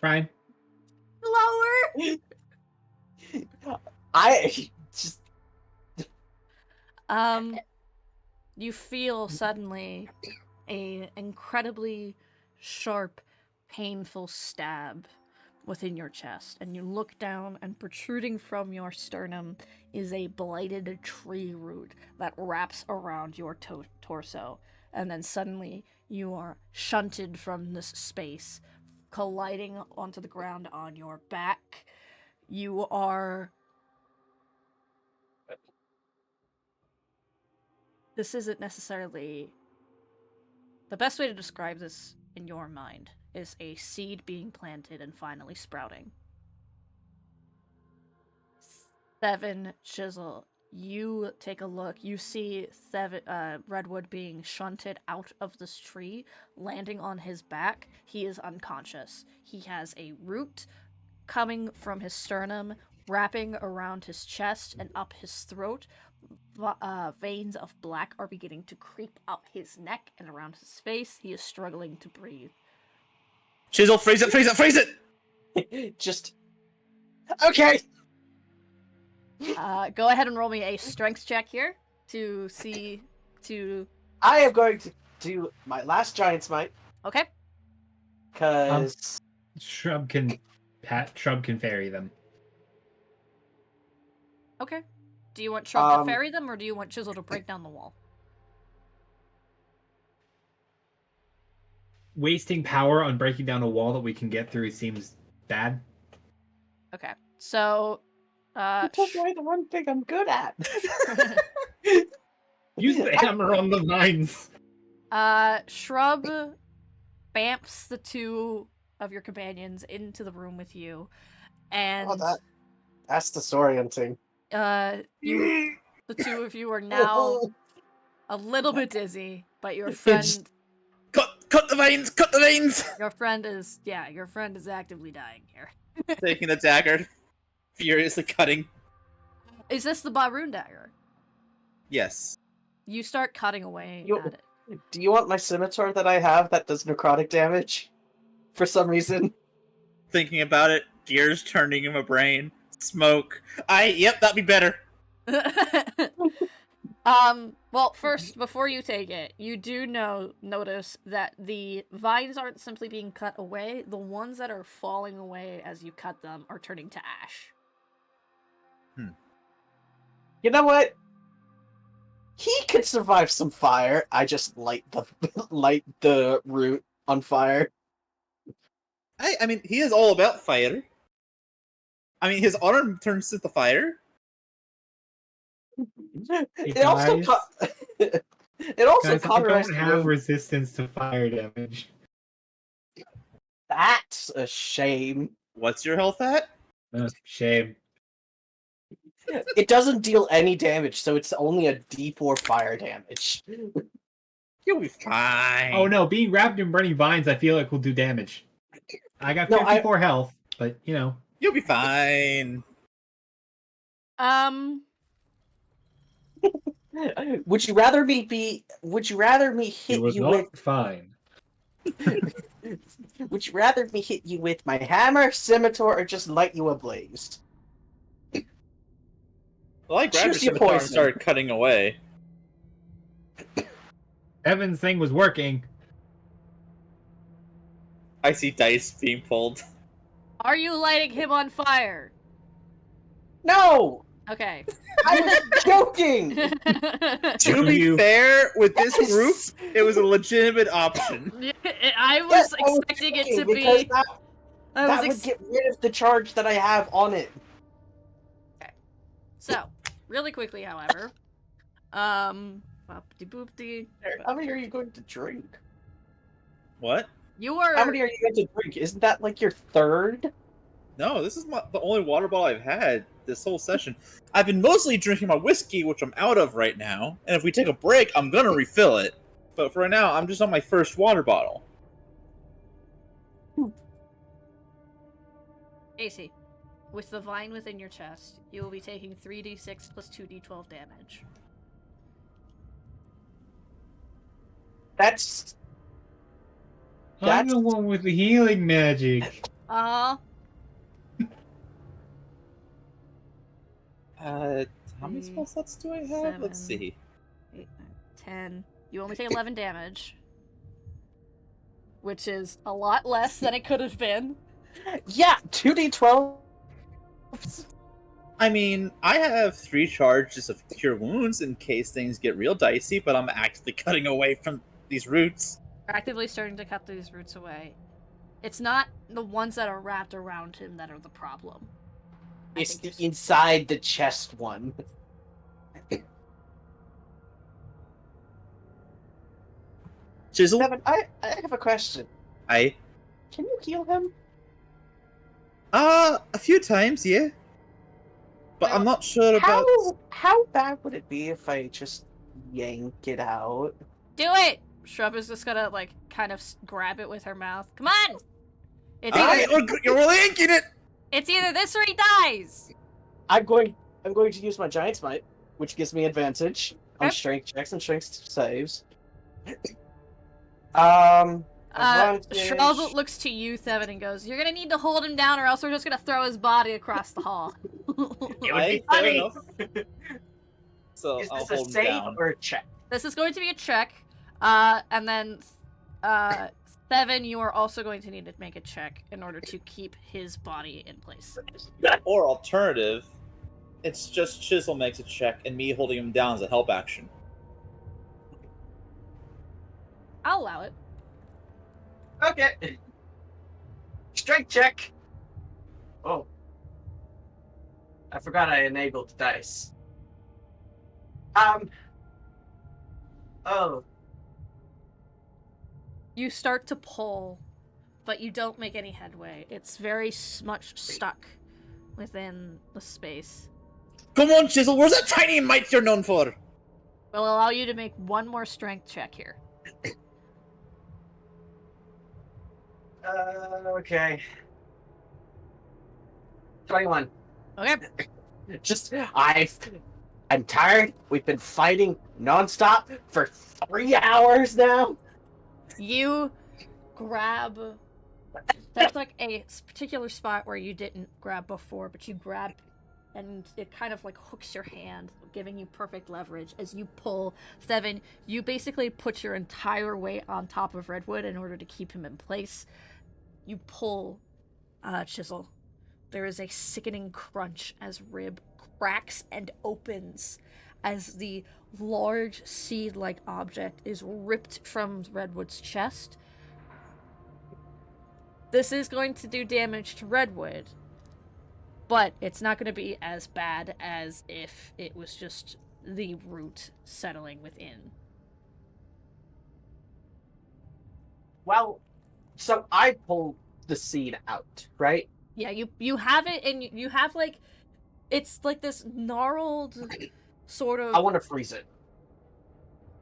Brian? Lower! I just You feel suddenly a incredibly sharp, painful stab within your chest, and you look down, and protruding from your sternum is a blighted tree root that wraps around your torso, and then suddenly you are shunted from this space, colliding onto the ground on your back. You are... This isn't necessarily... The best way to describe this in your mind is a seed being planted and finally sprouting. 7, Chisel, you take a look. You see Redwood being shunted out of this tree, landing on his back. He is unconscious. He has a root coming from his sternum, wrapping around his chest and up his throat. Veins of black are beginning to creep up his neck and around his face. He is struggling to breathe. Chisel, freeze it, freeze it, freeze it! just okay. Go ahead and roll me a strength check here to see to. I am going to do my last giant smite. Okay. Because Shrub can ferry them. Okay. Do you want Shrub to ferry them, or do you want Chisel to break down the wall? Wasting power on breaking down a wall that we can get through seems bad. Okay. So Uh, You took away the one thing I'm good at. Use the hammer on the vines. Shrub bamps the two of your companions into the room with you, and That's disorienting. you, the two of you are now a little bit dizzy, but your friend, Cut the veins! Cut the veins! your friend is actively dying here. Taking the dagger, furiously cutting. Is this the Baroon dagger? Yes. You start cutting away You- at it. Do you want my scimitar that I have that does necrotic damage? For some reason. Thinking about it, gears turning in my brain. Smoke. Yep, that'd be better. Well, first, before you take it, you do notice that the vines aren't simply being cut away. The ones that are falling away as you cut them are turning to ash. You know what? He could survive some fire. I just light the root on fire. I mean, he is all about fire. I mean, his arm turns to the fire. It also guys. it also Guys, I cauterized don't the have wound. resistance to fire damage. That's a shame. What's your health at? Shame. It doesn't deal any damage, so it's only a D4 fire damage. You'll be fine. Oh no, being wrapped in burning vines, I feel like will do damage. I got No, 54 health, but you know. You'll be fine. Would you rather me hit It was you not fine. Would you rather me hit you with my hammer, scimitar, or just light you ablaze? Well, I grabbed your Choose your scimitar and poison. started cutting away. Evan's thing was working. I see dice being pulled. Are you lighting him on fire? No! Okay. I was joking! To be fair, with this Yes! group, it was a legitimate option. I was Yes, I was expecting it joking, to because be. that would get rid of the charge that I have on it. So, really quickly, however, boopty-boopty. How many are you going to drink? What? You are. How many are you going to drink? Isn't that like your third? No, this is the only water bottle I've had this whole session. I've been mostly drinking my whiskey, which I'm out of right now. And if we take a break, I'm gonna refill it. But for right now, I'm just on my first water bottle. AC, with the vine within your chest, you will be taking 3d6 plus 2d12 damage. I'm the one with the healing magic. How many spell slots do I have? Let's 7, see. 8, 9, 10. You only take 11 damage. Which is a lot less than it could have been. Yeah, 2d12. I mean, I have 3 charges of cure wounds in case things get real dicey, but I'm actively cutting away from these roots. Actively starting to cut these roots away. It's not the ones that are wrapped around him that are the problem. It's the inside the chest one. Chisel? Devin, I have a question. Can you heal him? A few times, yeah. But I'm not sure about... How bad would it be if I just yank it out? Do it! Shrub is just gonna, like, kind of grab it with her mouth. Come on! It's You're yanking it! It's either this or he dies! I'm going to use my giant smite, which gives me advantage on Yep. strength checks and strength saves. Advantage. Shrub looks to you, Thevin, and goes, "You're gonna need to hold him down or else we're just gonna throw his body across the hall." It would be Fair funny. enough. So Is I'll this a hold him save down. or a check? This is going to be a check. And then, Thevin, you are also going to need to make a check in order to keep his body in place. Or alternative, it's just Chisel makes a check and me holding him down as a help action. I'll allow it. Okay. Strength check. Oh. I forgot I enabled the dice. Oh. You start to pull, but you don't make any headway. It's very much stuck within the space. Come on, Chisel, where's that tiny mite you're known for? Will allow you to make one more strength check here. Okay. 21. Okay. I'm tired. We've been fighting nonstop for 3 hours now. You grab. There's like a particular spot where you didn't grab before, but you grab, and it kind of like hooks your hand, giving you perfect leverage as you pull. Seven, you basically put your entire weight on top of Redwood in order to keep him in place. You pull, Chisel. There is a sickening crunch as rib cracks and opens as the large seed-like object is ripped from Redwood's chest. This is going to do damage to Redwood, but it's not going to be as bad as if it was just the root settling within. Well, so I pulled the seed out, right? Yeah, you have it, and you have like, it's like this gnarled sort of. I want to freeze it.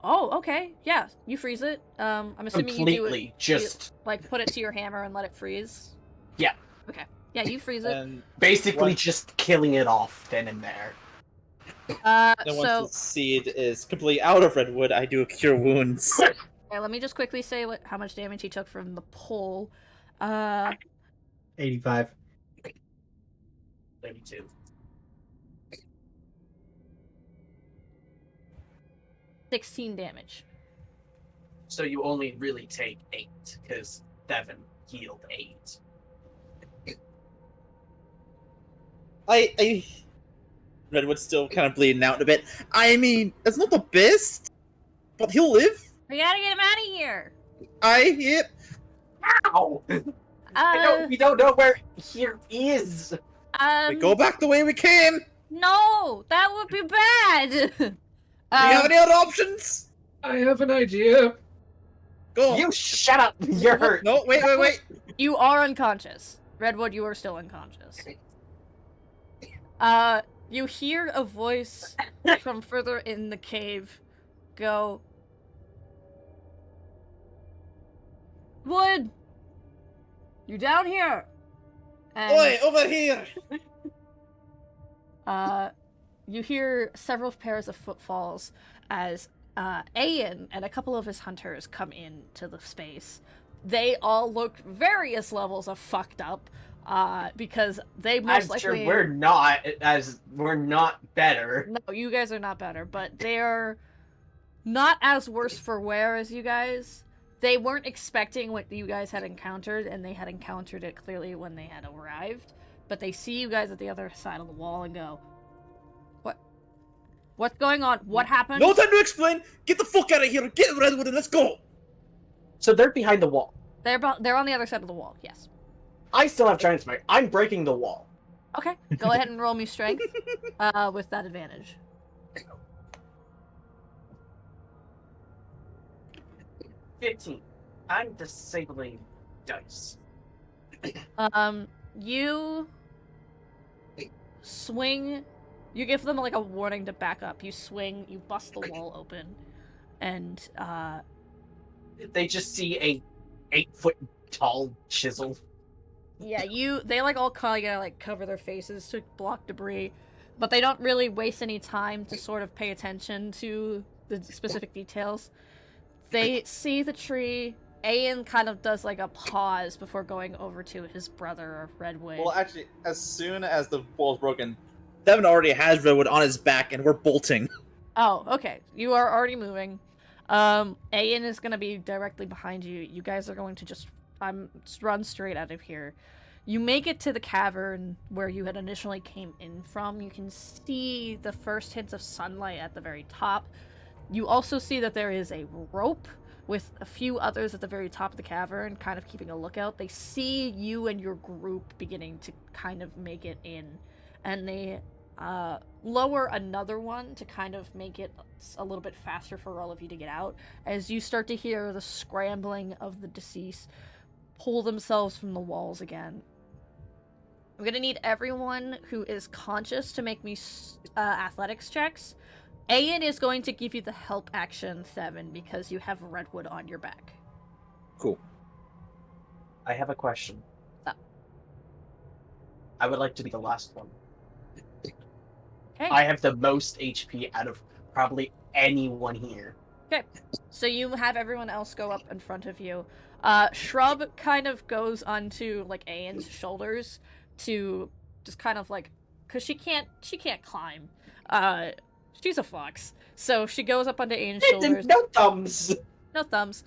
Oh, okay. Yeah, you freeze it. I'm assuming you do Completely, it. just like put it to your hammer and let it freeze. Yeah. Okay. Yeah, you freeze it. And basically just killing it off then and there. then once the seed is completely out of Redwood, I do a cure wounds. Okay, let me just quickly say how much damage he took from the pull. 85. 32. $16 damage. So you only really take 8, because Devin healed 8. Redwood's still kind of bleeding out a bit. I mean, it's not the best, but he'll live. We gotta get him out of here. Yep. Ow! We don't know where here is. We go back the way we came. No, that would be bad. Do you have any other options? I have an idea. Go. You shut up. You're hurt. No, wait. You are unconscious. Redwood, you are still unconscious. You hear a voice from further in the cave go, Wood! You down here? And, Oi, over here. you hear several pairs of footfalls as Ayan and a couple of his hunters come into the space. They all look various levels of fucked up, because they most likely... sure we're not better. No, you guys are not better, but they're not as worse for wear as you guys. They weren't expecting what you guys had encountered, and they had encountered it clearly when they had arrived. But they see you guys at the other side of the wall and go, "What? What's going on? What happened?" No time to explain. Get the fuck out of here. Get Redwood and let's go. So they're behind the wall. They're on the other side of the wall. Yes. I still have giant smite. I'm breaking the wall. Okay. Go ahead and roll me strength, with that advantage. 15. I'm disabling dice. You swing. You give them like a warning to back up. You swing. You bust the wall open, and They just see a 8-foot tall chisel. yeah, they like all kind of like cover their faces to block debris, but they don't really waste any time to sort of pay attention to the specific details. They see the tree. Ayan kind of does like a pause before going over to his brother, Redwood. Well, actually, as soon as the wall's broken, Devin already has Redwood on his back, and we're bolting. Oh, okay. You are already moving. Ayan is going to be directly behind you. You guys are going to just run straight out of here. You make it to the cavern where you had initially came in from. You can see the first hints of sunlight at the very top. You also see that there is a rope with a few others at the very top of the cavern, kind of keeping a lookout. They see you and your group beginning to kind of make it in, and they lower another one to kind of make it a little bit faster for all of you to get out, as you start to hear the scrambling of the deceased pull themselves from the walls again. I'm gonna need everyone who is conscious to make me athletics checks. Ayan is going to give you the help action, Seven, because you have Redwood on your back. Cool. I have a question. Oh. I would like to be the last one. Okay. I have the most HP out of probably anyone here. Okay. So you have everyone else go up in front of you. Shrub kind of goes onto like Ayan's shoulders to just kind of like, cause she can't climb. She's a fox, so she goes up onto Ayan's shoulders. No thumbs. No thumbs.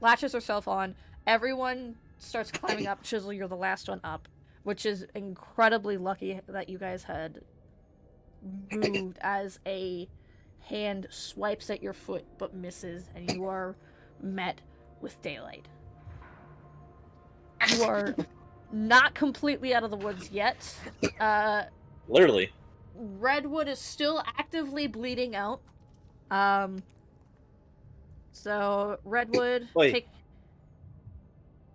Latches herself on. Everyone starts climbing up. Chisel, you're the last one up, which is incredibly lucky that you guys had moved as a hand swipes at your foot but misses, and you are met with daylight. You are not completely out of the woods yet. Literally. Redwood is still actively bleeding out. So Redwood, Wait.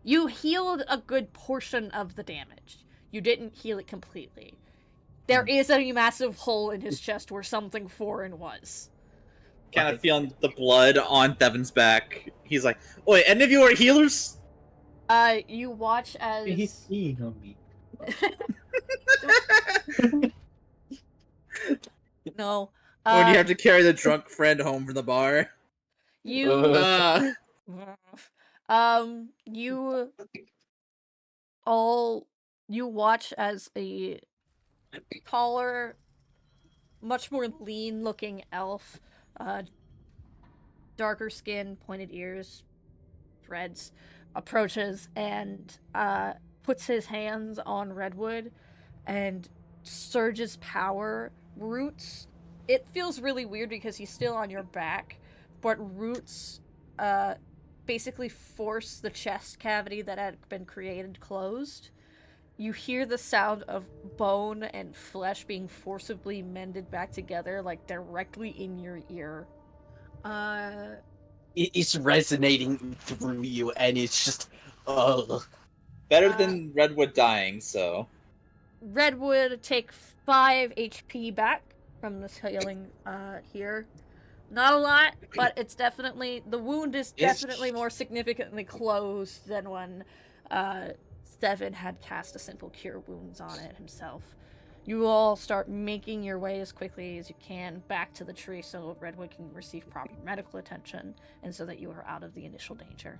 You healed a good portion of the damage. You didn't heal it completely. There is a massive hole in his chest where something foreign was. Kind of feeling the blood on Devin's back. He's like, "Wait, any of you are healers?" You watch as He's peeing on me. No. When you have to carry the drunk friend home from the bar. You you watch as a taller, much more lean-looking elf, darker skin, pointed ears, dreads, approaches and puts his hands on Redwood and surges power. Roots. It feels really weird because he's still on your back, but roots basically force the chest cavity that had been created closed. You hear the sound of bone and flesh being forcibly mended back together, like directly in your ear. It's resonating through you, and it's just, ugh. Better than Redwood dying, so. Redwood take 5 HP back from this healing here. Not a lot, but it's definitely, the wound is definitely more significantly closed than when Seven had cast a simple cure wounds on it himself. You all start making your way as quickly as you can back to the tree so Redwood can receive proper medical attention and so that you are out of the initial danger.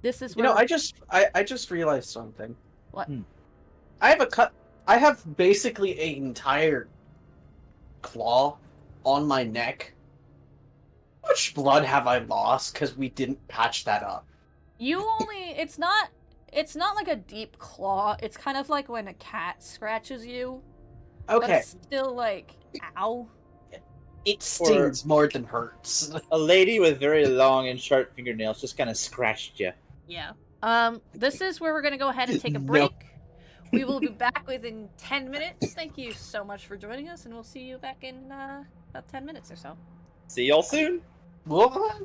This is where... I just realized something. What? I have basically an entire claw on my neck. How much blood have I lost because we didn't patch that up? It's not like a deep claw. It's kind of like when a cat scratches you. Okay. But it's still like, ow. It stings more than hurts. A lady with very long and sharp fingernails just kind of scratched you. Yeah. This is where we're gonna go ahead and take a break. We will be back within 10 minutes. Thank you so much for joining us, and we'll see you back in about 10 minutes or so. See y'all soon. What?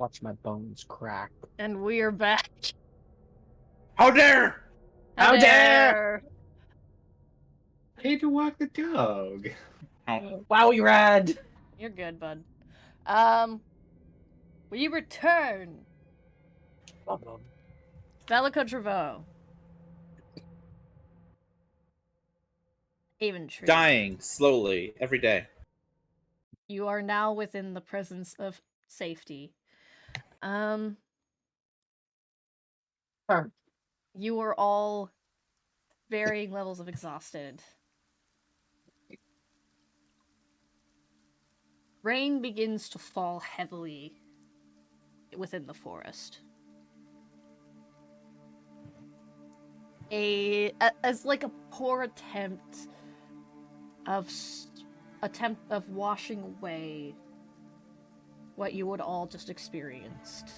Watch my bones crack. And we are back. How dare! How dare! I need to walk the dog. Wowie rad! You're good, bud. We return. Bellico Trevaux. Haven Tree. Dying slowly every day. You are now within the presence of safety. You are all varying levels of exhausted. Rain begins to fall heavily within the forest. As like a poor attempt of washing away what you would all just experienced,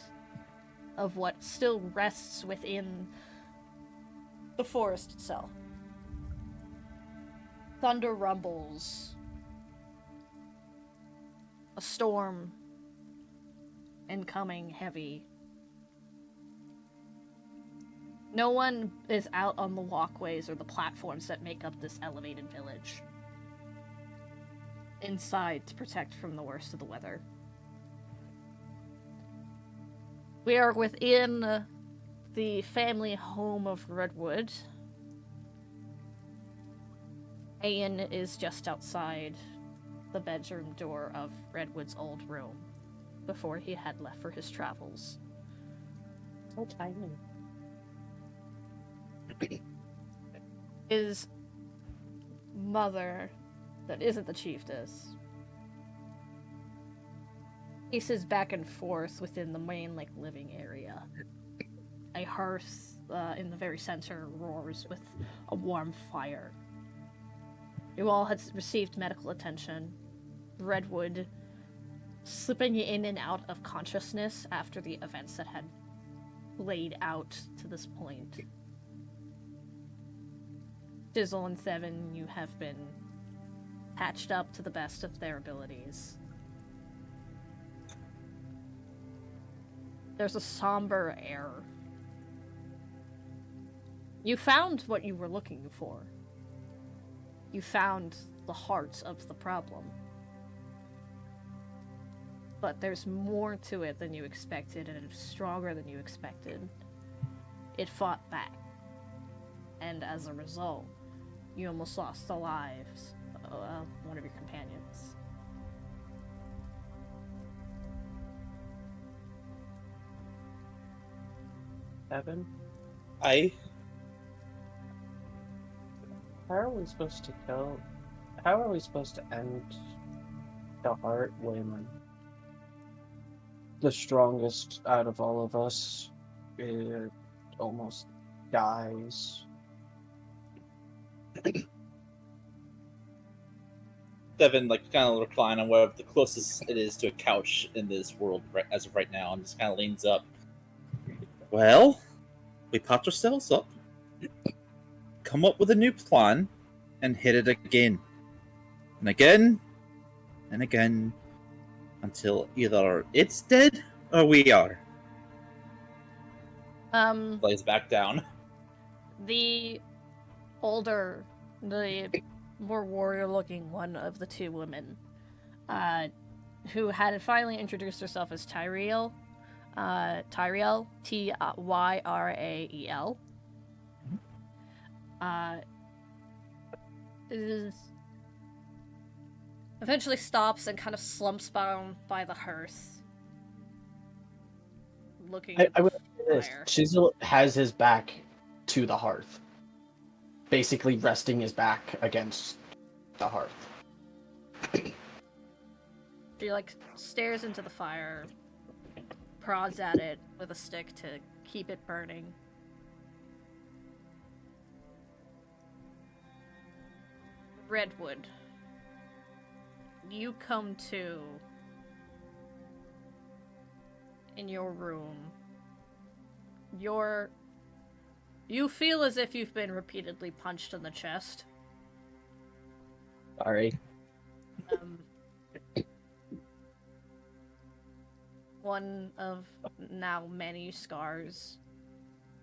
of what still rests within the forest itself. Thunder rumbles. A storm incoming heavy. No one is out on the walkways or the platforms that make up this elevated village. Inside to protect from the worst of the weather. We are within the family home of Redwood. Ian is just outside the bedroom door of Redwood's old room before he had left for his travels. So tiny. His mother, that isn't the chiefess, paces back and forth within the main living area. A hearth in the very center roars with a warm fire. You all had received medical attention. Redwood slipping in and out of consciousness after the events that had played out to this point. Dizzle and Thevin, you have been patched up to the best of their abilities. There's a somber air. You found what you were looking for. You found the heart of the problem. But there's more to it than you expected, and it's stronger than you expected. It fought back. And as a result, you almost lost the lives of one of your companions. Evan, I how are we supposed to kill? How are we supposed to end the heart when the strongest out of all of us almost dies? Devin kind of recline on where the closest it is to a couch in this world as of right now, and just kind of leans up. Well, we patch ourselves up, come up with a new plan, and hit it again, and again, and again, until either it's dead or we are. Lays back down. The older, the more warrior-looking one of the two women, who had finally introduced herself as Tyrael, Tyrael, Tyrael, is eventually stops and kind of slumps down by the hearth, looking at I the would say this. fire. Chisel has his back to the hearth, basically resting his back against the hearth. She stares into the fire, prods at it with a stick to keep it burning. Redwood, you come to in your room. You feel as if you've been repeatedly punched in the chest. Sorry. one of now many scars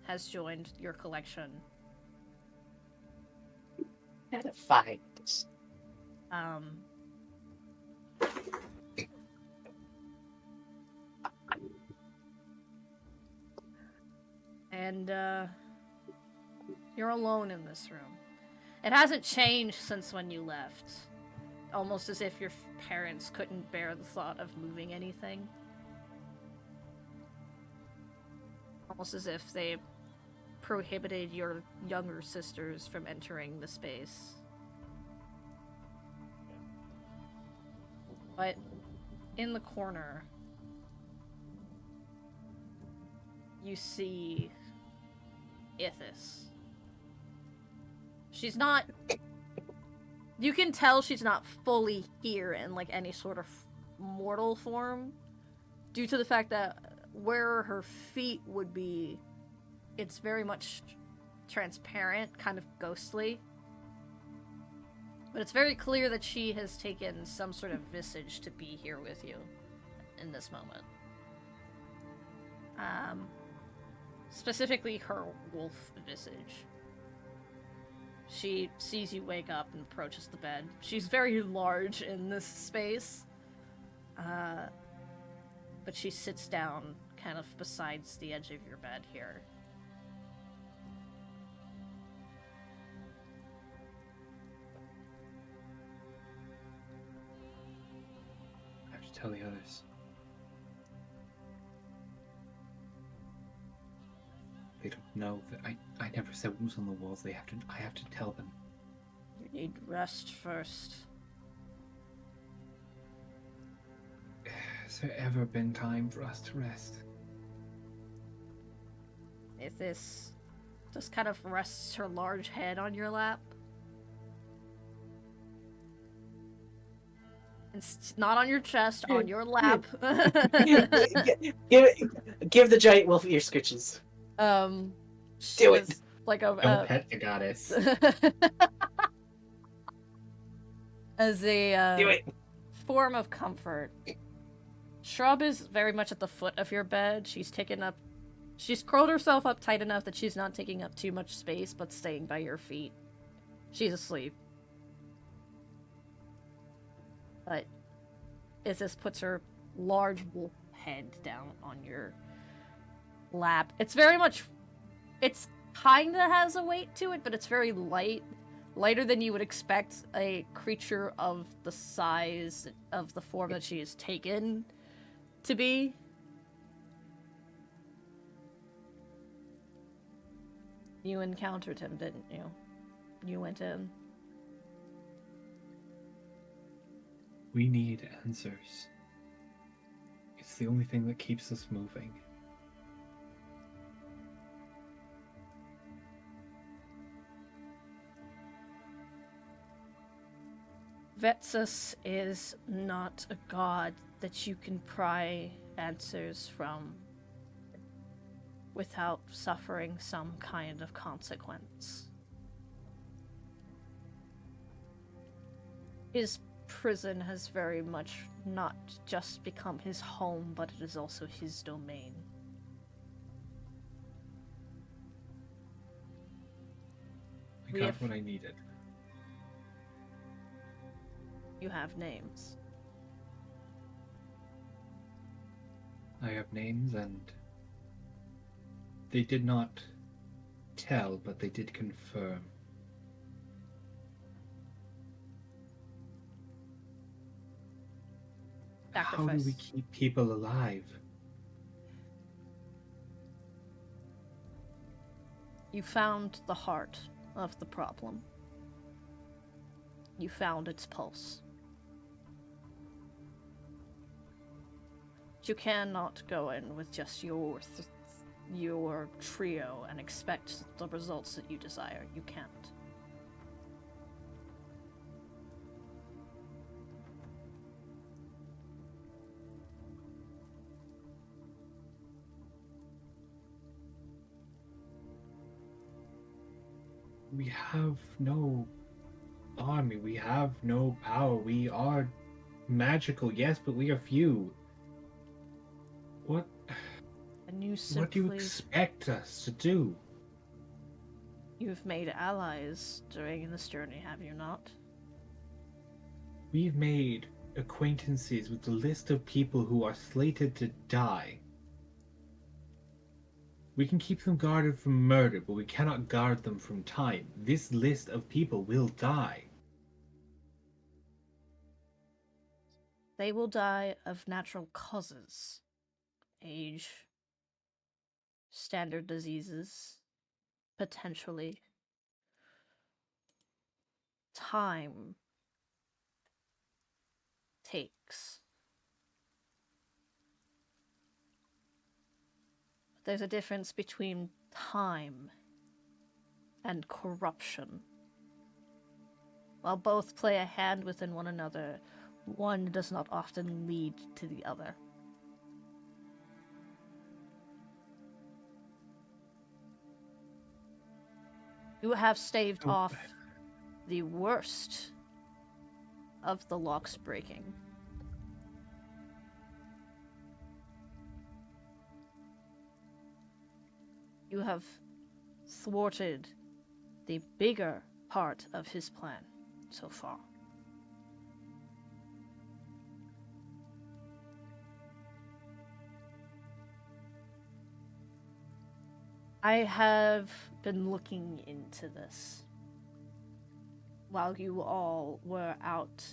has joined your collection. Gotta find this. And you're alone in this room. It hasn't changed since when you left. Almost as if your parents couldn't bear the thought of moving anything. Almost as if they prohibited your younger sisters from entering the space. But in the corner, you see Ithis. She's not... You can tell she's not fully here in, like, any sort of mortal form, due to the fact that where her feet would be, it's very much transparent, kind of ghostly. But it's very clear that she has taken some sort of visage to be here with you in this moment. Specifically her wolf visage. She sees you wake up and approaches the bed. She's very large in this space. But she sits down kind of besides the edge of your bed here. I have to tell the others. They don't know that I never said what was on the walls. I have to tell them. You need rest first. Has there ever been time for us to rest? If this just kind of rests her large head on your lap. It's not on your chest, on your lap. Give the giant wolf ear scritches. Do it. Like Don't pet the goddess. as a Do it. form of comfort. Shrub is very much at the foot of your bed. She's curled herself up tight enough that she's not taking up too much space, but staying by your feet. She's asleep. But Isis puts her large wolf head down on your lap. It's very much... It's kinda has a weight to it, but it's very light. Lighter than you would expect a creature of the size of the form that she has taken to be. You encountered him, didn't you? You went in. We need answers. It's the only thing that keeps us moving. Vetsus is not a god that you can pry answers from without suffering some kind of consequence. His prison has very much not just become his home, but it is also his domain. I got what I needed. You have names. I have names, and they did not tell, but they did confirm. How do we Sacrifice. keep people alive? You found the heart of the problem. You found its pulse. You cannot go in with just your trio and expect the results that you desire. You can't. We have no army, we have no power, we are magical, yes, but we are few. You What do you simply... expect us to do? You've made allies during this journey, have you not? We've made acquaintances with the list of people who are slated to die. We can keep them guarded from murder, but we cannot guard them from time. This list of people will die. They will die of natural causes. Age, standard diseases, potentially. Time takes. There's a difference between time and corruption. While both play a hand within one another, one does not often lead to the other. You have staved off the worst of the locks breaking. You have thwarted the bigger part of his plan so far. I have been looking into this. While you all were out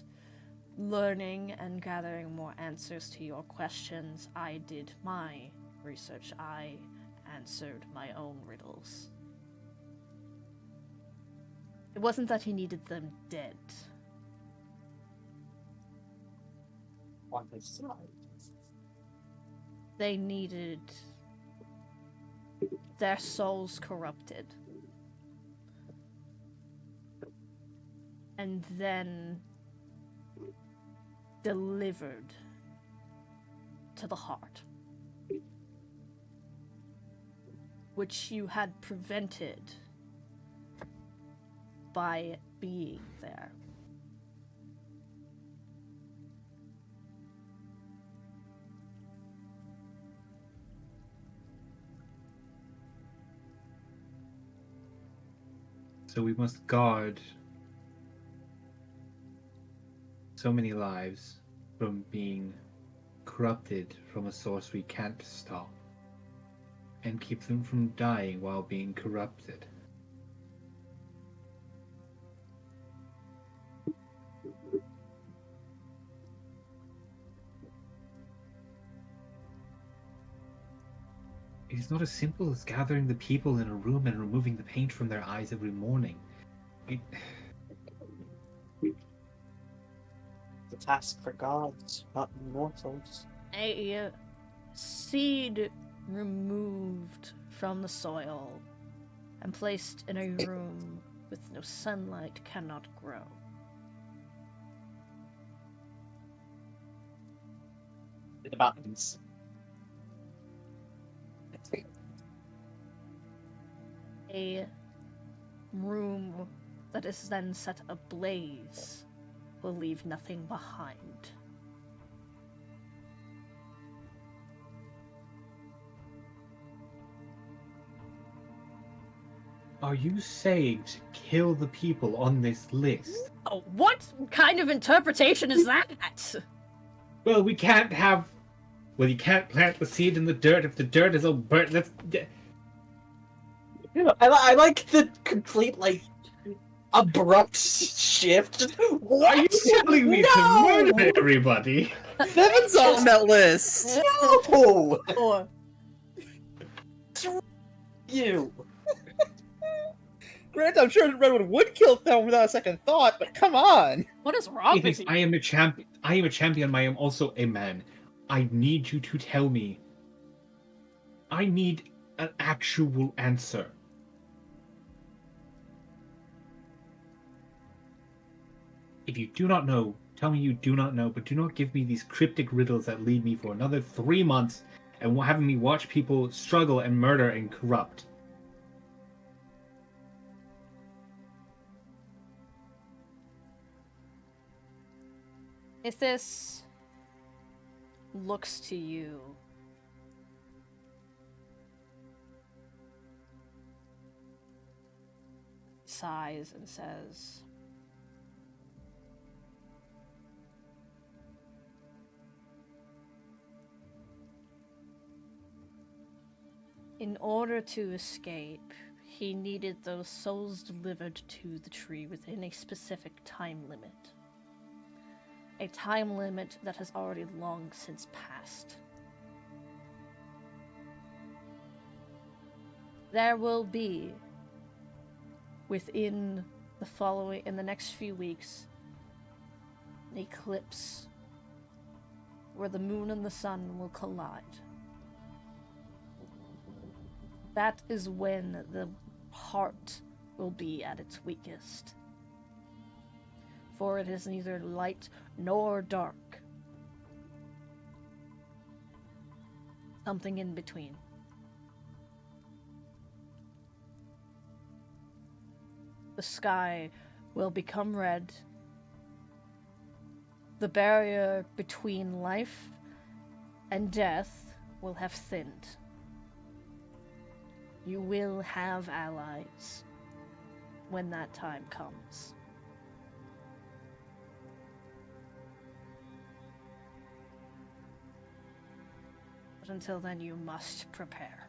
learning and gathering more answers to your questions, I did my research. I answered my own riddles. It wasn't that he needed them dead. On his side. They needed their souls corrupted. And then delivered to the heart, which you had prevented by being there. So we must guard so many lives from being corrupted from a source we can't stop, and keep them from dying while being corrupted. It is not as simple as gathering the people in a room and removing the paint from their eyes every morning. The task for gods, not mortals. A seed removed from the soil and placed in a room with no sunlight cannot grow. The buttons. A room that is then set ablaze will leave nothing behind. Are you saying to kill the people on this list? Oh, what kind of interpretation is that? Well, we can't have... Well, you can't plant the seed in the dirt if the dirt is all burnt. That's... I like the complete, like, abrupt shift. Just, what? Are you telling me to murder everybody? Devin's on that list! No! Or You! Granted, I'm sure Redwood would kill Thelma without a second thought, but come on! what is wrong with you? I am a champion. I am a champion, but I am also a man. I need you to tell me. I need an actual answer. If you do not know, tell me you do not know, but do not give me these cryptic riddles that lead me for another 3 months and having me watch people struggle and murder and corrupt. If this looks to you sighs and says, in order to escape, he needed those souls delivered to the tree within a specific time limit. A time limit that has already long since passed. There will be, in the next few weeks, an eclipse where the moon and the sun will collide. That is when the heart will be at its weakest. For it is neither light nor dark. Something in between. The sky will become red. The barrier between life and death will have thinned. You will have allies when that time comes. But until then, you must prepare.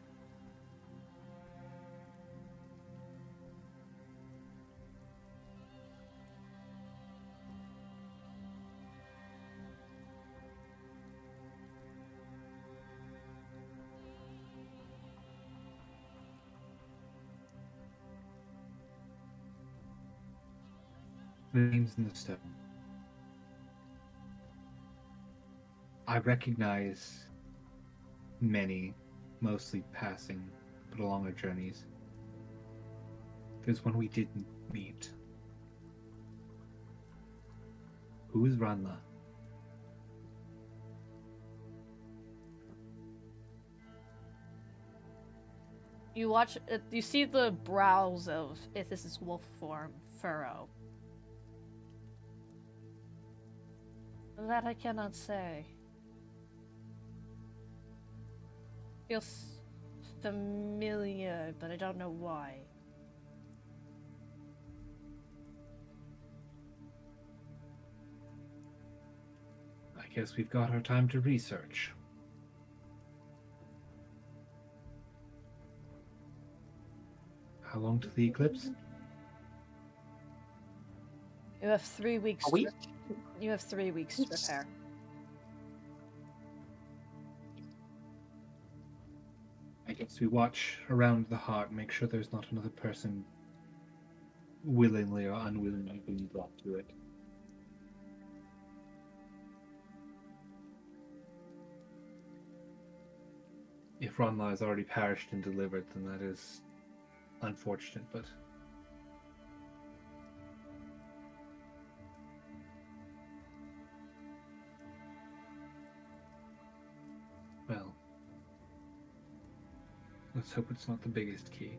The names in the stone. I recognize many, mostly passing, but along our journeys. There's one we didn't meet. Who is Ranla? You see the brows of Ithis' wolf form furrow. That I cannot say. Feels familiar, but I don't know why. I guess we've got our time to research. How long till the eclipse? You have 3 weeks. A week? You have 3 weeks to prepare. I guess we watch around the heart, make sure there's not another person willingly or unwillingly being brought to it. If Ranla has already perished and delivered, then that is unfortunate, but well, let's hope it's not the biggest key.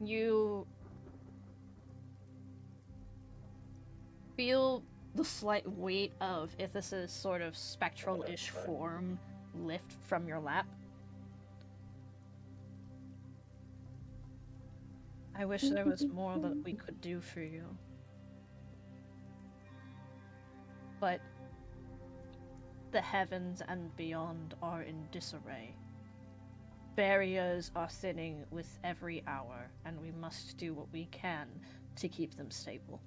You feel the slight weight of Ithis' sort of spectral-ish form lift from your lap. I wish there was more that we could do for you. But the heavens and beyond are in disarray. Barriers are thinning with every hour, and we must do what we can to keep them stable.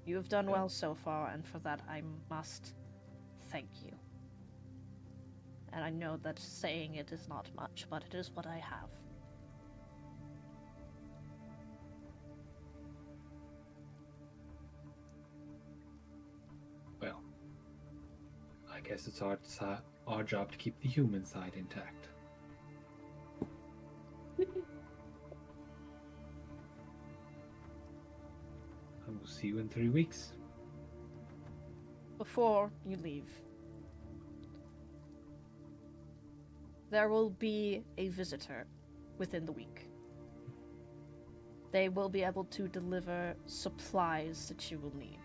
You have done well so far, and for that I must thank you. And I know that saying it is not much, but it is what I have. Well, I guess it's our job to keep the human side intact. I will see you in 3 weeks. Before you leave, there will be a visitor within the week. They will be able to deliver supplies that you will need.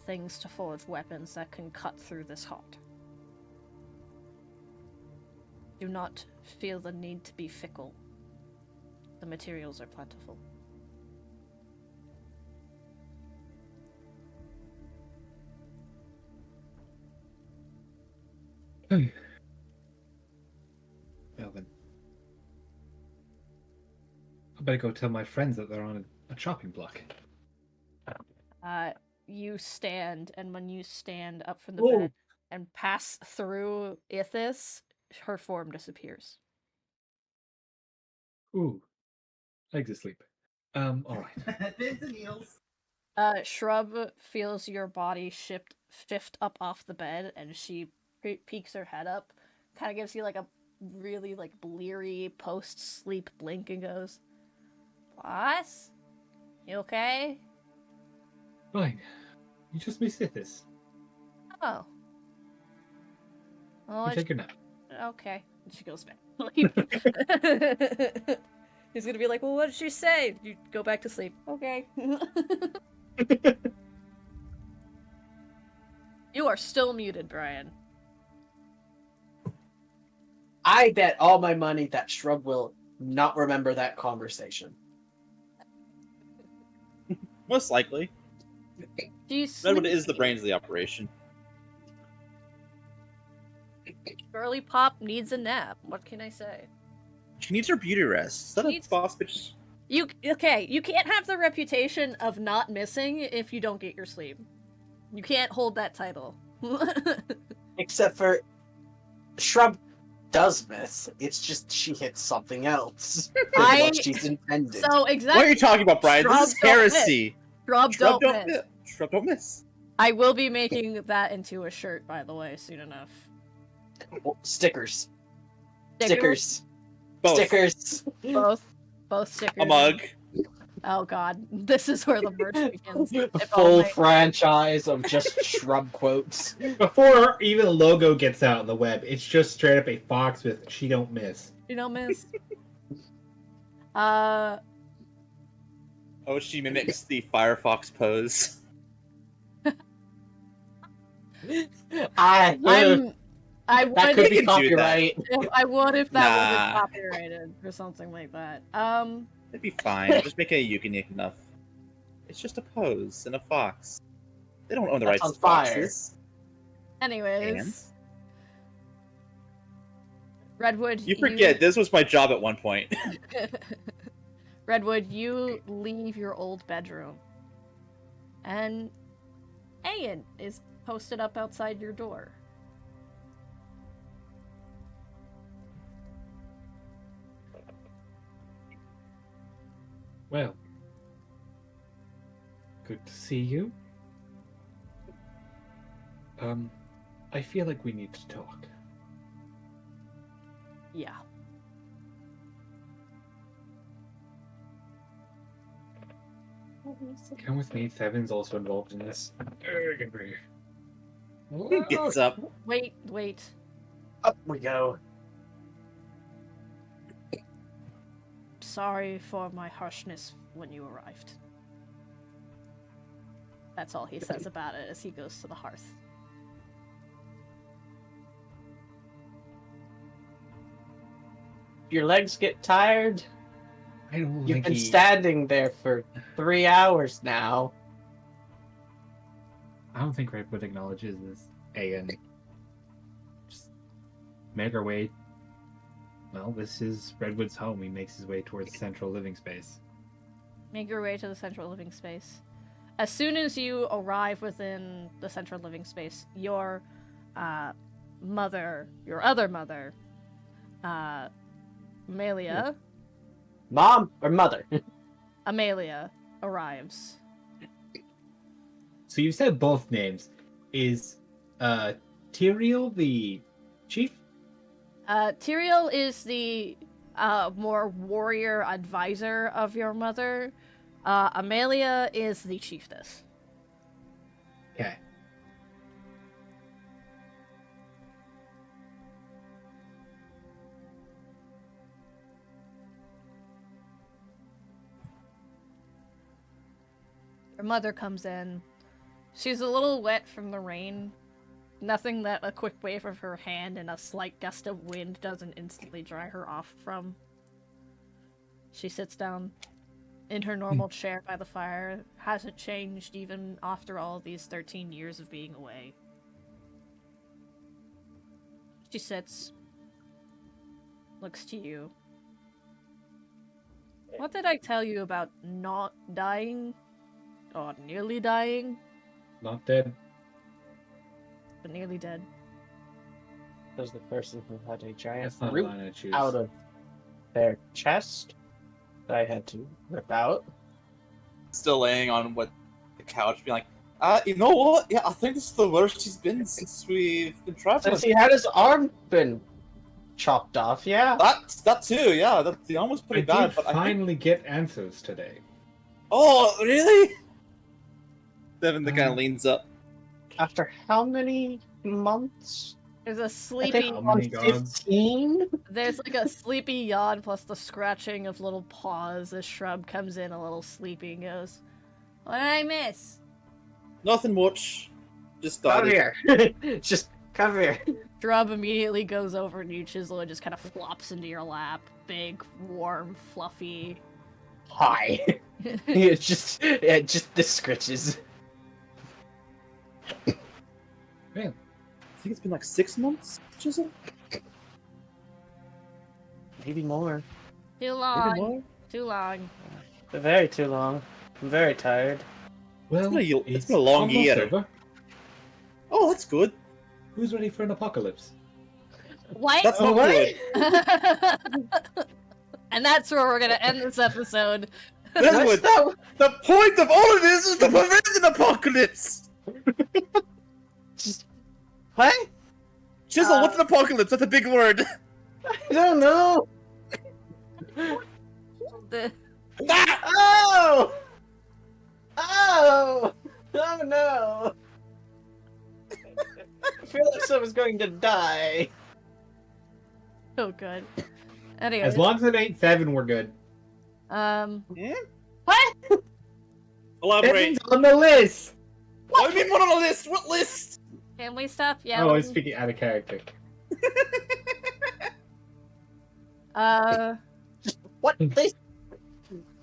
Things to forge weapons that can cut through this heart. Do not feel the need to be fickle. The materials are plentiful. Well then. I better go tell my friends that they're on a chopping block. You stand, and when you stand up from the Whoa. bed and pass through Ithis, her form disappears. Ooh. Legs asleep. Alright. Pins and needles. Shrub feels your body shift up off the bed, and she peeks her head up, kind of gives you like a really like bleary post-sleep blink, and goes, "Boss, you okay?" Fine. You just missed this. Oh. Well, You take your nap. okay. And she goes back to sleep. He's gonna be like, "Well, what did she say?" You go back to sleep. Okay. You are still muted, Brian. I bet all my money that Shrub will not remember that conversation. Most likely. She's Redwood is the sleepy. brains of the operation. Girly Pop needs a nap. What can I say? She needs her beauty rest. Is that Needs- a boss bitch? You can't have the reputation of not missing if you don't get your sleep. You can't hold that title. Except for Shrub does miss. It's just she hits something else than what she's intended. So exactly. What are you talking about, Brian? Shrub This is don't heresy. Shrub Shrub don't miss. Shrub don't miss. I will be making that into a shirt, by the way, soon enough. Oh, stickers. Stickers? Both. Stickers. Both stickers. A mug. Oh god, this is where the merch begins. A If all full my- franchise of just Shrub quotes. Before even the logo gets out on the web, it's just straight up a fox with "She don't miss." You don't miss. Oh, she mimics the Firefox pose. I would That could be can do that. copyright. I would if that Nah. wasn't copyrighted or something like that. It'd be fine. Just make it unique enough. It's just a pose and a fox. They don't own the That's rights on to fire. foxes. Anyways. Redwood, You forget, this was my job at one point. Redwood, you leave your old bedroom. And Ayan is posted up outside your door. Well, good to see you. I feel like we need to talk. Yeah. Come with me. Thevin's also involved in this. Gets up. Wait. Up we go. Sorry for my harshness when you arrived. That's all he says about it as he goes to the hearth. Your legs get tired. I don't You've think been he... standing there for 3 hours now. I don't think Redwood acknowledges this. And just make our way. Well, this is Redwood's home. He makes his way towards the central living space. Make your way to the central living space. As soon as you arrive within the central living space, your mother, your other mother, Amelia, Mom or mother? Amelia arrives. So you said both names. Is Tyrael the chief? Tyrael is the more warrior advisor of your mother. Amelia is the chiefess. Okay. Your mother comes in. She's a little wet from the rain. Nothing that a quick wave of her hand and a slight gust of wind doesn't instantly dry her off from. She sits down in her normal chair by the fire. Hasn't changed even after all these 13 years of being away. She sits, looks to you. What did I tell you about not dying? Or nearly dying? Not dead. But nearly dead. There's the person who had a giant That's not a root line I choose. out of their chest that I had to rip out. Still laying on the couch, being like, you know what? Yeah, I think this is the worst she's been since we've been traveling. Since he had his arm been chopped off, yeah. That too, yeah. The arm was pretty I bad, did but I think... finally get answers today. Oh, really? Devin kind of leans up. After how many months? There's a I sleepy. think How many gods? 15? There's like a sleepy yawn plus the scratching of little paws as Shrub comes in a little sleepy and goes, "What did I miss?" Nothing much. Just Come started. here. Just come here. Shrub immediately goes over to you, Chisel, and just kind of flops into your lap. Big, warm, fluffy. Hi. It's just the scritches. Man, I think it's been like 6 months, Chisel? Maybe more. Too Maybe long. more? Too long. Very too long. I'm very tired. well, It's been a long almost year. over. Oh, that's good. Who's ready for an apocalypse? What? That's not what? good. And that's where we're gonna end this episode. Deadwood, the point of all of this is to prevent an apocalypse! Just what? Chisel, what's an apocalypse? That's a big word. I don't know. The- Oh! Oh! Oh no! I feel like someone's going to die. Oh, good. Anyway, As long as it ain't Seven, we're good. What? Elaborate. Seven's on the list! What do you mean, what on the list? What list? can we stop Oh, yelling? I'm speaking out of character. What?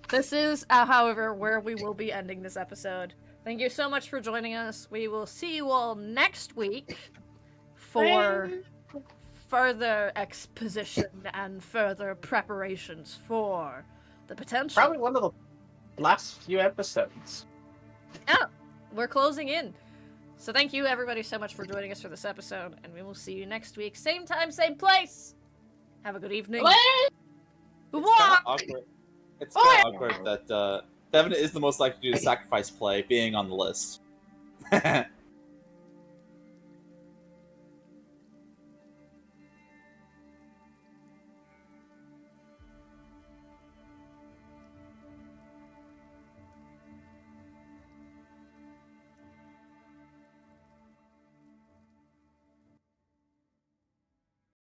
This is, however, where we will be ending this episode. Thank you so much for joining us. We will see you all next week for further exposition and further preparations for the potential. Probably one of the last few episodes. Yeah, we're closing in. So thank you everybody so much for joining us for this episode, and we will see you next week. Same time, same place. Have a good evening. It's kind of awkward that Devin is the most likely to do a sacrifice play being on the list.